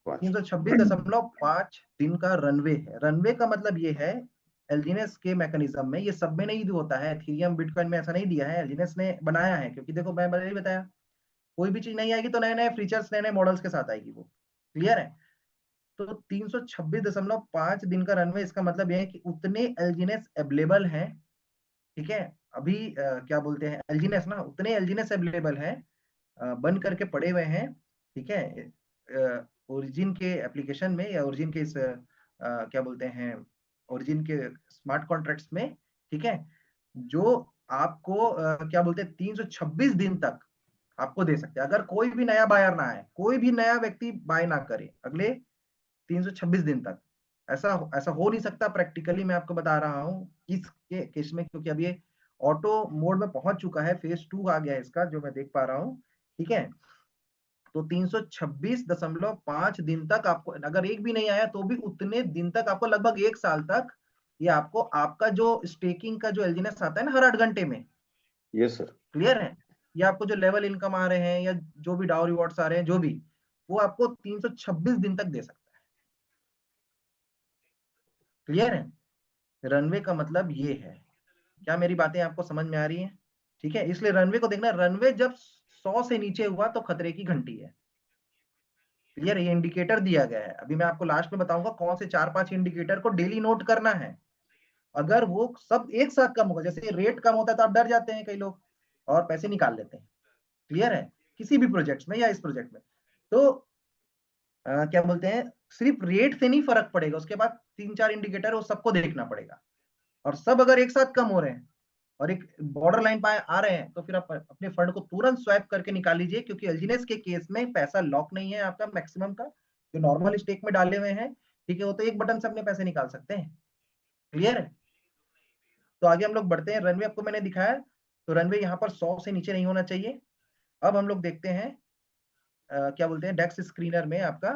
326.5 दिन का रनवे है। रनवे का मतलब ये है, एलजीनेस के मैकेनिज्म में, ये सब में नहीं होता है, एथेरियम बिटकॉइन में ऐसा नहीं दिया है, एलजीनेस ने बनाया है, क्योंकि देखो मैं पहले ही बताया, कोई भी चीज नहीं आएगी तो नए नए फीचर्स, नए नए मॉडल्स के साथ आएगी वो, क्लियर है। तो 326.5 दिन का रनवे, इसका मतलब यह है कि उतने एलजीनेस अवेलेबल हैं, ठीक है। अभी क्या बोलते हैं एलजीनेस ना, उतने एलजीनेस अवेलेबल है, बन करके पड़े हुए हैं, ठीक है, ओरिजिन के एप्लीकेशन में, या ओरिजिन के इस क्या बोलते हैं, ओरिजिन के स्मार्ट कॉन्ट्रैक्ट्स में, ठीक है, जो आपको क्या बोलते हैं 326 दिन तक आपको दे सकते हैं, अगर कोई भी नया बायर ना आए, कोई भी नया व्यक्ति बाय ना करे अगले 326 दिन तक। ऐसा ऐसा हो नहीं सकता प्रैक्टिकली, मैं आपको बता रहा हूँ इस केस में, क्योंकि अब ये ऑटो मोड में पहुंच चुका है, फेज 2 आ गया है इसका, जो मैं देख पा रहा हूँ, ठीक है। तो 326.5 दिन तक आपको, अगर एक भी नहीं आया तो भी उतने दिन तक आपको, लगभग एक साल तक, ये आपको आपका जो स्टेकिंग का जो एलजीनेस आता है ना हर 8 घंटे में, यस सर, क्लियर है, ये आपको जो लेवल इनकम आ रहे हैं या जो भी डाउ रिवॉर्ड्स आ रहे हैं, जो भी, वो आपको 326 दिन तक दे सकता है, क्लियर है। रनवे का मतलब ये है। क्या मेरी बातें आपको समझ में आ रही हैं? ठीक है, इसलिए रनवे को देखना, रनवे जब 100 से नीचे हुआ तो खतरे की घंटी है, क्लियर। ये इंडिकेटर दिया गया है, अभी मैं आपको लास्ट में बताऊंगा कौन से 4-5 इंडिकेटर को डेली नोट करना है। अगर वो सब एक साथ कम होगा, जैसे रेट कम होता है तो आप डर जाते हैं कई लोग और पैसे निकाल लेते हैं, क्लियर है, किसी भी प्रोजेक्ट में या इस प्रोजेक्ट में। तो क्या बोलते हैं, सिर्फ रेट से नहीं फर्क पड़ेगा, उसके बाद 3-4 इंडिकेटर वो सबको देखना पड़ेगा, और सब अगर एक साथ कम हो रहे हैं और एक बॉर्डर लाइन पे आ रहे हैं, तो फिर आप अपने फंड को तुरंत स्वैप करके निकाल लीजिए, क्योंकि एलजीनेस के केस में पैसा लॉक नहीं है आपका मैक्सिमम का, जो नॉर्मल स्टेक में डाले हुए हैं, ठीक है, वो तो एक बटन से अपने पैसे निकाल सकते हैं, क्लियर है। तो आगे हम लोग बढ़ते हैं, रनवे आपको मैंने दिखाया, तो रनवे यहाँ पर 100 से नीचे नहीं होना चाहिए। अब हम लोग देखते हैं क्या बोलते हैं, डेक्स स्क्रीनर में आपका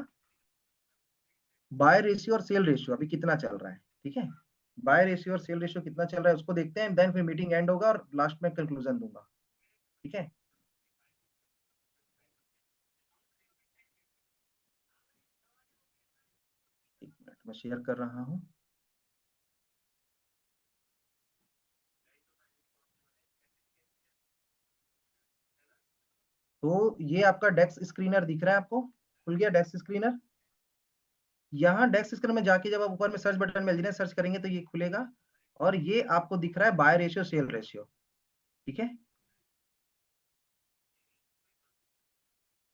बाय रेशियो और सेल रेशियो अभी कितना चल रहा है, ठीक है। बाय रेशियो और सेल रेशियो कितना चल रहा है उसको देखते हैं, देन फिर मीटिंग एंड होगा और लास्ट में कंक्लूजन दूंगा, ठीक है। एक मिनट मैं शेयर कर रहा हूँ। तो ये आपका डेक्स स्क्रीनर दिख रहा है आपको, खुल गया डेक्स स्क्रीनर। यहाँ डेक्स स्क्रीनर में जाके जब आप ऊपर में सर्च बटन में एलजीनेस सर्च करेंगे तो ये खुलेगा, और ये आपको दिख रहा है बाय रेशियो सेल रेशियो, ठीक है।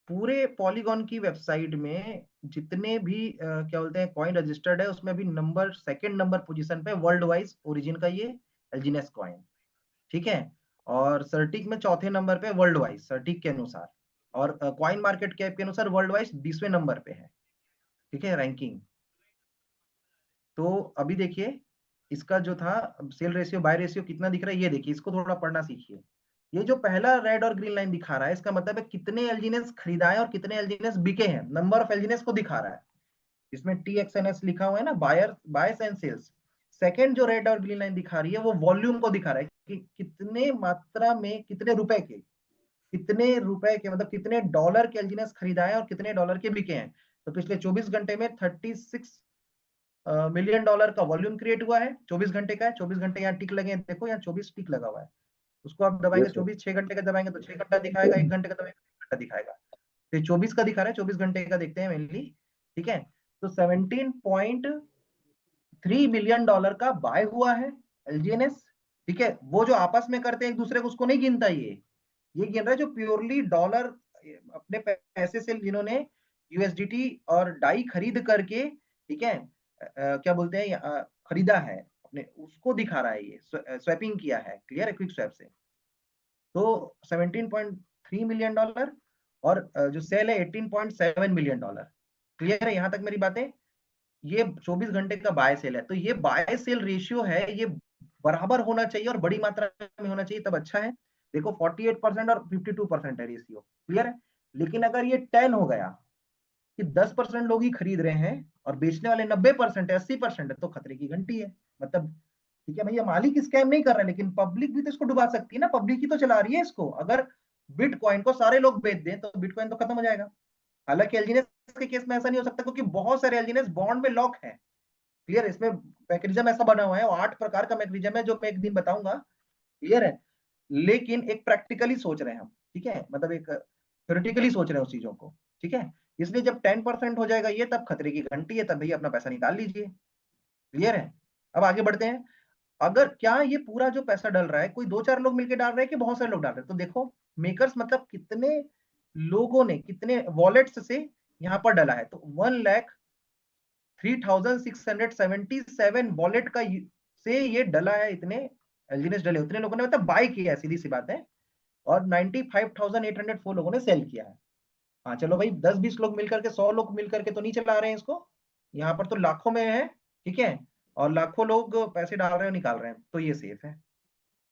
पूरे पॉलीगॉन की वेबसाइट में जितने भी क्या बोलते हैं कॉइन रजिस्टर्ड है, उसमें भी नंबर, सेकंड नंबर पोजीशन पे वर्ल्ड वाइज ओरिजिन का ये एलजीनेस कॉइन, ठीक है। और सर्टिक में चौथे नंबर पे वर्ल्ड वाइज, सर्टिक के अनुसार, और कॉइन मार्केट कैप के अनुसार वर्ल्ड वाइज 20वें नंबर पे है, ठीक है, रैंकिंग। तो अभी देखिए इसका जो था सेल रेशियो बाय रेशियो कितना दिख रहा है, ये देखिए, इसको थोड़ा पढ़ना सीखिए। ये जो पहला रेड और ग्रीन लाइन दिखा रहा है, इसका मतलब है कितने एलजीनेस खरीदाए और कितने एलजीनेस बिके हैं, नंबर ऑफ एलजीनेस को दिखा रहा है। इसमें TXNS लिखा हुआ है ना, buyer buyers and sales. Second जो रेड और ग्रीन लाइन दिखा रही है वो वॉल्यूम को दिखा रहा है कि कितने मात्रा में, कितने रुपए के, कितने रुपए के मतलब कितने डॉलर के एलजीनेस खरीदाए और कितने डॉलर के बिके हैं। तो पिछले 24 घंटे में 36 मिलियन डॉलर का वॉल्यूम क्रिएट हुआ है, 24 घंटे का है। 24 घंटे यहाँ टिक लगे हैं, देखो यहाँ 24 टिक लगा हुआ है, उसको आप दबाएंगे यस सर, 24, 6 घंटे का दबाएंगे तो 6 घंटा दिखाएगा, 1 घंटे का दबाएंगे तो 1 घंटा दिखाएगा। तो 24 का दिखा रहा है, 24 घंटे का देखते हैं मेनली, ठीक है। तो 17.3 मिलियन डॉलर का बाय हुआ है एलजीएनएस। ठीक है, वो जो आपस में करते हैं एक दूसरे को उसको नहीं गिनता, ये गिन रहा है जो प्योरली डॉलर अपने पैसे से जिन्होंने यूएसडीटी और डाई खरीद करके, ठीक है, क्या बोलते हैं, खरीदा है अपने, उसको दिखा रहा है, ये स्वैपिंग किया है, क्लियर है, क्विक स्वैप से। तो 17.3 मिलियन डॉलर और जो सेल है 18.7 मिलियन डॉलर। क्लियर है यहां तक मेरी बातें? ये 24 घंटे का बाय सेल है, तो ये बाय सेल रेशियो है, ये बराबर होना चाहिए और बड़ी मात्रा में होना चाहिए, तब अच्छा है। देखो 48% और 52% है रेशियो, क्लियर है। लेकिन अगर ये 10 हो गया कि 10% लोग ही खरीद रहे हैं और बेचने वाले 90% है, 80% है, तो खतरे की घंटी है। मतलब ठीक है भैया, मालिक स्कैम नहीं कर रहा है, लेकिन पब्लिक भी तो इसको डुबा सकती है ना, पब्लिक ही तो चला रही है इसको। अगर बिटकॉइन को सारे लोग बेच दें तो बिटकॉइन तो खत्म हो जाएगा। हालांकि एलजीनेस के केस में ऐसा नहीं हो सकता, क्योंकि बहुत सारे एलजीनेस बॉन्ड में लॉक है, क्लियर है। इसमें मैकेनिज्म ऐसा बना हुआ है, 8 प्रकार का मैकेनिज्म है जो मैं एक दिन बताऊंगा, क्लियर है। लेकिन एक प्रैक्टिकली सोच रहे हैं हम, ठीक है, मतलब एक थ्योरेटिकली सोच रहे हैं उस चीजों को, ठीक है। इसलिए जब 10% हो जाएगा ये, तब खतरे की घंटी है, तब भैया अपना पैसा निकाल लीजिए, क्लियर है। अब आगे बढ़ते हैं। अगर क्या ये पूरा जो पैसा डल रहा है कोई 2-4 लोग मिलकर डाल रहे हैं कि बहुत सारे लोग डाल रहे हैं, तो देखो मेकर्स मतलब कितने लोगों ने कितने वॉलेट्स से यहाँ पर डला है, तो 1,03,677 वॉलेट का से ये डला है, इतने एलजीनेस डले, उतने लोगों ने मतलब बाय किया है, सीधी सी बात है। और 95,804 लोगों ने सेल किया है। हाँ चलो भाई, 10-20 लोग मिलकर के, 100 लोग मिलकर के तो नहीं चला रहे हैं इसको, यहाँ पर तो लाखों में है, ठीक है, और लाखों लोग पैसे डाल रहे हैं, निकाल रहे हैं, तो ये सेफ है।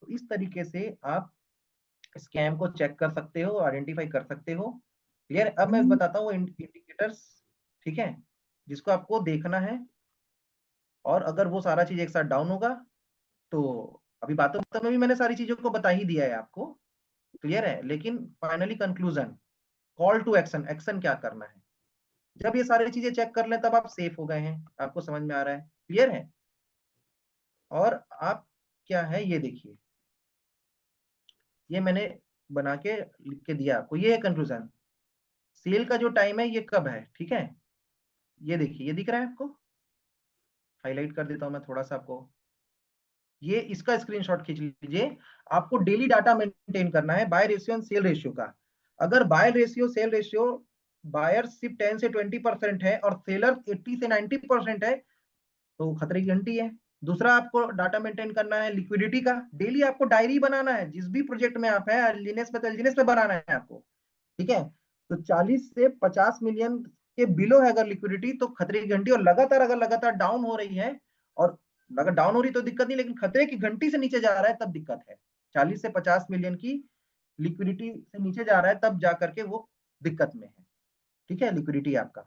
तो इस तरीके से आप स्कैम को चेक कर सकते हो, आइडेंटिफाई कर सकते हो, क्लियर। अब मैं बताता हूँ इंडिकेटर्स, ठीक है, जिसको आपको देखना है। और अगर वो सारा चीज एक साथ डाउन होगा तो, अभी बातों बातों में भी मैंने सारी चीजों को बता ही दिया है आपको, क्लियर है। लेकिन finally conclusion, call to action, action क्या करना है, जब ये सारी चीजें चेक कर लें तब आप सेफ हो गए हैं, आपको समझ में आ रहा है, क्लियर है। और आप क्या है ये देखिए, ये मैंने बना के लिख के दिया आपको, ये है कंक्लूजन। सेल का जो टाइम है ये कब है, ठीक है, ये देखिए, ये दिख रहा है आपको, हाईलाइट कर देता हूं मैं थोड़ा सा आपको, ये इसका स्क्रीनशॉट खींच लीजिए। आपको डेली डाटा मेंटेन करना है, buy ratio and sell ratio का। अगर buy ratio sell ratio buyer सिर्फ 10 से 20% है और सेलर 80 से 90% है, तो खतरे की घंटी है। दूसरा आपको डाटा मेंटेन करना है लिक्विडिटी का, डेली आपको डायरी बनाना है, जिस भी प्रोजेक्ट में आप है, एलजीनेस में तो एलजीनेस में बनाना है आपको, ठीक है। तो 40 से 50 मिलियन के बिलो है अगर लिक्विडिटी, तो खतरे की घंटी। और लगातार अगर लगातार डाउन हो रही है, और अगर डाउन हो रही तो दिक्कत नहीं, लेकिन खतरे की घंटी से नीचे जा रहा है तब दिक्कत है। 40 से 50 मिलियन की लिक्विडिटी से नीचे जा रहा है तब जाकर के वो दिक्कत में है, ठीक है। लिक्विडिटी आपका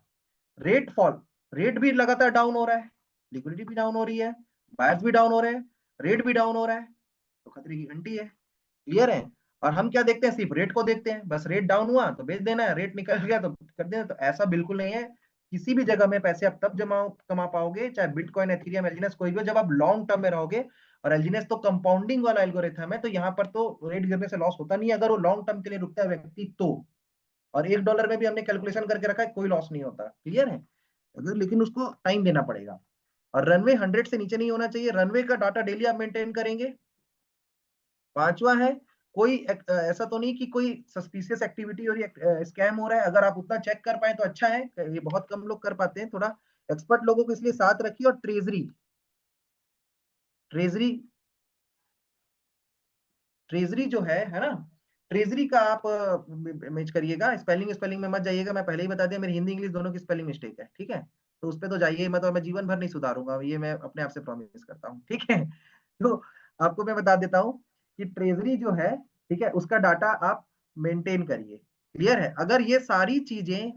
रेट फॉल, रेट भी लगातार डाउन हो रहा है, लिक्विडिटी भी डाउन हो रही है, बायर्स भी डाउन हो रहे हैं, रेट भी डाउन हो रहा है, तो खतरे की घंटी है, क्लियर है। और हम क्या देखते हैं, सिर्फ रेट को देखते हैं, बस रेट डाउन हुआ तो बेच देना है, रेट निकल गया तो कर देना। तो ऐसा बिल्कुल नहीं है। किसी भी जगह में पैसे आप तब जमा कमा पाओगे, चाहे बिटकॉइन, एथेरियम, एलजीनेस कोई भी हो, जब आप लॉन्ग टर्म में रहोगे। और एलजीनेस तो कंपाउंडिंग वाला एल्गोरिथम है, तो यहाँ पर तो रेट गिरने से लॉस होता नहीं है, अगर वो लॉन्ग टर्म के लिए रुकता है व्यक्ति तो। और $1 में भी हमने कैलकुलेशन करके रखा है, कोई लॉस नहीं होता, क्लियर है। अगर लेकिन उसको टाइम देना पड़ेगा। और रनवे 100 से नीचे नहीं होना चाहिए, रनवे का डाटा डेली आप मेंटेन करेंगे। पांचवा है, कोई ऐसा तो नहीं कि कोई सस्पिशियस एक्टिविटी और स्कैम हो रहा है, अगर आप उतना चेक कर पाए तो अच्छा है, ये बहुत कम लोग कर पाते हैं, थोड़ा एक्सपर्ट लोगों को इसलिए साथ रखिए। और ट्रेजरी, ट्रेजरी ट्रेजरी जो है ना, ट्रेजरी का आप मैच करिएगा, स्पेलिंग स्पेलिंग में मत जाइएगा, मैं पहले ही बता दिया मेरी हिंदी इंग्लिश दोनों की स्पेलिंग मिस्टेक है, ठीक है। तो उस पर तो जाइए मत, और मैं जीवन भर नहीं सुधारूंगा, ये मैं अपने आप से प्रॉमिस करता हूँ, ठीक है। तो आपको मैं बता देता हूँ कि ट्रेजरी जो है, ठीक है, उसका डाटा आप मेंटेन करिए, क्लियर है। अगर ये सारी चीजें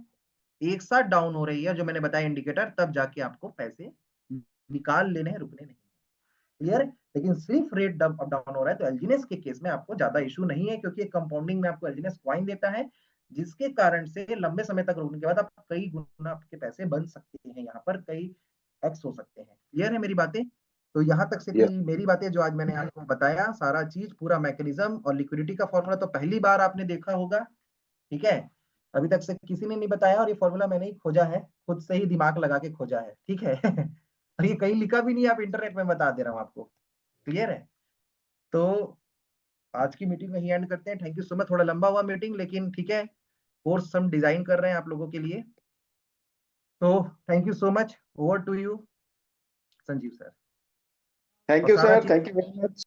एक साथ डाउन हो रही है जो मैंने बताया इंडिकेटर, तब जाके आपको पैसे निकाल लेने हैं, रुकने नहीं, क्लियर है। लेकिन सिर्फ रेट अप डाउन हो रहा है तो एलजीनेस के केस में आपको ज्यादा इशू नहीं है, क्योंकि कंपाउंडिंग में आपको एलजीनेस क्वाइन देता है, जिसके कारण से लंबे समय तक रुकने के बाद आप कई गुना आपके पैसे बन सकते हैं, यहाँ पर कई एक्स हो सकते हैं, क्लियर है मेरी बातें। तो यहाँ तक से यस। थी मेरी बातें जो आज मैंने आपको बताया, सारा चीज पूरा मैकेनिज्म और लिक्विडिटी का फॉर्मूला तो पहली बार आपने देखा होगा, ठीक है। अभी तक से किसी ने नहीं बताया, और ये फॉर्मूला मैंने ही खोजा है, खुद से ही दिमाग लगा के खोजा है, ठीक है। और ये कहीं लिखा भी नहीं है, आप इंटरनेट में बता दे रहा हूँ आपको। क्लियर है? तो आज की मीटिंग में ही एंड करते हैं। Thank you so much. थोड़ा लंबा हुआ मीटिंग, लेकिन ठीक है, कोर्स हम डिजाइन कर रहे हैं आप लोगों के लिए। तो thank you so much. Over to you Sanjeev sir. Thank और यू सारा सर, चीज थैंक यू वेरी मच।